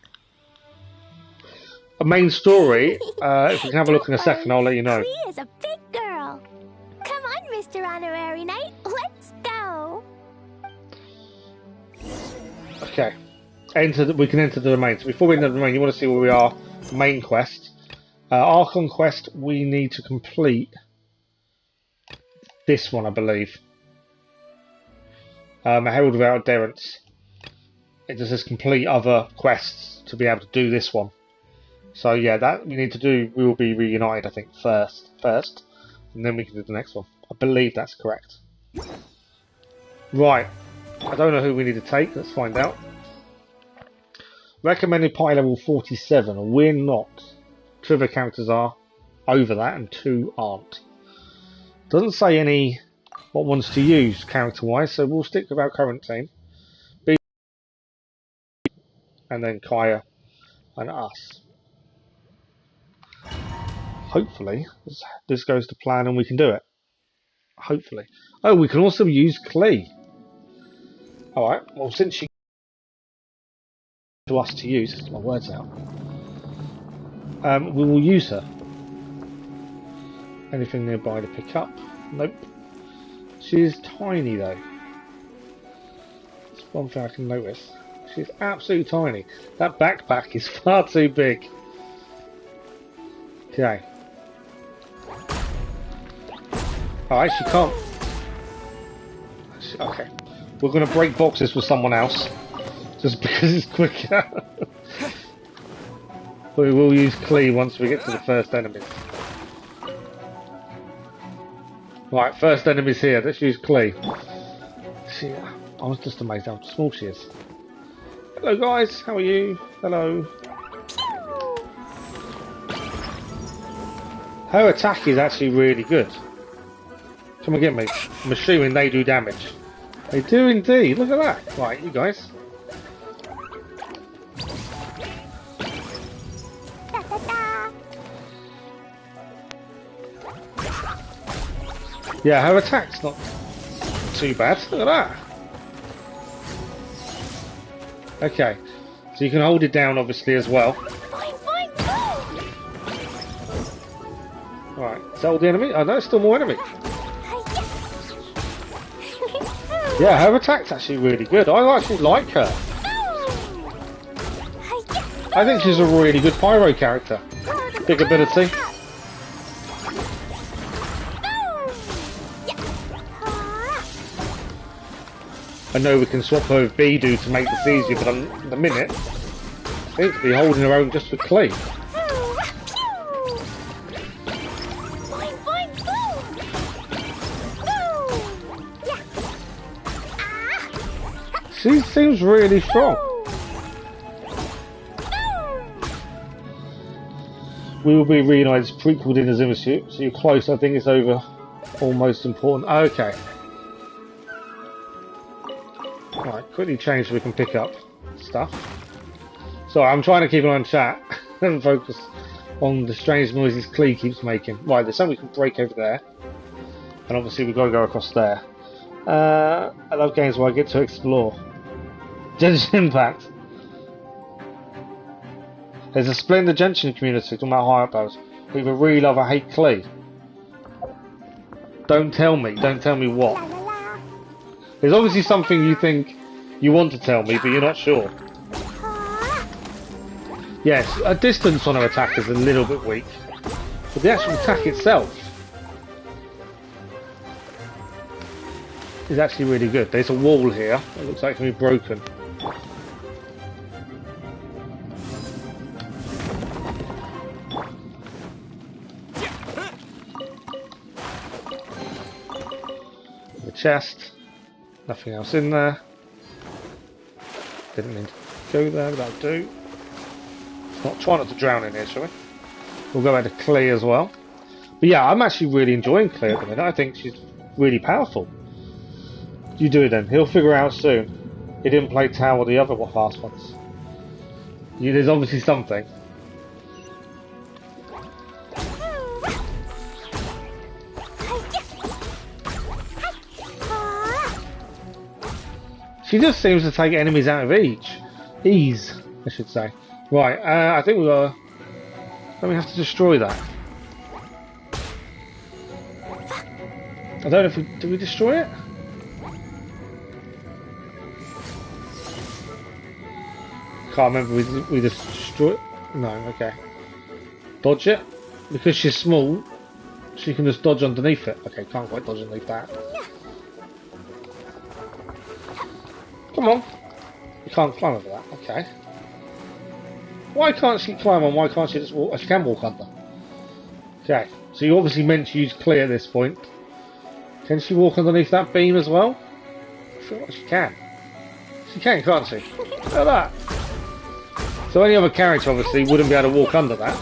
S1: A main story. If we can have a look in a second, I'll let you know.
S9: Clee is a big girl. Come on, Mr. Honorary Knight, let's go.
S1: Okay. We can enter the domain. So before we enter the domain, you want to see where we are. Main quest. Archon quest. We need to complete this one, I believe. Herald of Our Adherence. It just says complete other quests to be able to do this one. So yeah, that we need to do. We will be reunited, I think, first, and then we can do the next one. I believe that's correct. Right. I don't know who we need to take. Let's find out. Recommended party level 47. We're not. 2 of the characters are over that, and 2 aren't. Doesn't say any what ones to use character-wise, so we'll stick with our current team. And then Kaya and us. Hopefully, this goes to plan and we can do it. Hopefully. Oh, we can also use Klee. Alright, well, since she to us to use, let's get my words out. We will use her. Anything nearby to pick up? Nope. She is tiny though. That's one thing I can notice. She's absolutely tiny. That backpack is far too big. Okay. Alright, she can't... Okay. We're going to break boxes with someone else. Just because it's quicker. We will use Klee once we get to the first enemies. Right, first enemy's here. Let's use Klee. See, I was just amazed how small she is. Hello guys, how are you? Hello. Her attack is actually really good. Come and get me. I'm assuming they do damage. They do indeed. Look at that. Right, you guys. Yeah, her attack's not too bad. Look at that. Okay, so you can hold it down obviously as well. Alright, is that all the enemy? Oh no, there's still more enemy. Yeah, her attack's actually really good. I actually like her. I think she's a really good pyro character. Big ability. I know we can swap her with Bidu to make this easier, but at the minute, I seems to be holding her own just for Klee. She seems really strong. We will be reunited. Prequel dinners in suit, so you're close. I think it's over. Almost important. Okay. Right, quickly change so we can pick up stuff. Sorry, I'm trying to keep an eye on chat and focus on the strange noises Klee keeps making. Right, there's something we can break over there. And obviously we've got to go across there. I love games where I get to explore. Genshin Impact. There's a splendid Genshin community talking about high up bows. We either really love or hate Klee. Don't tell me what. There's obviously something you think you want to tell me, but you're not sure. Yes, a distance on her attack is a little bit weak. But the actual attack itself is actually really good. There's a wall here. It looks like it can be broken. chest. Nothing else in there. Didn't mean to go there, but that'll do. Try not to drown in here, shall we? We'll go back to Klee as well. But yeah, I'm actually really enjoying Klee at the minute. I think she's really powerful. You do it then. He'll figure out soon. He didn't play Tau or the other last ones. There's obviously something. She just seems to take enemies out of ease, I should say. Right, I think don't we have to destroy that? I don't know if do we destroy it? Can't remember, we just destroy it? No, okay. Dodge it? Because she's small, she can just dodge underneath it. Okay, can't quite dodge underneath that. Come on. You can't climb over that, okay. Why can't she climb on? Why can't she just walk? She can walk under. Okay, so you obviously meant to use Klee at this point. Can she walk underneath that beam as well? I feel like she can. She can, can't she? Look at that. So any other character obviously wouldn't be able to walk under that.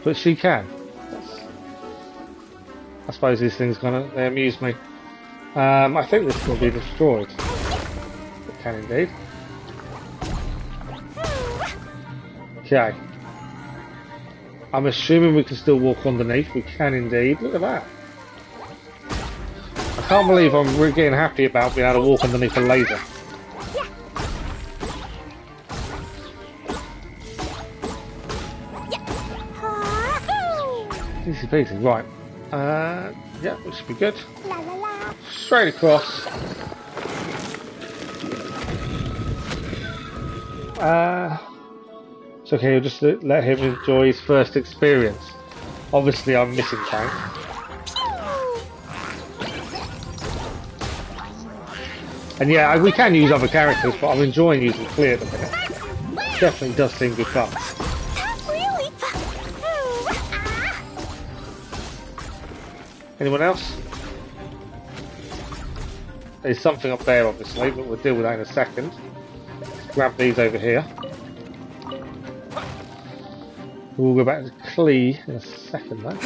S1: But she can. I suppose these things they amuse me. I think this will be destroyed. It can indeed. Okay. I'm assuming we can still walk underneath. We can indeed. Look at that. I can't believe I'm really getting happy about being able to walk underneath a laser. Easy peasy. Right. Yeah, this should be good. Straight across. It's okay, we'll just let him enjoy his first experience. Obviously I'm missing tank. And yeah, we can use other characters, but I'm enjoying using Klee at the minute. Definitely does seem good fun. Anyone else? There's something up there obviously, but we'll deal with that in a second. Let's grab these over here. We'll go back to Klee in a second though.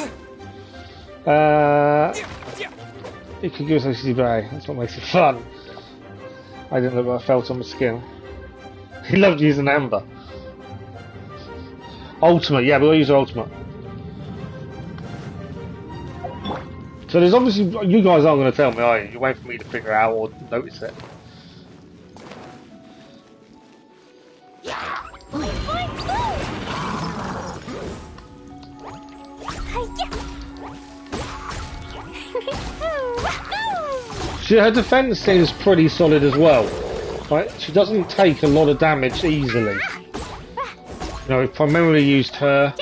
S1: You can give us OCD Bay, that's what makes it fun. I didn't look what I felt on my skin. He loved using Amber. Ultimate, yeah, we'll use our ultimate. So there's obviously, you guys aren't going to tell me, are you? You're waiting for me to figure out or notice it. Her defense seems pretty solid as well. Right? She doesn't take a lot of damage easily. You know, if I primarily used her,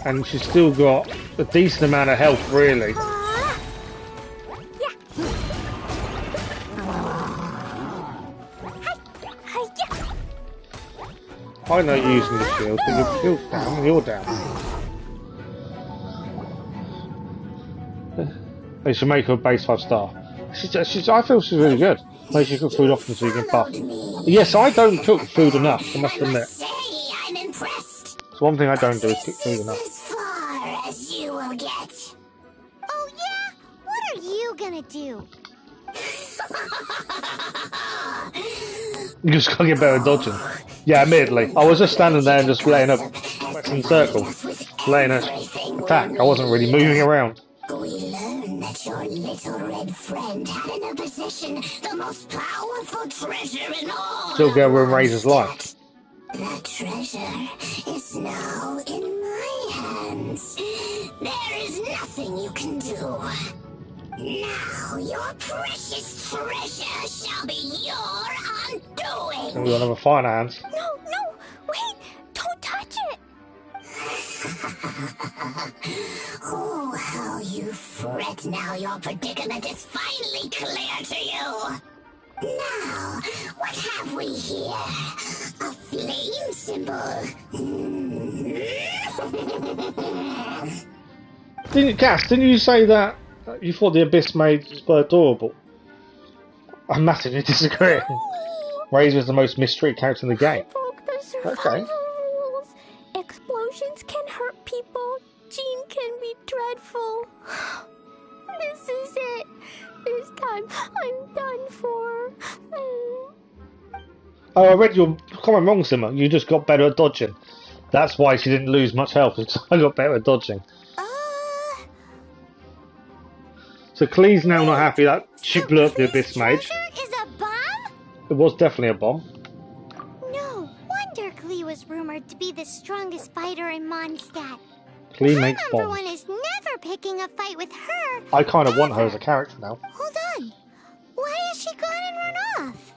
S1: and she's still got a decent amount of health, really. I know using the shield, but your shield's down and you're down. They should make her a base 5-star. I feel she's really good. Makes you cook food often so you can buff. Yes, I don't cook food enough, I must admit. It's one thing I don't do is cook food enough.
S5: You will get.
S9: Oh yeah? What are you gonna do?
S1: You just gotta get better at dodging. Yeah, admittedly. I was just standing there and just letting her press in circle. Letting her attack. I wasn't really moving around.
S5: We learned that your little red friend had in her possession the most powerful treasure in all.
S1: Little girl with Razor's life.
S5: That treasure is now in my hands. There is nothing you can do. Now your precious treasure shall be your undoing.
S1: And we got another fire in our hands.
S9: No, wait! Don't touch it!
S5: Oh, how you fret now your predicament is finally clear to you. Now, what have we here? A flame symbol.
S1: Didn't you say that you thought the Abyss Maids were adorable? I'm massively disagreeing. Razor is the most mistreated character in the game.
S9: I broke the survival rules. Explosions can hurt people. Jean can be dreadful. This is it. This time, I'm done for.
S1: Oh, I read your comment wrong, Simmer. You just got better at dodging. That's why she didn't lose much health. I got better at dodging. So Klee's now not happy that she blew up the Abyss Mage.
S9: Is a bomb?
S1: It was definitely a bomb.
S9: No wonder Klee was rumored to be the strongest fighter in Mondstadt.
S1: Klee makes
S9: For
S1: bombs.
S9: one is never picking a fight with her.
S1: I kind of want her as a character now.
S9: Hold on. Why has she gone and run off?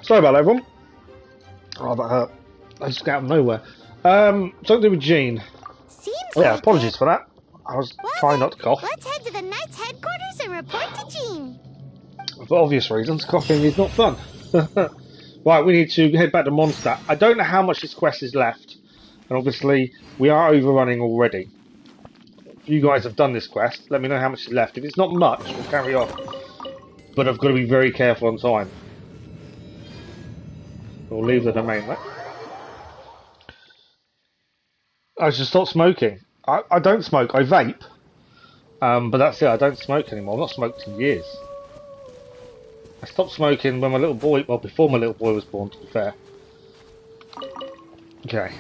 S1: Sorry about that, everyone. Oh, that hurt. I just got out of nowhere. Something to do with Jean. Yeah, apologies for that. I was trying not to cough.
S9: Let's head to the Knight's headquarters and report to Jean.
S1: For obvious reasons, coughing is not fun. Right, we need to head back to Mondstadt. I don't know how much this quest is left. And obviously, we are overrunning already. If you guys have done this quest, let me know how much is left. If it's not much, we'll carry on. But I've got to be very careful on time. We'll leave the domain, right? I should stop smoking. I don't smoke, I vape. But that's it, I don't smoke anymore. I've not smoked in years. I stopped smoking when my little boy, well, before my little boy was born, to be fair. Okay.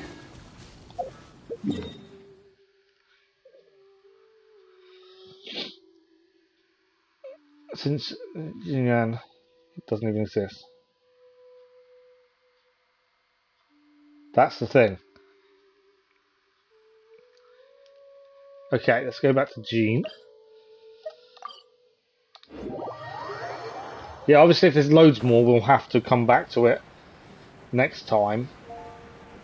S1: Since Jinyan doesn't even exist. That's the thing. Okay, let's go back to Jean. Yeah, obviously if there's loads more, we'll have to come back to it next time.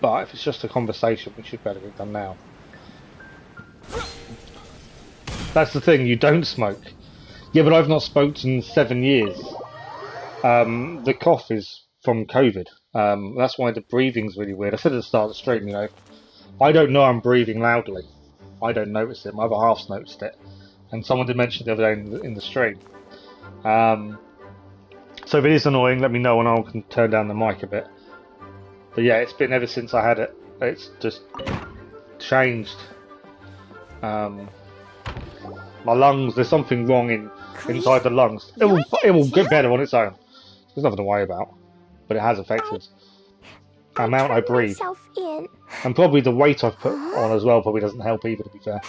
S1: But if it's just a conversation, we should better get it done now. That's the thing, you don't smoke. Yeah, but I've not smoked in 7 years. The cough is from COVID. That's why the breathing's really weird. I said at the start of the stream, you know, I don't know I'm breathing loudly. I don't notice it. My other half's noticed it. And someone did mention it the other day in the stream. So if it is annoying, let me know and I can turn down the mic a bit. But yeah, it's been ever since I had it. It's just changed. My lungs, there's something wrong inside the lungs. It will get better on its own. There's nothing to worry about. But it has affected the amount I breathe. And probably the weight I've put on as well probably doesn't help either, to be fair.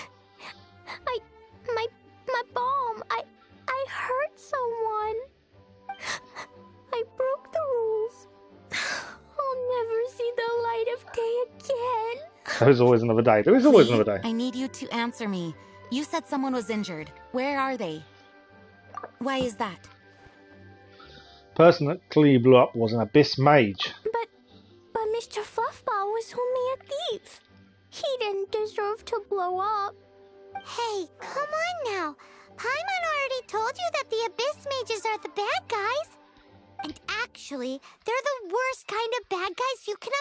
S9: My bomb. I hurt someone. I broke the rules. I'll never see the light of day again.
S1: There's always another day. There is always another day.
S13: I need you to answer me. You said someone was injured. Where are they? Why is that?
S1: Person that Klee blew up was an Abyss Mage.
S9: But Mr. Fluffball was only a thief. He didn't deserve to blow up. Hey, come on now. Paimon already told you that the Abyss Mages are the bad guys. And actually, they're the worst kind of bad guys you can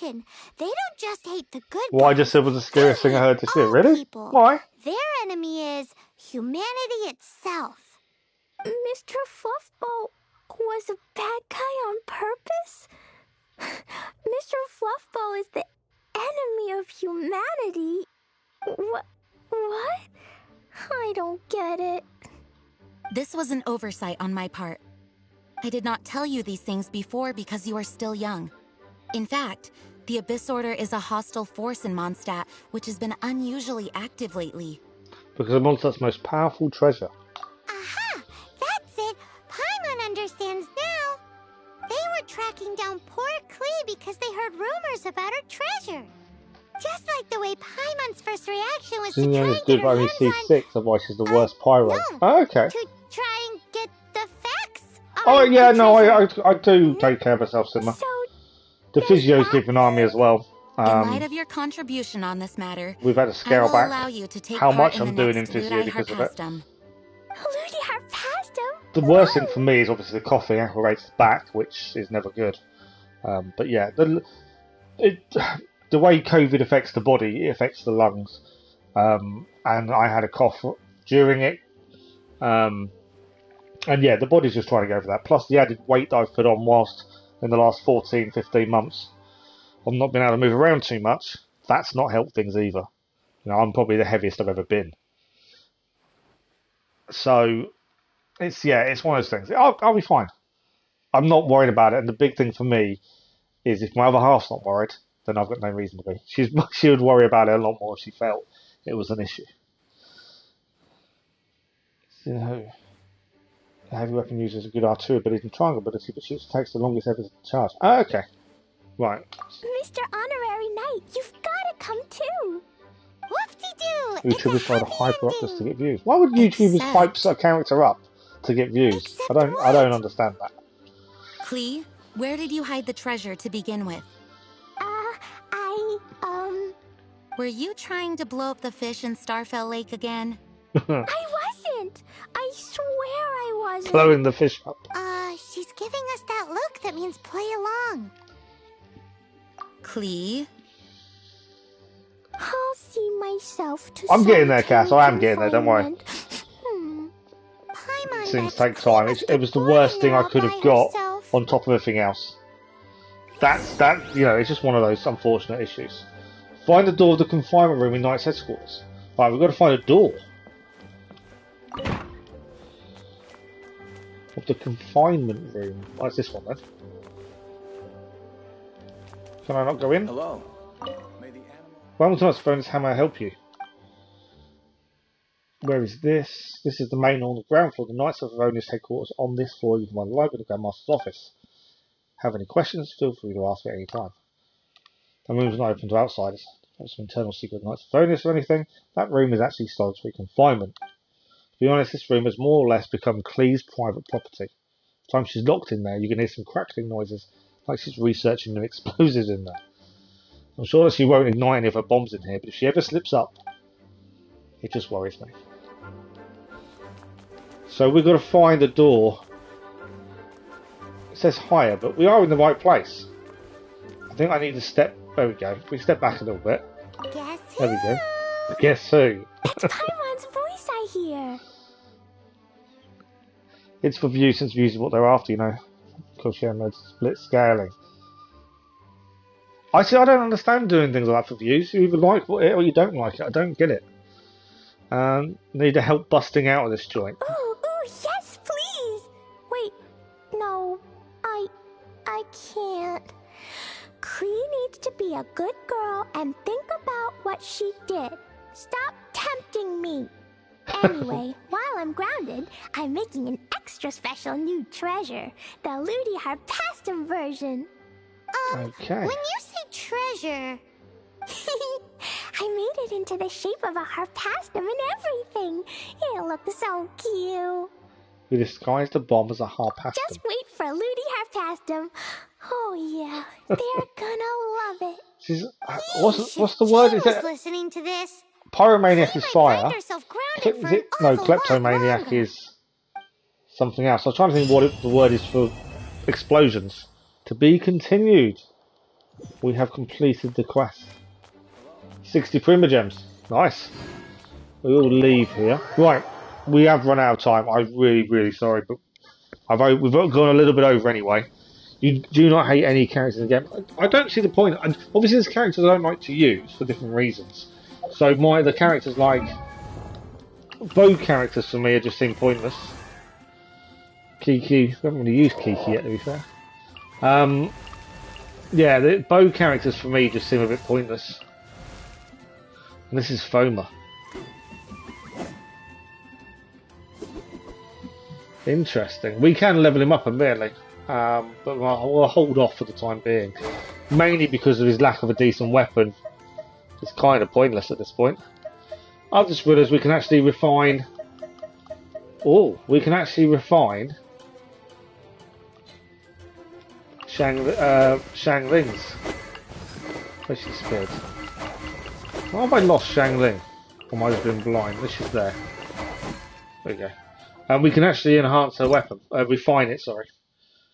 S9: imagine. They don't just hate the good guys.
S1: What I just said was the scariest thing I heard this year. Really?
S9: People.
S1: Why?
S9: Their enemy is humanity itself. Mr. Fluffball was a bad guy on purpose? Mr. Fluffball is the enemy of humanity. What? I don't get it.
S13: This was an oversight on my part. I did not tell you these things before because you are still young. In fact, the Abyss Order is a hostile force in Mondstadt, which has been unusually active lately.
S1: Because of Mondstadt's most powerful treasure.
S9: Aha! That's it! Paimon understands now! They were tracking down poor Klee because they heard rumors about her treasure. Just like the way Paimon's first reaction was to try and get her hands on...
S1: C6, otherwise she's the worst pyro.
S9: No,
S1: oh, okay.
S9: to try and get the facts
S1: Oh yeah, no, I do take care of myself, Simba. The physios keep an eye on me as well.
S13: In light of your contribution on this matter,
S1: We've had to scale
S13: I will
S1: back
S13: allow you to take
S1: how
S13: part
S1: much
S13: in
S1: I'm
S13: the
S1: doing in
S13: next
S1: physio
S13: Ludi
S1: because of it.
S13: Harpastum.
S9: Ludi Harpastum?
S1: The worst thing for me is obviously the coughing aggravates the back, which is never good. But yeah, the way COVID affects the body, it affects the lungs. And I had a cough during it. And yeah, the body's just trying to go for that. Plus the added weight that I've put on whilst in the last 14, 15 months, I've not been able to move around too much. That's not helped things either. You know, I'm probably the heaviest I've ever been. So it's one of those things. I'll be fine. I'm not worried about it. And the big thing for me is if my other half's not worried, then I've got no reason to be. She would worry about it a lot more if she felt it was an issue. So, the heavy weapon uses a good R2 ability and triangle ability, but shoots takes the longest ever to charge. Oh, okay. Right.
S9: Mr. Honorary Knight, you've got to come too. Whoop-de-doo!
S1: YouTubers try to hype her up just to get views. Why would YouTubers hype a character up to get views? I don't understand that.
S13: Klee, where did you hide the treasure to begin with? Were you trying to blow up the fish in Starfell Lake again?
S9: I wasn't! I swear I wasn't!
S1: Blowing the fish up.
S9: She's giving us that look that means play along.
S13: Klee?
S9: I'll see myself to
S1: I'm getting there, Cass. I am getting there, don't worry. Things take time. It was the worst thing I could have got on top of everything else. It's just one of those unfortunate issues. Find the door of the confinement room in Knight's headquarters. Right, we've got to find a door. Of the confinement room. Oh, it's this one then. Can I not go in?
S8: Hello.
S1: Welcome to Knight's Bonus. How may I help you? Where is this? This is the main on the ground floor. The Knights of Avonius headquarters. On this floor, you can find the library, the Grandmaster's office. Have any questions? Feel free to ask at any time. The room's not open to outsiders. Not some internal secret Knights of Avonius or anything. That room is actually solitary confinement. To be honest, this room has more or less become Klee's private property. The time she's locked in there, you can hear some crackling noises, like she's researching new explosives in there. I'm sure that she won't ignite any of her bombs in here, but if she ever slips up, it just worries me. So we've got to find the door. It says higher, but we are in the right place. I think I need to step. There we go. We step back a little bit.
S9: Guess who?
S1: There we go. Guess who?
S9: It's Paimon's voice I hear.
S1: It's for views, since views is what they're after, you know. Koshia mode split scaling. I don't understand doing things like that for views. You either like it or you don't like it. I don't get it. Need help busting out of this joint.
S9: Ooh, yes, please. Wait, no, I can't. Klee needs to be a good girl and think about what she did. Stop tempting me. Anyway, while I'm grounded, I'm making an extra special new treasure, the Ludi Harpastum version.
S1: Okay.
S9: When you say treasure, I made it into the shape of a harpastum and everything. It'll look so cute.
S1: We disguised the bomb as a harpastum.
S9: Just wait for Ludi Harpastum. Oh yeah, they're gonna love it.
S1: What's the word? Is it
S9: listening to this?
S1: Pyromaniac is fire?
S9: Is it?
S1: No, kleptomaniac is something else. I was trying to think what the word is for explosions. To be continued. We have completed the quest. 60 Primogems. Nice. We all leave here. Right. We have run out of time. I'm really, really sorry, but we've gone a little bit over anyway. You do not hate any characters again. I don't see the point. And obviously, there's characters I don't like to use for different reasons. So the characters like both characters for me just seem pointless. Kiki, we haven't really used Kiki yet, to be fair. Yeah, the bow characters for me just seem a bit pointless. And this is Foma. Interesting. We can level him up immediately, but we'll hold off for the time being. Mainly because of his lack of a decent weapon. It's kind of pointless at this point. I've just realised we can actually refine... Oh, we can actually refine Shang Ling's. Where's she disappeared? Why have I lost Shang Ling? Or am I just being blind? This is there. There we go. And we can actually enhance her weapon. Refine it, sorry.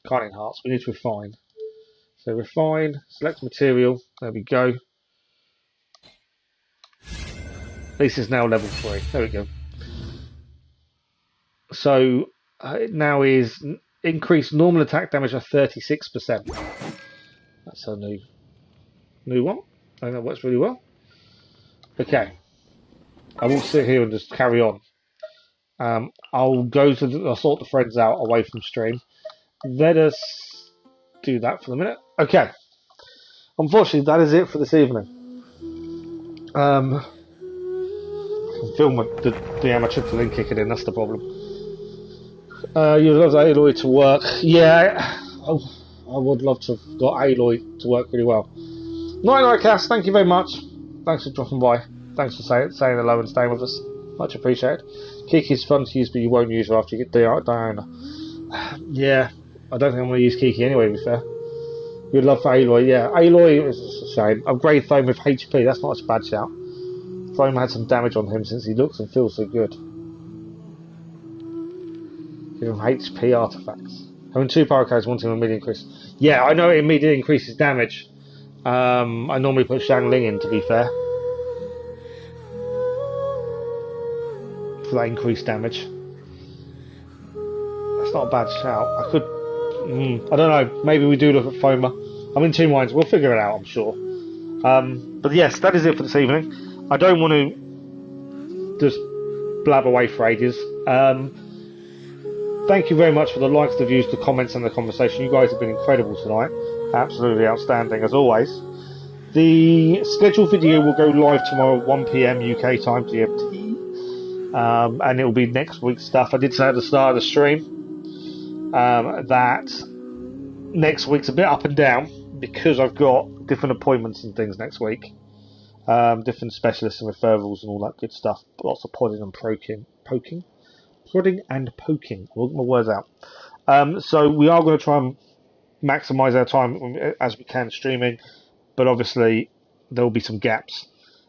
S1: Can't enhance, we need to refine. So refine, select material, there we go. This is now level 3, there we go. So it now is increased normal attack damage of 36%. That's a new one. I think that works really well. Okay. I will sit here and just carry on. I'll sort the threads out away from stream. Let us do that for the minute. Okay. Unfortunately, that is it for this evening. I can feel the amateur feeling kicking in, that's the problem. You'd love Aloy to work. Yeah, I would love to have got Aloy to work really well. Night, Cass, thank you very much. Thanks for dropping by. Thanks for saying hello and staying with us. Much appreciated. Kiki's fun to use, but you won't use her after you get Diana. Yeah, I don't think I'm going to use Kiki anyway, to be fair. You'd love for Aloy, yeah. Aloy is a shame. Upgrade Thome with HP, that's not a bad shout. Thome had some damage on him since he looks and feels so good. Give him HP artifacts. Having 2 power cards, wanting an immediate increase. Yeah, I know it immediately increases damage. I normally put Shang Ling in, to be fair. For that increased damage. That's not a bad shout. I could... I don't know. Maybe we do look at Foma. I'm in 2 minds. We'll figure it out, I'm sure. But yes, that is it for this evening. I don't want to just blab away for ages. Thank you very much for the likes, the views, the comments and the conversation. You guys have been incredible tonight. Absolutely outstanding as always. The scheduled video will go live tomorrow 1 PM UK time GMT. And it will be next week's stuff. I did say at the start of the stream that next week's a bit up and down because I've got different appointments and things next week. Different specialists and referrals and all that good stuff. Lots of prodding and poking. Prodding and poking. I'll get my words out. So we are going to try and maximise our time as we can streaming, but obviously there will be some gaps.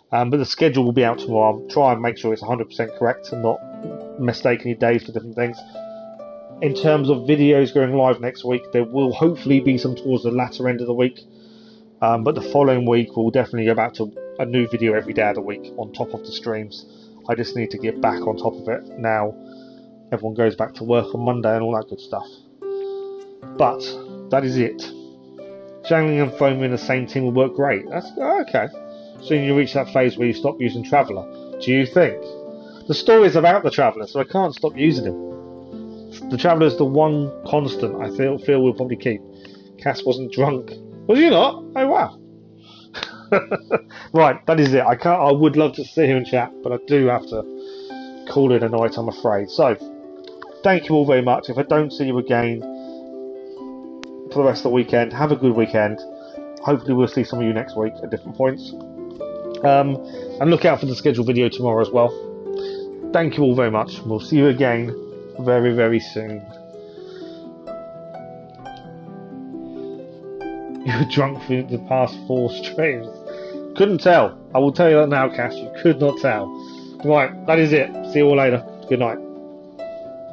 S1: But the schedule will be out tomorrow. I'll try and make sure it's 100% correct and not mistake any days for different things. In terms of videos going live next week, there will hopefully be some towards the latter end of the week. But the following week we'll definitely go back to a new video every day of the week on top of the streams. I just need to get back on top of it now. Everyone goes back to work on Monday and all that good stuff. But that is it. Shangling and Foam in the same team will work great. That's okay. Soon you reach that phase where you stop using Traveller. Do you think? The story is about the Traveller, so I can't stop using him. The Traveller is the one constant I feel we'll probably keep. Cass wasn't drunk. Was you not? Oh wow. Right, that is it. I would love to sit here and chat, but I do have to call it a night, I'm afraid. So, thank you all very much. If I don't see you again for the rest of the weekend, have a good weekend. Hopefully we'll see some of you next week at different points. And look out for the scheduled video tomorrow as well. Thank you all very much. We'll see you again very, very soon. You were drunk for the past 4 streams. Couldn't tell. I will tell you that now, Cass. You could not tell. Right, that is it. See you all later. Good night.